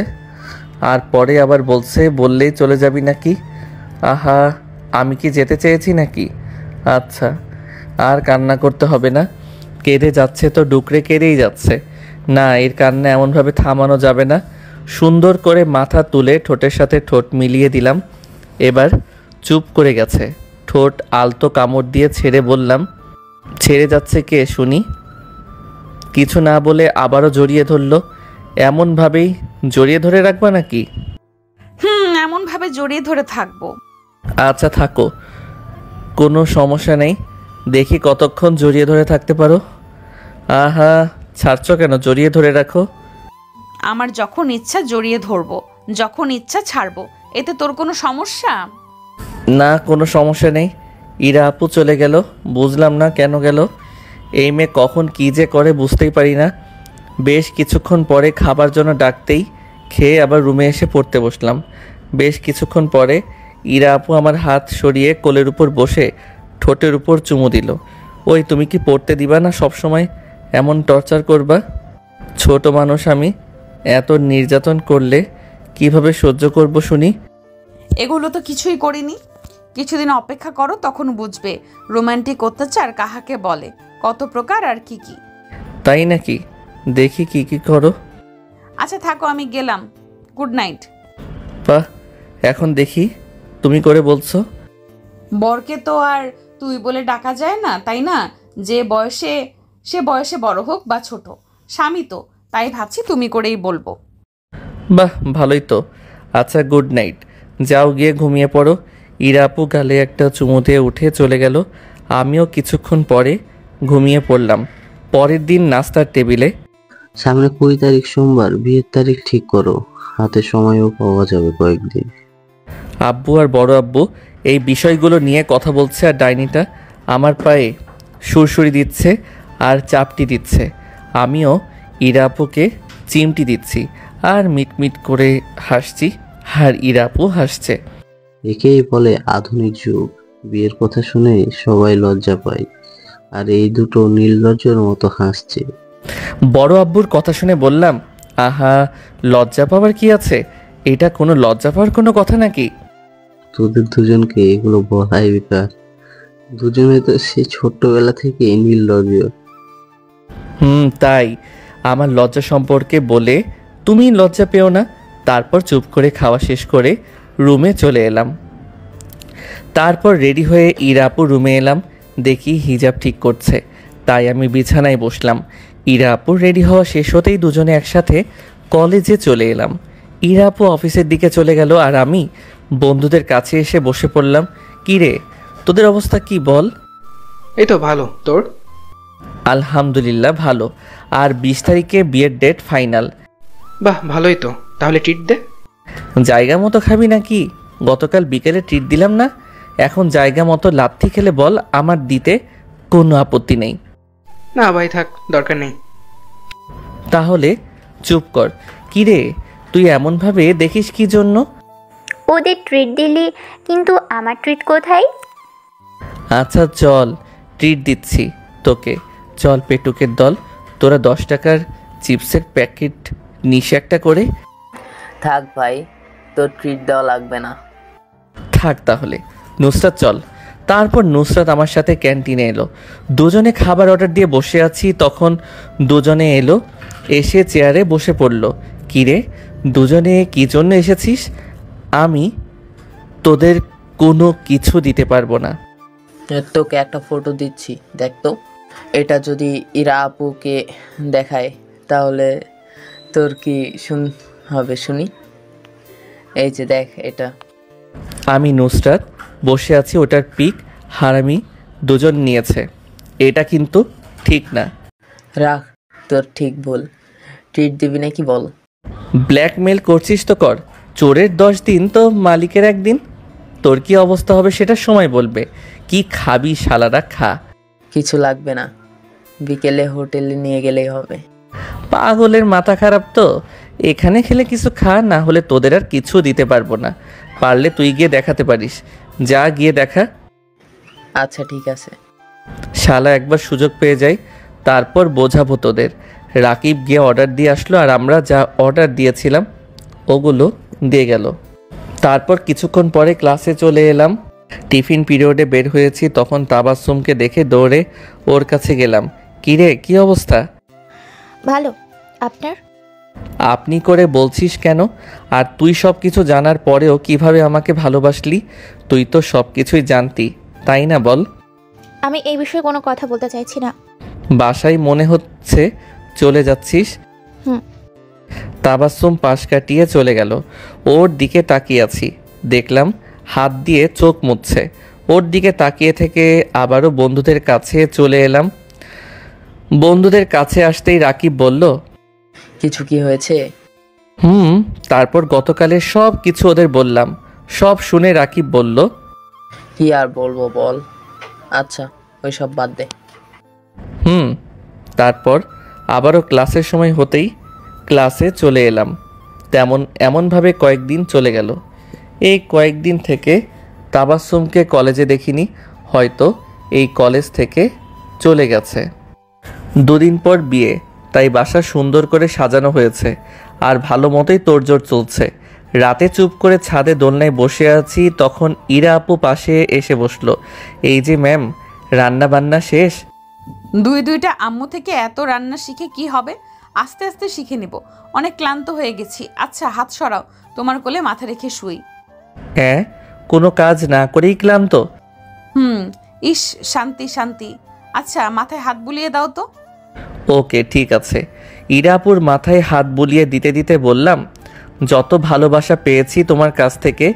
আর পরে আবার বলছে বললেই চলে যাবি নাকি। আহা, আমি কি যেতে চেয়েছি নাকি? আচ্ছা, আর কান্না করতে হবে না। কেঁদে যাচ্ছে তো ডুকরে কেঁদেই যাচ্ছে। না, এর কান্না এমনভাবে থামানো যাবে না। সুন্দর করে মাথা তুলে ঠোঁটের সাথে ঠোঁট মিলিয়ে দিলাম। এবার চুপ করে গেছে। ঠোঁট আলতো কামড় দিয়ে ছেড়ে বললাম, ছেড়ে যাচ্ছে কে শুনি? কিছু না বলে আবারও জড়িয়ে ধরল। এমনভাবেই জড়িয়ে ধরে রাখবা নাকি? এমনভাবে জড়িয়ে ধরে থাকবো। আচ্ছা থাকো, কোনো সমস্যা নেই। দেখি কতক্ষণ জড়িয়ে ধরে থাকতে পারো। আহা, ছাড়ছো কেন? জড়িয়ে ধরে রাখো। আমার যখন ইচ্ছা জড়িয়ে ধরবো, যখন ইচ্ছা ছাড়বো। এতে তোর কোনো সমস্যা? না, কোনো সমস্যা নেই। ইরা আপু চলে গেল, বুঝলাম না কেন গেল। এই মেয়ে কখন কী যে করে বুঝতেই পারি না। বেশ কিছুক্ষণ পরে খাবার জন্য ডাকতেই খেয়ে আবার রুমে এসে পড়তে বসলাম। বেশ কিছুক্ষণ পরে ইরা আপু আমার হাত সরিয়ে কোলের উপর বসে ঠোঁটের উপর চুমু দিল। ওই, তুমি কি পড়তে দিবা না? সবসময় এমন টর্চার করবা? ছোট মানুষ আমি, এত নির্যাতন করলে কিভাবে সহ্য করব শুনি? এগুলো তো কিছুই করিনি। কিছুদিন অপেক্ষা করো, তখন বুঝবে রোমান্টিক অত্যাচার কাহাকে বলে, কত প্রকার আর কি কি। তাই নাকি? দেখি কি কি করো। আচ্ছা থাকো, আমি গেলাম। Good night. বাহ, এখন দেখি তুমি করে বলছো। বরকে তো আর তুই বলে ডাকা যায় না, তাই না? যে বয়সে, সে বয়সে বড় হোক বা ছোট, স্বামী তো, তাই ভাবছি তুমি করেই বলবো। বাহ, ভালোই তো। আচ্ছা, গুড নাইট। যাও গিয়ে ঘুমিয়ে পড়ো। ইরা আপু গালে একটা চুমু দিয়ে উঠে চলে গেল। আমিও কিছুক্ষণ পরে ঘুমিয়ে পড়লাম। পরের দিন নাস্তার টেবিলে, সামনে 20 তারিখ সোমবার, বিয়ের তারিখ ঠিক করো, হাতে সময়ও পাওয়া যাবে কয়েকদিন। আব্বু আর বড় আব্বু এই বিষয়গুলো নিয়ে কথা বলছে আর ডাইনিটা আমার পায়ে সুরসুরি দিচ্ছে আর চাপটি দিচ্ছে। আমিও ইরা আপুকে চিমটি দিচ্ছি আর মিটমিট করে হাসছি, আর ইরা আপু হাসছে। একেই বলে আধুনিক যুগ। বিয়ের কথা শুনে সবাই লজ্জা পায়, আর এই দুটো নির্লজ্জের মতো হাসছে। বড় আব্বুর কথা শুনে বললাম, আহা, লজ্জা পাওয়ার কি আছে? এটা কোনো লজ্জা পাওয়ার কোনো কথা নাকি? তোদের দুজনকে এগুলো বলাই বেকার। দুজনে তো সে ছোট্টবেলা থেকে নির্লজ্জ। তাই আমার লজ্জা সম্পর্কে বলে তুমি লজ্জা পেও না। তারপর চুপ করে খাওয়া শেষ করে রুমে চলে এলাম। তারপর রেডি হয়ে ইরা আপু রুমে এলাম। দেখি হিজাব ঠিক করছে, তাই আমি বিছানায় বসলাম। ইরা আপু রেডি হওয়া শেষ হতেই দুজনে একসাথে কলেজে চলে এলাম। ইরা আপু অফিসের দিকে চলে গেল আর আমি বন্ধুদের কাছে এসে বসে পড়লাম। কি রে, তোদের অবস্থা কি বল? এই তো ভালো, তোর? আলহামদুলিল্লাহ ভালো। আর 20 তারিখে বিয়ের ডেট ফাইনাল। বাহ, ভালোই তো। তাহলে ট্রিট দে। জায়গা মতো খাবি নাকি? গতকাল বিকেলে ট্রিট দিলাম না? এখন জায়গা মতো লাথি খেলে বল, আমার দিতে কোনো আপত্তি নেই। না ভাই থাক, দরকার নেই। তাহলে চুপ কর। কি রে, তুই এমনভাবে দেখিস কি জন্য? ওদের ট্রিট দিলি, কিন্তু আমার ট্রিট কোথায়? আচ্ছা চল, ট্রিট দিচ্ছি তোকে। চল পেটুকের দল, তোরা 10 টাকার চিপসের প্যাকেট নিস একটা করে। থাক ভাই, তোর ট্রিট দেওয়া লাগবে না। থাক তাহলে। নুসরাত চল। তারপর নুসরাত আমার সাথে ক্যান্টিনে এলো। দুজনে খাবার অর্ডার দিয়ে বসে আছি, তখন দুজনে এলো, এসে চেয়ারে বসে পড়ল। কিরে, দুজনে কি জন্য এসেছিস? আমি তোদের কোনো কিছু দিতে পারবো না। তোকে একটা ফটো দিচ্ছি, দেখ তো। এটা যদি ইরা আপুকে দেখায় তাহলে তোর কি হবে শুনি। এই যে দেখ এটা। আমি নুসরাত বসে আছি, ওটার পিক হারামি দুজন নিয়েছে। এটা কিন্তু ঠিক না। রাখ, তোর ঠিক বল। ট্রিট দিবি নাকি বল? ব্ল্যাকমেল করছিস তো কর। চোরের 10 দিন তো মালিকের 1 দিন। তোর কি অবস্থা হবে সেটা সময় বলবে। কি খাবি শালারা, খা। কিছু লাগবে না, বিকেলে হোটেলে নিয়ে গেলেই হবে। পাগলের মাথা খারাপ তো, এখানে খেলে কিছু খা, না হলে তোদের আর কিছু দিতে পারবো না। পারলে তুই গিয়ে দেখাতে পারিস, যা গিয়ে দেখা। আচ্ছা ঠিক আছে। শালা একবার সুযোগ পেয়ে যাই, তারপর বোঝাবো তোদের। রাকিব গিয়ে অর্ডার দিয়ে আসলো, আর আমরা যা অর্ডার দিয়েছিলাম ওগুলো দিয়ে গেল। তারপর কিছুক্ষণ পরে ক্লাসে চলে এলাম। টিফিন পিরিয়ডে বের হয়েছি, তখন তাবাসসুমকে দেখে দৌড়ে ওর কাছে গেলাম। কিরে, কি অবস্থা? ভালো, আপনার? আপনি করে বলছিস কেন? আর তুই সব কিছু জানার পরেও কিভাবে আমাকে ভালোবাসলি? তুই তো সব কিছুই জানতি, তাই না বল? আমি এই বিষয়ে কোনো কথা বলতে চাইছি না। বাসায় মনে হচ্ছে চলে যাচ্ছিস। হুম। তাবাসসুম পাশ কাটিয়ে চলে গেল। ওর দিকে তাকিয়ে আছি, দেখলাম হাত দিয়ে চোখ মুছছে। ওর দিকে তাকিয়ে থেকে আবারও বন্ধুদের কাছে চলে এলাম। বন্ধুদের কাছে আসতেই রাকিব বলল, কিছু কি হয়েছে? তারপর গতকালের সব কিছু ওদের বললাম। সব শুনে রাকিব বলল, কি আর বলবো বল। আচ্ছা ওই সব বাদ দে। তারপর আবারও ক্লাসের সময় হতেই ক্লাসে চলে এলাম। এমনভাবে কয়েকদিন চলে গেল। এই কয়েকদিন থেকে তাবাসসুমকে কলেজে দেখিনি, হয়তো এই কলেজ থেকে চলে গেছে। 2 দিন পর বিয়ে, তাই বাসা সুন্দর করে সাজানো হয়েছে, আর ভালো মতোই তোড়জোড় চলছে। রাতে চুপ করে ছাদে দোলনায় বসে আছি, তখন ইরা আপু পাশে এসে বসলো। এই যে ম্যাম, রান্না বান্না শেষ? দুইটা আম্মু থেকে এত রান্না শিখে কি হবে? আস্তে আস্তে শিখে নিব। অনেক ক্লান্ত হয়ে গেছি। আচ্ছা হাত সরাও, তোমার কোলে মাথা রেখে শুই। হ্যাঁ, কোনো কাজ না করেই ক্লান্ত? ইস, শান্তি শান্তি। আচ্ছা মাথায় হাত বুলিয়ে দাও তো। ওকে ঠিক আছে। ইরাপুর মাথায় হাত বুলিয়ে দিতে দিতে বললাম, যত ভালোবাসা পেয়েছি তোমার কাছ থেকে,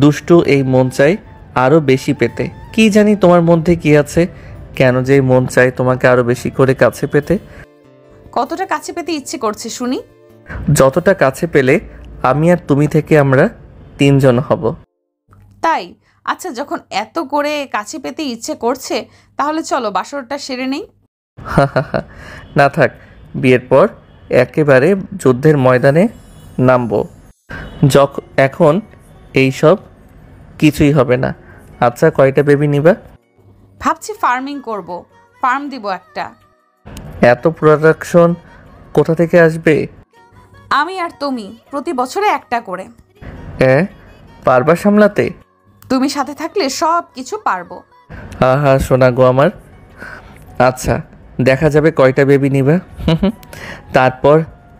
দুষ্টু এই মন চাই আরও বেশি পেতে। কি জানি তোমার মধ্যে কি আছে, কেন যে মন চাই তোমাকে আরও বেশি করে কাছে পেতে। কতটা কাছে পেতে ইচ্ছে করছে শুনি? যতটা কাছে পেলে আমি আর তুমি থেকে আমরা 3 জন হব। তাই? আচ্ছা যখন এত করে কাছে পেতে ইচ্ছে করছে, তাহলে চলো বাসরটা সেরে নেই। না থাক, বিয়ের পর একেবারে যুদ্ধের ময়দানে নামবো। এখন এইসব কিছুই হবে না। আচ্ছা কয়টা বেবি নিবা? ভাবছি ফার্মিং করব, ফার্ম দিব একটা। এত প্রোডাকশন কোথা থেকে আসবে? আমি আর তুমি প্রতি বছরে একটা করে। পারবা সামলাতে? তুমি সাথে থাকলে সব কিছু পারবো। হা শোনা গো আমার। আচ্ছা দেখা যাবে কয়টা বেবি নিবা। তারপর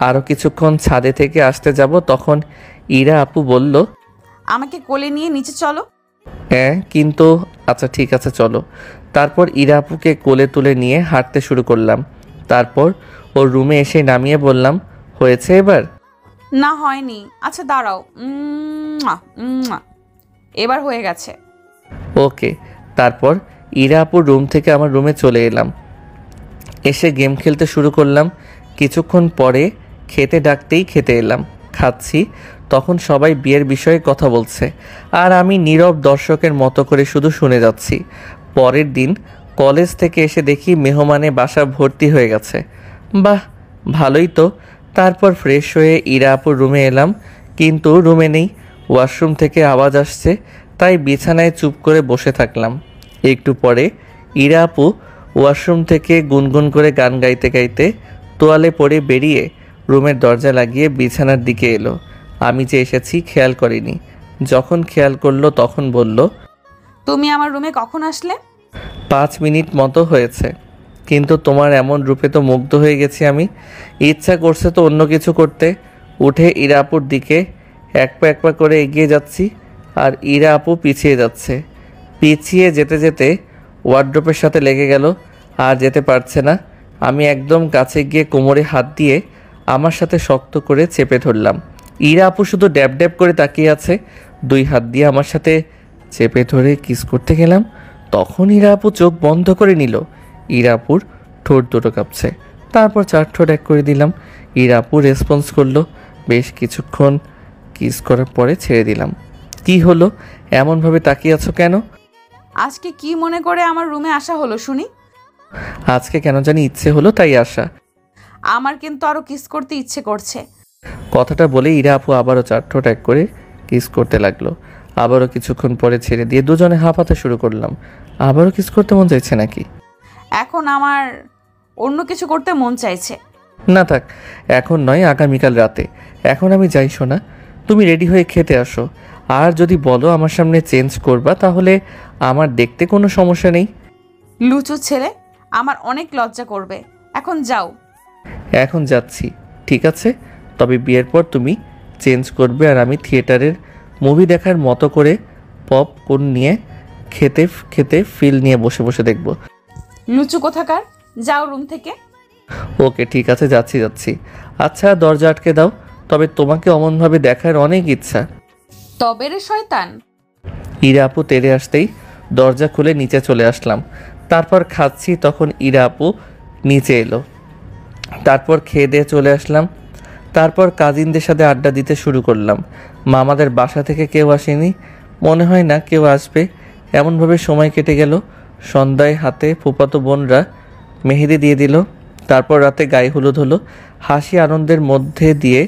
আরও কিছুক্ষণ ছাদে থেকে আসতে যাব, তখন ইরা আপু বলল, আমাকে কোলে নিয়ে নিচে চলো। কিন্তু আচ্ছা ঠিক আছে চলো। তারপর ইরা আপুকে কোলে তুলে নিয়ে হাঁটতে শুরু করলাম। তারপর ওর রুমে এসে নামিয়ে বললাম, হয়েছে এবার? না হয়নি। আচ্ছা দাঁড়াও, এবার হয়ে গেছে। ওকে। তারপর ইরা আপুর রুম থেকে আমার রুমে চলে এলাম। এসে গেম খেলতে শুরু করলাম। কিছুক্ষণ পরে খেতে ডাকতেই খেতে এলাম। খাচ্ছি, তখন সবাই বিয়ের বিষয়ে কথা বলছে, আর আমি নীরব দর্শকের মতো করে শুধু শুনে যাচ্ছি। পরের দিন কলেজ থেকে এসে দেখি মেহমানে বাসা ভর্তি হয়ে গেছে। বাহ, ভালোই তো। তারপর ফ্রেশ হয়ে ইরা আপুর রুমে এলাম, কিন্তু রুমে নেই। ওয়াশরুম থেকে আওয়াজ আসছে, তাই বিছানায় চুপ করে বসে থাকলাম। একটু পরে ইরা আপু ওয়াশরুম থেকে গুনগুন করে গান গাইতে গাইতে তোয়ালে পরে বেরিয়ে রুমের দরজা লাগিয়ে বিছানার দিকে এলো। আমি যে এসেছি খেয়াল করিনি। যখন খেয়াল করলো তখন বলল, তুমি আমার রুমে কখন আসলে? 5 মিনিট মতো হয়েছে, কিন্তু তোমার এমন রূপে তো মুগ্ধ হয়ে গেছি আমি। ইচ্ছা করছে তো অন্য কিছু করতে। উঠে ইরা আপুর দিকে এক পা করে এগিয়ে যাচ্ছি, আর ইরা আপু পিছিয়ে যাচ্ছে। পিছিয়ে যেতে যেতে ওয়ার্ড্রোপের সাথে লেগে গেল, আর যেতে পারছে না। আমি একদম কাছে গিয়ে কোমরে হাত দিয়ে আমার সাথে শক্ত করে চেপে ধরলাম। ইরা আপু শুধু ড্যাব ড্যাব করে তাকিয়ে আছে। 2 হাত দিয়ে আমার সাথে চেপে ধরে কিস করতে গেলাম, তখন ইরা আপু চোখ বন্ধ করে নিল। ইরা আপুর ঠোঁট দুটো কাঁপছে। তারপর 4 ঠোঁট এক করে দিলাম। ইরা আপু রেসপন্স করলো। বেশ কিছুক্ষণ কিস করার পরে ছেড়ে দিলাম। কি হলো, এমনভাবে তাকিয়ে আছো কেন? আজকে কি মনে করে আমার রুমে আসা হলো শুনি? আজকে কেন জানি ইচ্ছে হলো তাই আসা। আমার কিন্তু আরো কিস করতে ইচ্ছে করছে। কথাটা বলে ইরা আপু আবারও চারঠোট এক করে কিস করতে লাগলো। আবারও কিছুক্ষণ পরে ছেড়ে দিয়ে দুজনে হাঁপাতে শুরু করলাম। আবারও কিস করতে মন চাইছে নাকি? এখন আমার অন্য কিছু করতে মন চাইছে। না থাক, এখন নয়, আগামীকাল রাতে। এখন আমি যাই শোনা, তুমি রেডি হয়ে খেতে আসো। আর যদি বলো আমার সামনে চেঞ্জ করবা তাহলে আমার দেখতে কোনো সমস্যা নেই। লুচু ছেলে, আমার অনেক লজ্জা করবে। এখন যাও। এখন যাচ্ছি, ঠিক আছে, তবে বিয়ের পর তুমি চেঞ্জ করবে আর আমি থিয়েটারের মুভি দেখার মতো করে পপকর্ন নিয়ে খেতে খেতে ফিল নিয়ে বসে বসে দেখব। লুচু কোথাকার, যাও রুম থেকে। ওকে ঠিক আছে, যাচ্ছি। আচ্ছা দরজা আটকে দাও, তবে তোমাকে অমনভাবে দেখার অনেক ইচ্ছা। তবে রে শয়তান। ইরা আপু তেড়ে আসতেই দরজা খুলে নিচে চলে আসলাম। তারপর খাচ্ছি, তখন ইরা আপু নিচে এলো। তারপর খেয়ে দিয়ে চলে আসলাম। তারপর কাজিনদের সাথে আড্ডা দিতে শুরু করলাম। মামাদের বাসা থেকে কেউ আসেনি, মনে হয় না কেউ আসবে। এমনভাবে সময় কেটে গেল। সন্ধ্যায় হাতে ফুফাতো বোনরা মেহেদি দিয়ে দিল। তারপর রাতে গায়ে হলুদ হলো। হাসি আনন্দের মধ্যে দিয়ে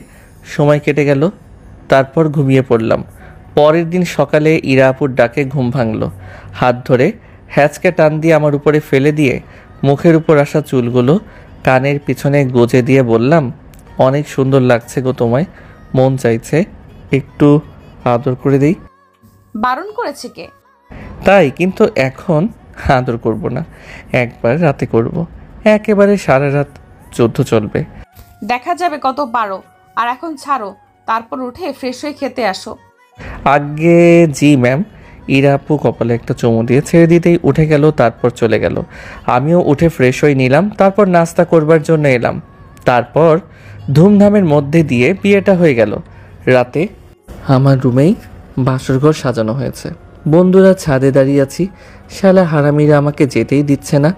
সময় কেটে গেল। তারপর ঘুমিয়ে পড়লাম। পরের দিন সকালে ইরা আপুর ডাকে ঘুম ভাঙল। হাত ধরে হ্যাচকে টান দিয়ে আমার উপরে ফেলে দিয়ে মুখের উপর আসা চুলগুলো কানের পিছনে গোজে দিয়ে বললাম, অনেক সুন্দর লাগছে গো তোমায়, মন চাইছে একটু আদর করে দিই। বারণ করেছে কে? তাই, কিন্তু এখন আদর করব না, একবার রাতে করব। একেবারে সারা রাত যুদ্ধ চলবে। দেখা যাবে কত পারো। আর এখন ছাড়ো, তারপর উঠে ফ্রেশ হয়ে খেতে আসো। আগে জি ম্যাম। ইরা আপু কপালে একটা চুমু দিয়ে ছেড়ে দিতেই উঠে গেল। তারপর চলে গেল। আমিও উঠে ফ্রেশ হয়ে নিলাম। তারপর নাস্তা করবার জন্য এলাম। তারপর ধুমধামের মধ্যে দিয়ে বিয়েটা হয়ে গেল। রাতে আমার রুমেই বাসরঘর সাজানো হয়েছে। বন্ধুরা ছাদে দাঁড়িয়ে আছি। শালা হারামিরা আমাকে যেতেই দিচ্ছে না।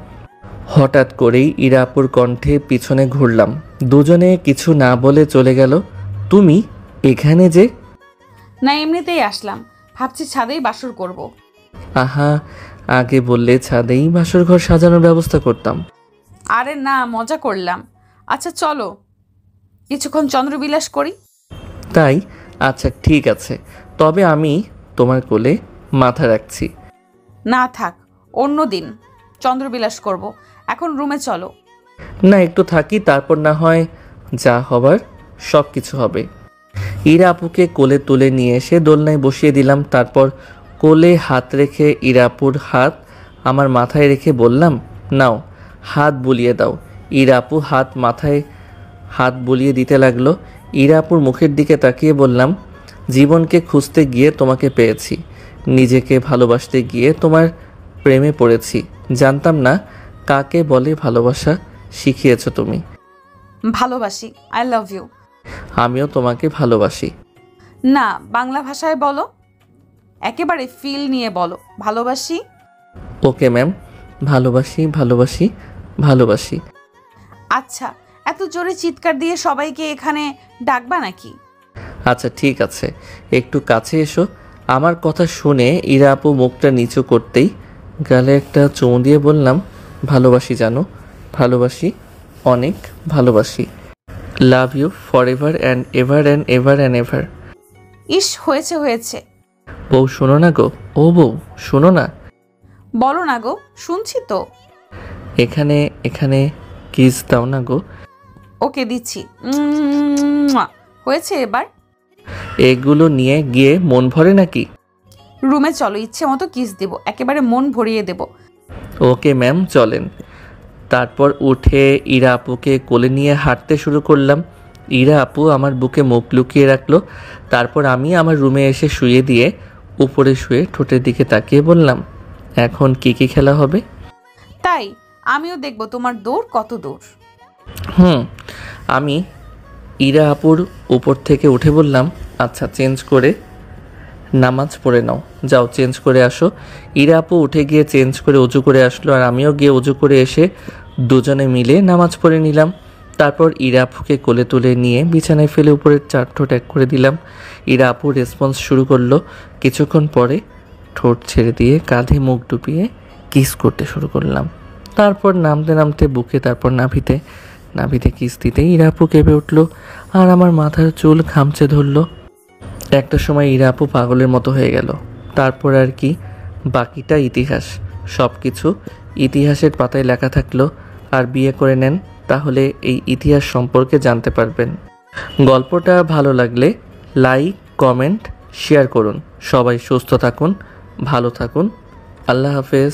হঠাৎ করেই ইরা আপুর কণ্ঠে পিছনে ঘুরলাম। দুজনে কিছু না বলে চলে গেল। তুমি এখানে যে? না, এমনিতেই আসলাম, ভাবছি ছাদেই বাসর করব। আহা, আগে বললে ছাদেই বাসর ঘর সাজানোর ব্যবস্থা করতাম। আরে না, মজা করলাম। আচ্ছা চলো কিছুক্ষণ চন্দ্রবিলাস করি। তাই? আচ্ছা ঠিক আছে, তবে আমি তোমার কোলে মাথা রাখছি। না থাক, অন্য দিন চন্দ্রবিলাস করব। এখন রুমে চলো। না, একটু থাকি, তারপর না হয় যা হবার সব কিছু হবে। ইরা আপুকে কোলে তুলে নিয়ে এসে দোলনায় বসিয়ে দিলাম। তারপর কোলে হাত রেখে ইরা আপুর হাত আমার মাথায় রেখে বললাম, নাও হাত বুলিয়ে দাও। ইরা আপু মাথায় হাত বুলিয়ে দিতে লাগলো। ইরা আপুর মুখের দিকে তাকিয়ে বললাম, জীবনকে খুঁজতে গিয়ে তোমাকে পেয়েছি, নিজেকে ভালোবাসতে গিয়ে তোমার প্রেমে পড়েছি। জানতাম না কাকে বলে ভালোবাসা, শিখিয়েছ তুমি। ভালোবাসি, আই লাভ ইউ। আমিও তোমাকে ভালোবাসি। না, বাংলা ভাষায় বলো, একেবারে ফিল নিয়ে বলো, ভালোবাসি। ওকে ম্যাম, ভালোবাসি ভালোবাসি ভালোবাসি। আচ্ছা, এত জোরে চিৎকার দিয়ে সবাইকে এখানে ডাকবা নাকি? আচ্ছা ঠিক আছে, একটু কাছে এসো। আমার কথা শুনে ইরা আপু মুখটা নিচু করতেই গালে একটা চুমু দিয়ে বললাম, ভালোবাসি জানো, ভালোবাসি, অনেক ভালোবাসি। Love you forever and ever and ever and ever. ইস, হয়েছে হয়েছে। বউ শোনো না গো, ও বউ শোনো না। বলো না গো, শুনছি তো। এখানে এখানে কিস দাও না গো। ওকে দিচ্ছি। হয়েছে এবার? এগুলো নিয়ে গিয়ে মন ভরে নাকি? রুমে চলো, ইচ্ছে মতো কিস দেব, একেবারে মন ভরিয়ে দেব। ওকে ম্যাম, চলেন। তারপর উঠে ইরা আপুকে কোলে নিয়ে হাঁটতে শুরু করলাম। ইরা আপু আমার বুকে মুখ লুকিয়ে রাখলো। তারপর আমি আমার রুমে এসে শুয়ে দিয়ে উপরে শুয়ে ঠোঁটের দিকে তাকিয়ে বললাম, এখন কি কি খেলা হবে? তাই আমিও দেখব তোমার দৌড় কত দূর। আমি ইরা আপুর উপর থেকে উঠে বললাম, আচ্ছা চেঞ্জ করে নামাজ পড়ে নাও, যাও চেঞ্জ করে আসো। ইরা আপু উঠে গিয়ে চেঞ্জ করে উজু করে আসলো, আর আমিও গিয়ে উজু করে এসে দুজনে মিলে নামাজ পড়ে নিলাম। তারপর ইরা আপুকে কোলে তুলে নিয়ে বিছানায় ফেলে উপরের চারঠোঁট এক করে দিলাম। ইরা আপু রেসপন্স শুরু করলো। কিছুক্ষণ পরে ঠোঁট ছেড়ে দিয়ে কাঁধে মুখ ডুবিয়ে কিস করতে শুরু করলাম। তারপর নামতে নামতে বুকে, তারপর নাভিতে, নাভিতে কিস্তিতে ইরা আপু কেঁপে উঠল আর আমার মাথার চুল খামচে ধরল। একটা সময় ইরা আপু পাগলের মতো হয়ে গেল। তারপর আর কি, বাকিটা ইতিহাস। সব কিছু ইতিহাসের পাতায় লেখা থাকলো। আর বিয়ে করে নেন, তাহলে এই ইতিহাস সম্পর্কে জানতে পারবেন। গল্পটা ভালো লাগলে লাইক, কমেন্ট, শেয়ার করুন। সবাই সুস্থ থাকুন, ভালো থাকুন। আল্লাহ হাফেজ।